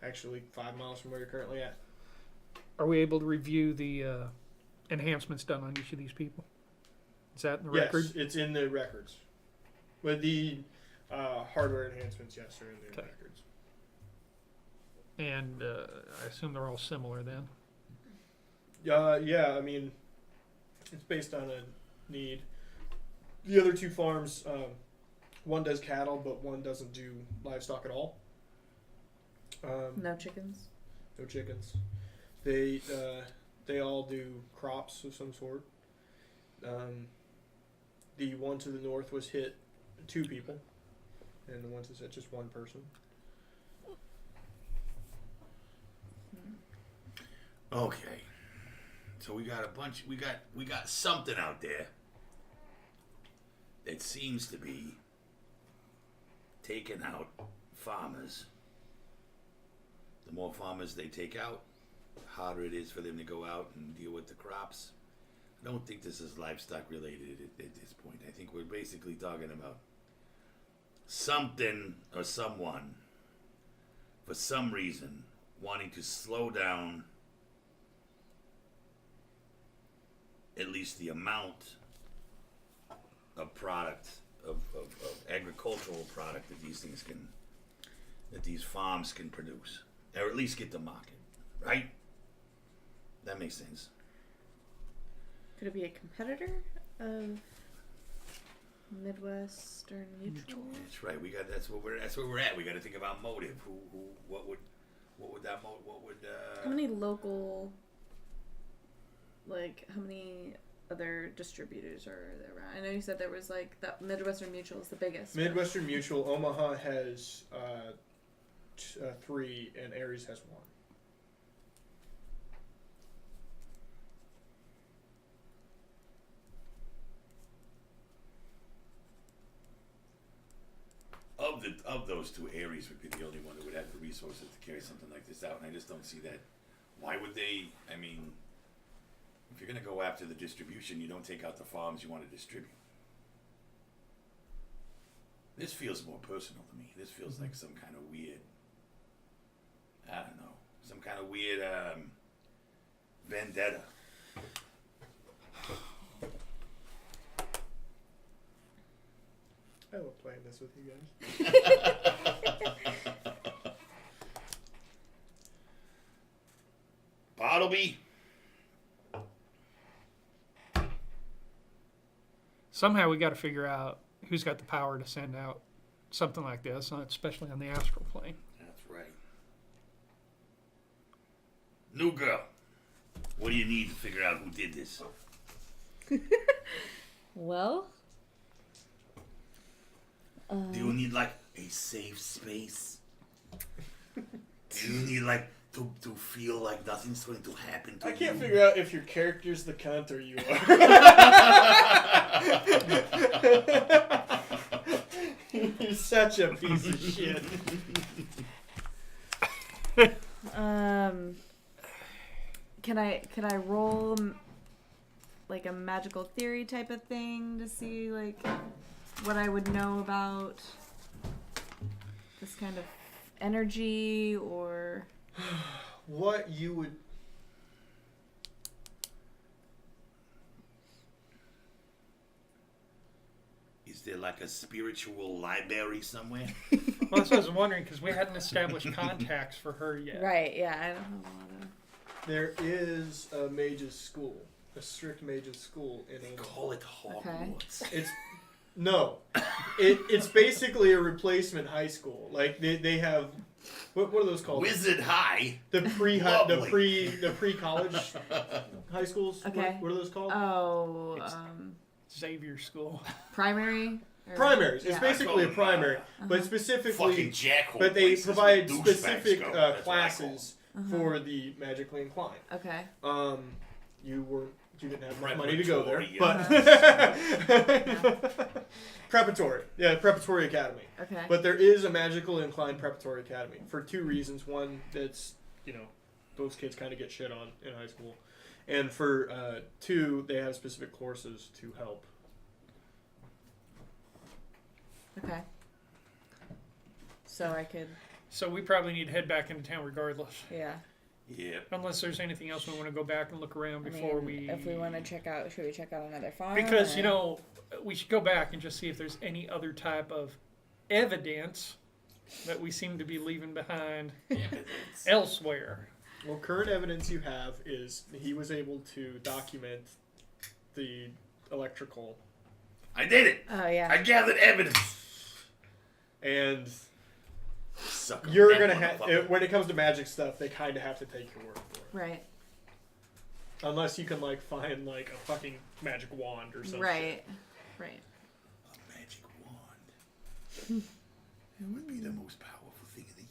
Actually, 5 miles from where you're currently at. Are we able to review the enhancements done on each of these people? Is that in the Yes, record? it's in the records. With the hardware enhancements, yes, they're in the Okay. records. And I assume they're all similar then. Yeah, I mean, it's based on a need. The other two farms, one does cattle, but one doesn't do livestock at all. No chickens. No chickens. They all do crops of some sort. The one to the north was hit 2 people, and the one to the south just 1 person. Okay. So we got a bunch. We got something out there that seems to be taking out farmers. The more farmers they take out, the harder it is for them to go out and deal with the crops. I don't think this is livestock related at this point. I think we're basically talking about something or someone, for some reason, wanting to slow down at least the amount of product, of agricultural product that these farms can produce, or at least get to market, right? That makes sense. Could it be a competitor of Midwestern Mutual. That's right. That's where we're at. We got to think about motive. What would How many local, like, how many other distributors are there around? I know you said there was, like, the Midwestern Mutual is the biggest. Midwestern Mutual, Omaha has 3, and Aries has 1. Of those two, Aries would be the only one who would have the resources to carry something like this out, and I just don't see that. Why would they? I mean, if you're going to go after the distribution, you don't take out the farms you want to distribute. This feels more personal to me. This feels like some kind of weird, I don't know, some kind of weird vendetta. I love playing this with you guys. Bartleby. Somehow we got to figure out who's got the power to send out something like this, especially on the astral plane. That's right. New girl. What do you need to figure out who did this? Well, Do you need like a safe space? Do you need like to feel like nothing's going to happen to you? I can't figure out if your character's the cunt or you are. You're such a piece of shit. can I roll like a magical theory type of thing to see like what I would know about this kind of energy, or What you would... Is there like a spiritual library somewhere? Well, that's what I was wondering, because we hadn't established contacts for her yet. right? Yeah, I don't have a lot of. There is a mage's school. A strict mage's school in They Omaha. call it Hogwarts. It's no, it's basically a replacement high school. Like they have, what are those called? Wizard High. The pre-college high schools. Okay. What are those called? Oh, Xavier School. primary. Or- Primaries. It's yeah. basically a primary, but Fucking specifically, jackhole but they places provide where douchebags specific go. That's what I call classes for the magically inclined. Okay. You didn't have enough money to go there, Preparatory, but preparatory, preparatory academy. Okay. But there is a magical inclined preparatory academy for 2 reasons. One, that's those kids kind of get shit on in high school, and for 2, they have specific courses to help. Okay. So I could. So we probably need to head back into town regardless. Yeah. Yeah. Unless there's anything else we want to go back and look around I before mean, if we want to check out, should we check out another farm? Because, or- we should go back and just see if there's any other type of evidence that we seem to be leaving behind elsewhere. Well, current evidence you have is he was able to document the electrical, I did it. Oh yeah. I gathered evidence. and Sucker. you're That gonna motherfucker. have when it comes to magic stuff, they kind of have to take your word for it, Right. unless you can find a fucking magic wand or something. Right. Right. A magic wand. It would be the most powerful thing in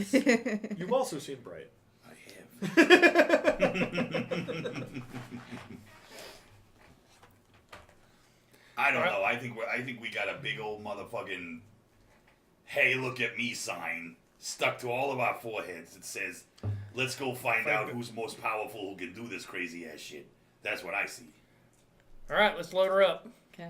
the universe. You've also seen Bright. I have. I don't know. I think we got a big old motherfucking "Hey, look at me" sign stuck to all of our foreheads. It says, "Let's go find out who's most powerful, who can do this crazy ass shit." That's what I see. All right, let's load her up. Okay.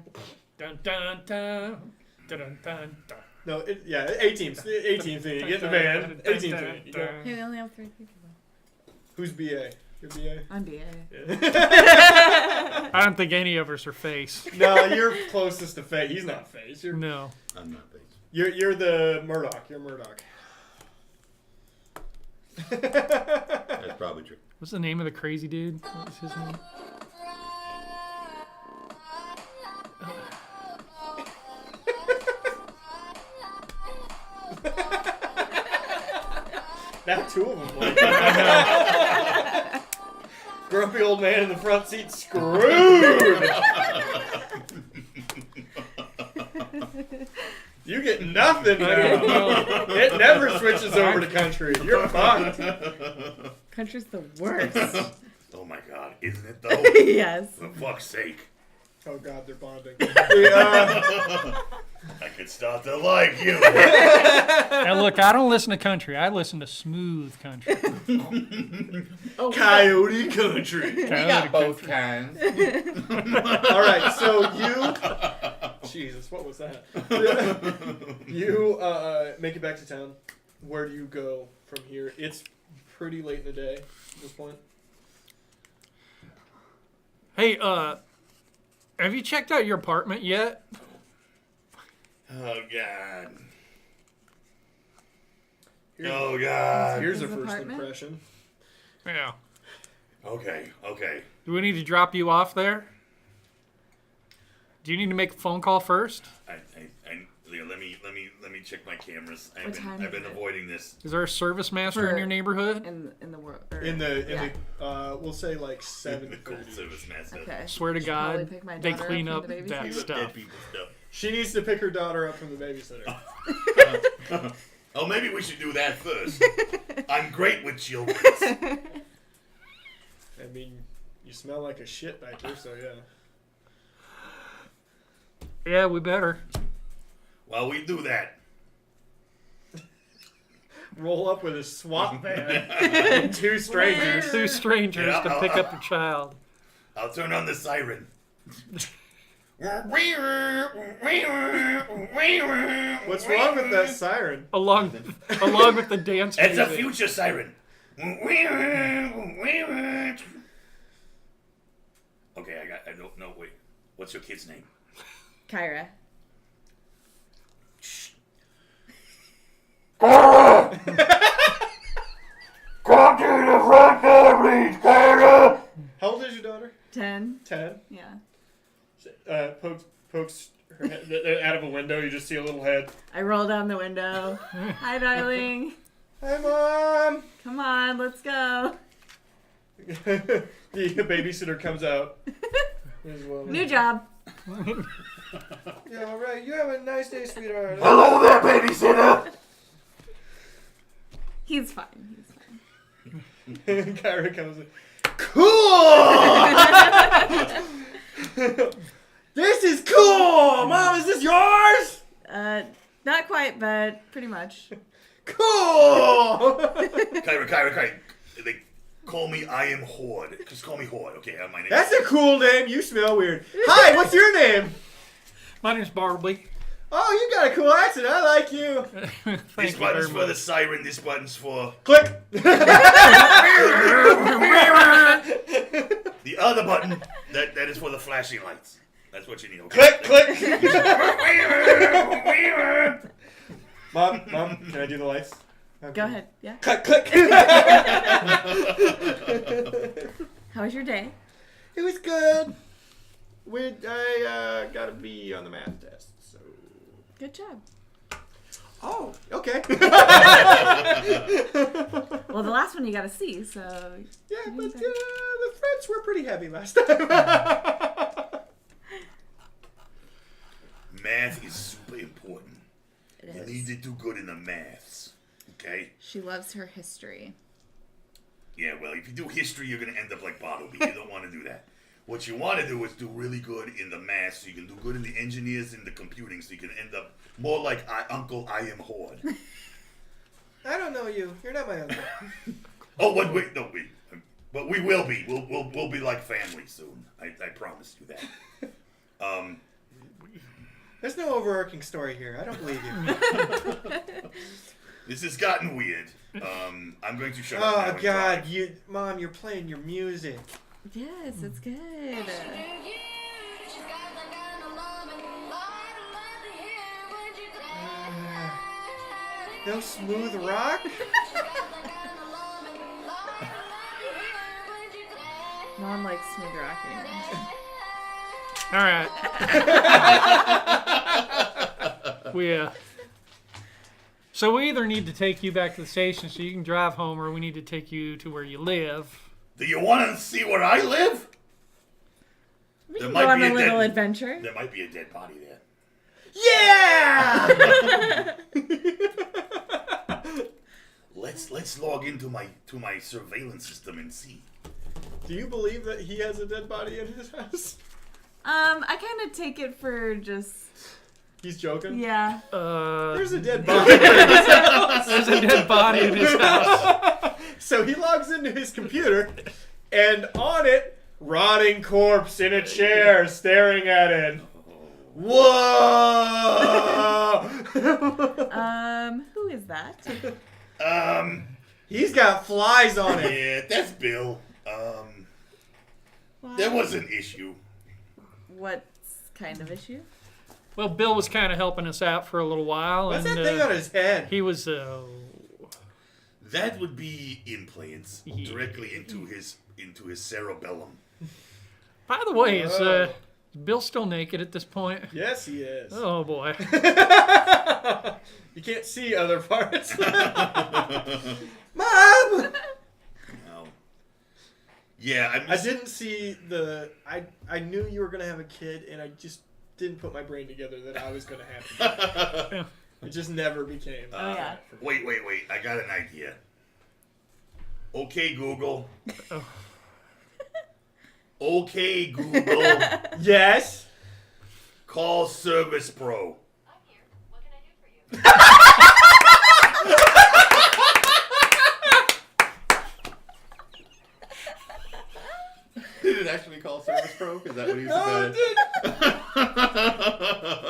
Dun dun dun. Dun dun dun dun. No, A-teams. A-team thing. You get in the van. A-team thing. You go. Hey, we only have 3 people. Who's BA? You're BA? I'm BA. I don't think any of us are face. No, you're closest to Faye. He's not Faye. No. I'm not based. You're the Murdoch. You're Murdoch. That's probably true. What's the name of the crazy dude? What was his name? Now two of them. Like, grumpy old man in the front seat, screwed. You get nothing now. It never switches over to country. You're fucked. Country's the worst. Oh my god, isn't it though? Yes. For fuck's sake. Oh god, they're bonding. I could start to like you. And look, I don't listen to country. I listen to smooth country. Coyote country. We got both kinds. All right, so you... Jesus, what was that? You make it back to town. Where do you go from here? It's pretty late in the day at this point. Hey, have you checked out your apartment yet? Oh god. Here's, Oh god. here's a His first apartment? impression. Yeah. Okay. Do we need to drop you off there? Do you need to make a phone call first? Leah, let me check my cameras. What time I've is been it? avoiding this. Is there a service master in For- your neighborhood? In the world. In the we'll say like 7:30. Cold service master. Okay. Swear to Should probably God, pick my they daughter clean from up the babysitter. that Dead stuff. people stuff. She needs to pick her daughter up from the babysitter. Oh, maybe we should do that first. I'm great with children. I mean, you smell like a shit diaper, so yeah. Yeah, we better. While we do that, Roll up with a SWAT van and two strangers. Two strangers Yeah, to pick up your child. I'll turn on the siren. What's wrong with that siren? Along with the dance It's a music. future siren. Okay, I don't know. Wait, what's your kid's name? Kyra. Come to the front door, please, Kyra. How old is your daughter? 10. 10. Yeah. Pokes her head out of a window. You just see a little head. I roll down the window. Hi, darling. Hi, Mom. Come on, let's go. The babysitter comes out. New job. Yeah, all right. You have a nice day, sweetheart. Hello there, babysitter. He's fine. He's fine. And Kyra comes in. Cool! This is cool! Mom, is this yours? Not quite, but pretty much. Cool! Kyra. They call me I am Horde. Just call me Horde, okay? My name. That's a cool name. You smell weird. Hi, what's your name? My name's Barbie. Oh, you got a cool accent. I like you. Thank This you button's very for the much. siren. This button's for Click. the other button. That is for the flashing lights. That's what you need. Okay? Click. Mom, can I do the lights? Go ahead. Yeah. Click. How was your day? It was good. I got a B on the math test, so. Good job. Oh, okay. Well, the last one you got a C, so. Yeah, but the threats were pretty heavy last time. Math is super important. It You is. need to do good in the maths. Okay? She loves her history. Yeah, well, if you do history, you're going to end up like Bartleby. You don't want to do that. What you want to do is do really good in the math, so you can do good in the engineers and the computing, so you can end up more like Uncle I am Horde. I don't know you. You're not my uncle. Oh, wait, no, wait. But we will be. We'll be like family soon. I promise you that. There's no overarching story here. I don't believe you. This has gotten weird. I'm going to shut up now Oh and God, drive. Mom, you're playing your music. Yes, it's good. No smooth rock. Mom likes smooth rock anyway. All right. So we either need to take you back to the station so you can drive home, or we need to take you to where you live. Do you want to see where I live? We There can might go on be a a little dead- adventure. There might be a dead body there. Yeah! Let's log into my surveillance system and see. Do you believe that he has a dead body in his house? I kind of take it for just He's joking? yeah. There's a dead body. There's a dead body in his house. So he logs into his computer, and on it, rotting corpse in a chair staring at it. Whoa! Who is that? He's got flies on it. Yeah, that's Bill. There was an issue. What kind of issue? Well, Bill was kind of helping us out for a little while. What's and, that thing on his head? He was, That would be implants Yeah. directly into his cerebellum. by the way, is Whoa. Bill still naked at this point? Yes, he is. Oh, boy. You can't see other parts. Mom! No. Yeah, I didn't see the... I knew you were going to have a kid, and I just didn't put my brain together that I was going to have it. It just never became. Oh yeah. Wait. I got an idea. Okay, Google. Okay, Google. Yes? Call Service Pro. I'm here. What can I do for you? Did it actually call Service Pro? Is that what he's No, about? it didn't.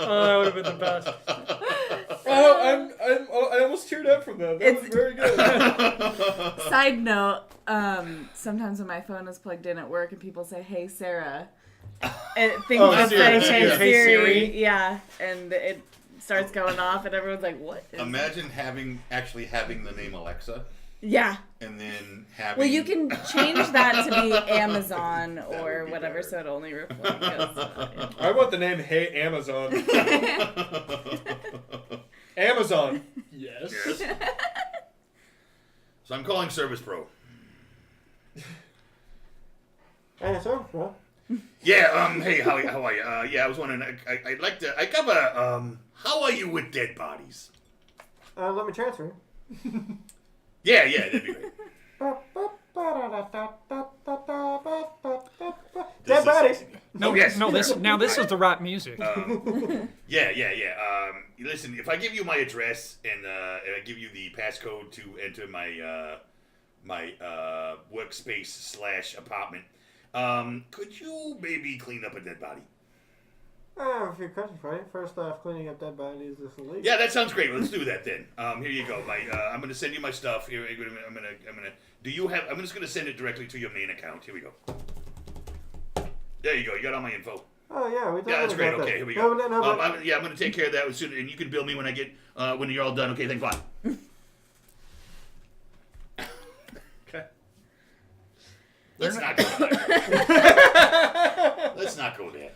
Oh, that would have been the best. Oh, I almost teared up from that. That was It's- very good. Side note, sometimes when my phone is plugged in at work and people say, "Hey Sarah," it thinks Oh, it's Siri. saying, Yeah. "Hey Hey, Siri." Siri. Yeah, and it starts going off, and everyone's like, "What?" Is Imagine actually having the name Alexa, Yeah. and then having. Well, you can change that to be Amazon would or be whatever, better. so it only reflects. I want the name Hey Amazon. Amazon. Yes. Yes. So I'm calling Service Pro. Oh, so, well. Yeah. Hey, how are you? Yeah, I was wondering. I'd like to. I cover. How are you with dead bodies? Let me transfer. Yeah, that'd be great. Dead bodies. No, yes. no. This is the right music. Yeah. Listen, if I give you my address and I give you the passcode to enter my workspace / apartment, could you maybe clean up a dead body? I have a few questions for you. First off, cleaning up dead bodies is illegal. Yeah, that sounds great. Let's do that then. Here you go. I'm gonna send you my stuff. Here, I'm gonna. Do you have? I'm just gonna send it directly to your main account. Here we go. There you go. You got all my info. Oh yeah, we Yeah, that's great. Okay, here we go. I'm gonna take care of that soon, and you can bill me when I get when you're all done. Okay, thanks. Bye. Okay. Let's not go there. Let's not go there.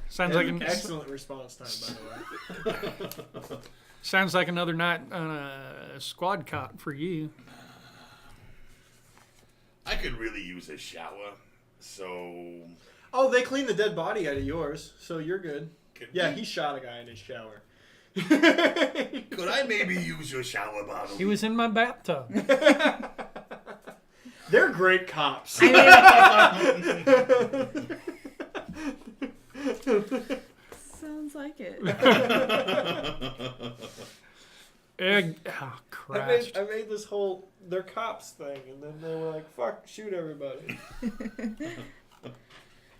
Sounds like Excellent response time, by the way. sounds like another night on a squad cot for you. I could really use a shower, so Oh, they cleaned the dead body out of yours, so you're good. could Yeah, we- he shot a guy in his shower. could I maybe use your shower bottle? He was in my bathtub. They're great cops. Sounds like it. Oh, Christ. I made this whole they're cops thing, and then they were like, "Fuck, shoot everybody."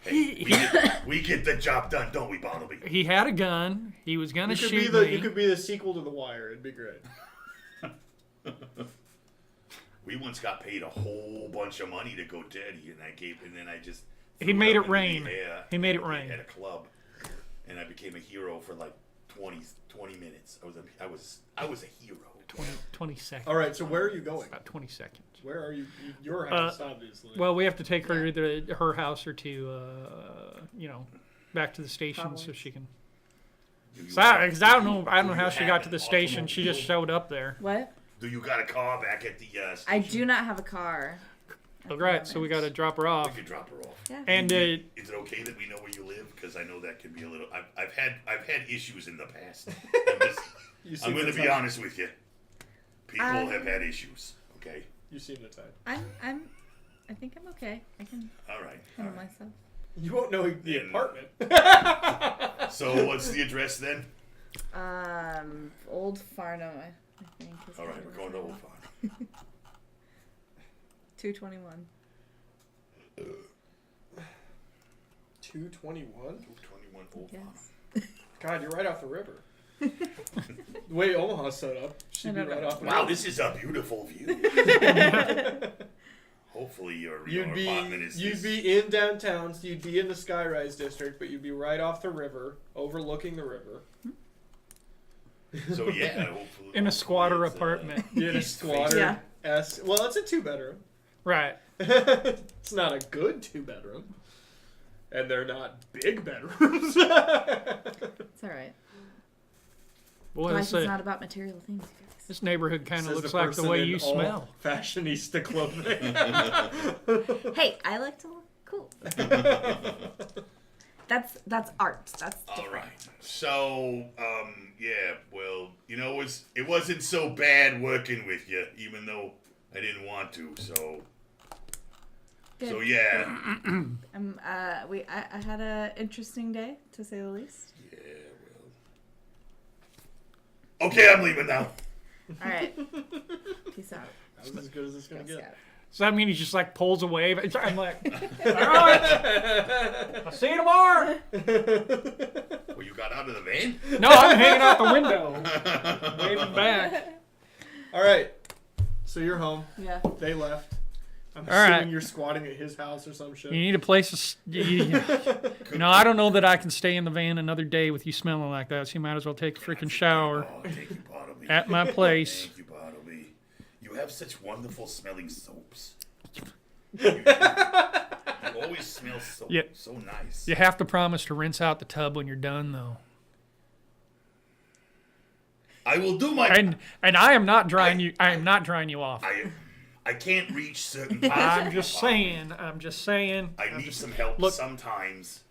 Hey, we get the job done, don't we, Barnaby? He had a gun. He was gonna You could shoot be the me. you could be the sequel to The Wire. It'd be great. We once got paid a whole bunch of money to go dirty, and then I just He threw made up it into the rain. air He made it rain. at a club, and I became a hero for like 20 minutes. I was a hero. 20 seconds. All right, so where are you going? About 20 seconds. Where are you? Your house, obviously. Well, we have to take her either to her house or to, back to the station so Probably. she can. Sorry, because I don't know how you she have got to an the station. She just automobile? showed up there. What? Do you got a car back at the station? I do not have a car. All right, so we got to drop her off. We could drop her off. Yeah. And Is it okay that we know where you live? Because I know that can be a little. I've had issues in the past. I'm going to be honest with you. People have had issues. Okay. You seem the type. I think I'm okay. I can All right. handle myself. You won't know the apartment. So what's the address then? Old Farnham, I think. Is All right, we're going to Old Farm. 221. 221? 221 Old Farm. Yes. God, you're right off the river. The way Omaha's set up, she'd be I know, right right? off the Wow, river. this is a beautiful view. Hopefully your apartment is. You'd be in downtown, so you'd be in the Skyrise district, but you'd be right off the river, overlooking the river. So yeah, hopefully. In a squatter it's, apartment. In a east squatter. Yeah. Well, it's a 2-bedroom. Right. It's not a good 2-bedroom. And they're not big bedrooms. It's all right. Boy, Life this, is not about material things, guys. this neighborhood kind of Says looks like the person way in you all smell. Fashionista clothing. Hey, I like to look cool. That's art. That's All different. right. So, yeah. Well, it wasn't so bad working with you, even though I didn't want to. So Good. yeah. I had a interesting day, to say the least. Yeah. Well. Okay, I'm leaving now. All right. Peace out. That was as good as it's going to Girl get. Scout. Does that mean he just like pulls away? I'm like, all right, I'll see you tomorrow. Well, you got out of the van? No, I'm hanging out the window, waving back. All right. So you're home. Yeah. They left. I'm All assuming right. you're squatting at his house or some shit. You need a place to. I don't know that I can stay in the van another day with you smelling like that. So you might as well take a freaking shower Oh, thank you, Bartleby. at my place. Thank you, Bartleby. You have such wonderful smelling soaps. You always smell so nice. You have to promise to rinse out the tub when you're done, though. I will do my. And I am not drying you. I am not drying you off. I can't reach certain parts. I'm of just your body. saying. I'm just saying. I need some help look, sometimes.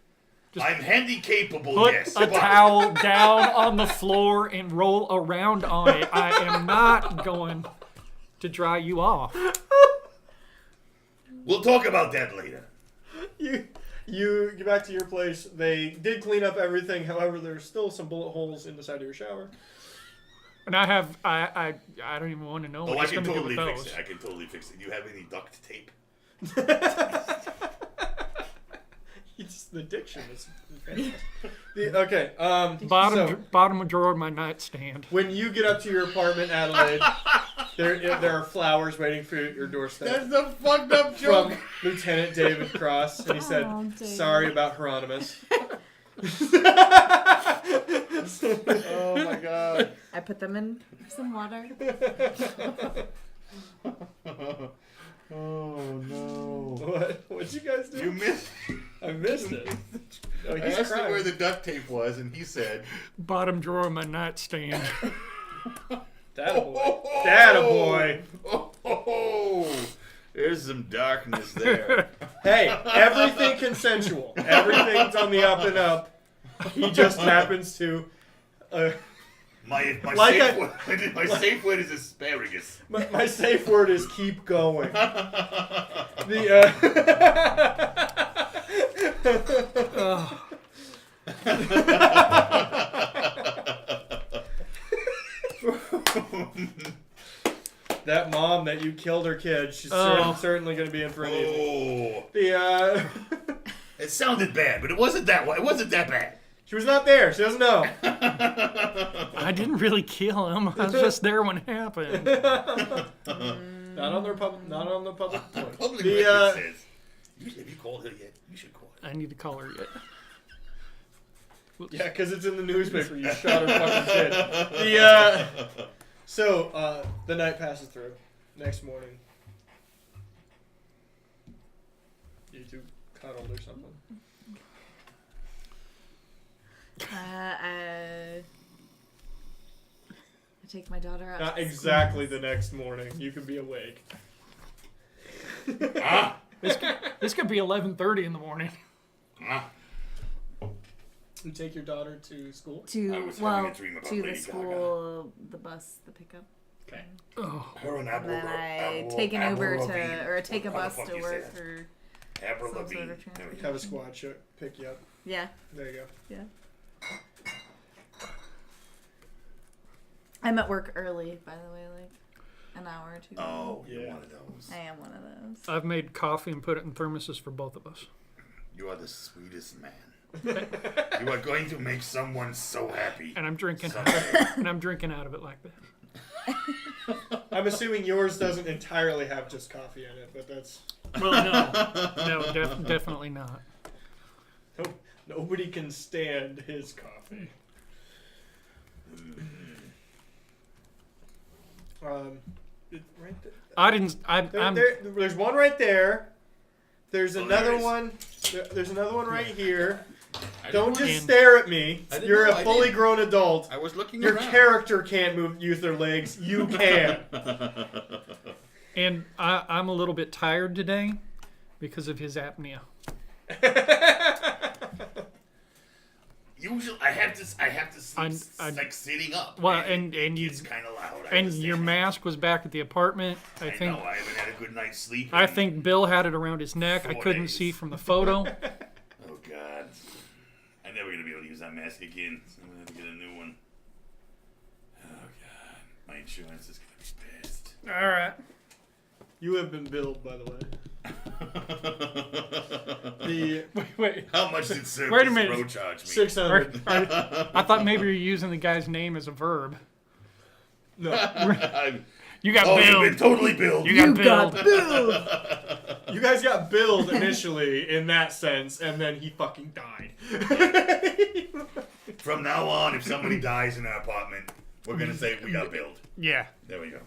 just I'm handy capable, Put yes. a but- towel down on the floor and roll around on it. I am not going to dry you off. We'll talk about that later. You get back to your place. They did clean up everything. However, there's still some bullet holes in the side of your shower. And I have, I don't even want to know Oh, what I he's can going to do totally with fix those. it. I can totally fix it. You have any duct tape? It's the diction is fantastic. Okay. Bottom drawer of my nightstand. When you get up to your apartment, Adelaide, there are flowers waiting for your doorstep. That's a fucked up From joke. Lieutenant David Cross, and he said, Oh, David. "Sorry about Hieronymus." Oh my god. I put them in some water. Oh no. What'd you guys do? You missed. I missed it. Oh, I he's asked him crying. where the duct tape was, and he said, Bottom drawer of my nightstand. Data boy. Oh, there's some darkness there. Hey, everything consensual. Everything's on the up and up. He just happens to. My Like safe word, my safe word is asparagus. My safe word is keep going. That mom that you killed her kid, she's certainly going to be in for an evening. Oh, it sounded bad, but it wasn't that. It wasn't that bad. She was not there. She doesn't know. I didn't really kill him. I was just there when it happened. Not on the public point. Public record says. Have you called her yet? You should call her. I need to call her yet. Whoops. Yeah, because it's in the newspaper. You shot her fucking kid. So the night passes through. Next morning, you two cuddled or something. I take my daughter out. Not to exactly school. the next morning. You can be awake. This could be 11:30 in the morning. You take your daughter to school? I To was having well a dream about to the Lady school, the bus, the pickup. Okay. Oh, Her and And then I Avril- take an Avril Uber Lavigne. to, or take a How the bus fuck to you work, say that? or Avril some sort Lavigne. of There we go. Have a transportation. squad pick you up. Yeah, There you go. yeah. I'm at work early, by the way, like an hour or two. Oh, you're Yeah. one of those. I am one of those. I've made coffee and put it in thermoses for both of us. You are the sweetest man. You are going to make someone so happy. And I'm drinking someday. and I'm drinking out of it like that. I'm assuming yours doesn't entirely have just coffee in it, but that's... Well, no, definitely not. Nobody can stand his coffee. Right there. I didn't. There's one right there. There's Oh, another there is. one. There's another one right here. I Don't didn't just And- stare at me. I didn't You're know, a I fully didn't. grown adult. I was looking Your around. character can't use their legs. You can. And I'm a little bit tired today because of his apnea. Usually, I have to sleep like sitting up. Well, and you it's kind of loud. I and understand your that. mask was back at the apartment. I I think know. I haven't had a good night's sleep. I in- think Bill had it around his neck. I 4 couldn't days. see from the photo. Oh God, I'm never gonna be able to use that mask again. So I'm gonna have to get a new one. Oh God, my insurance is gonna be pissed. All right. You have been billed, by the way. The Wait. How much did Circus Wait a minute. Pro charge me? 600. I thought maybe you were using the guy's name as a verb. No, You got Oh, you've billed. been totally billed. You got billed. billed. you guys got billed initially in that sense, and then he fucking died. From now on, if somebody dies in our apartment, we're gonna say we got billed. Yeah. There we go.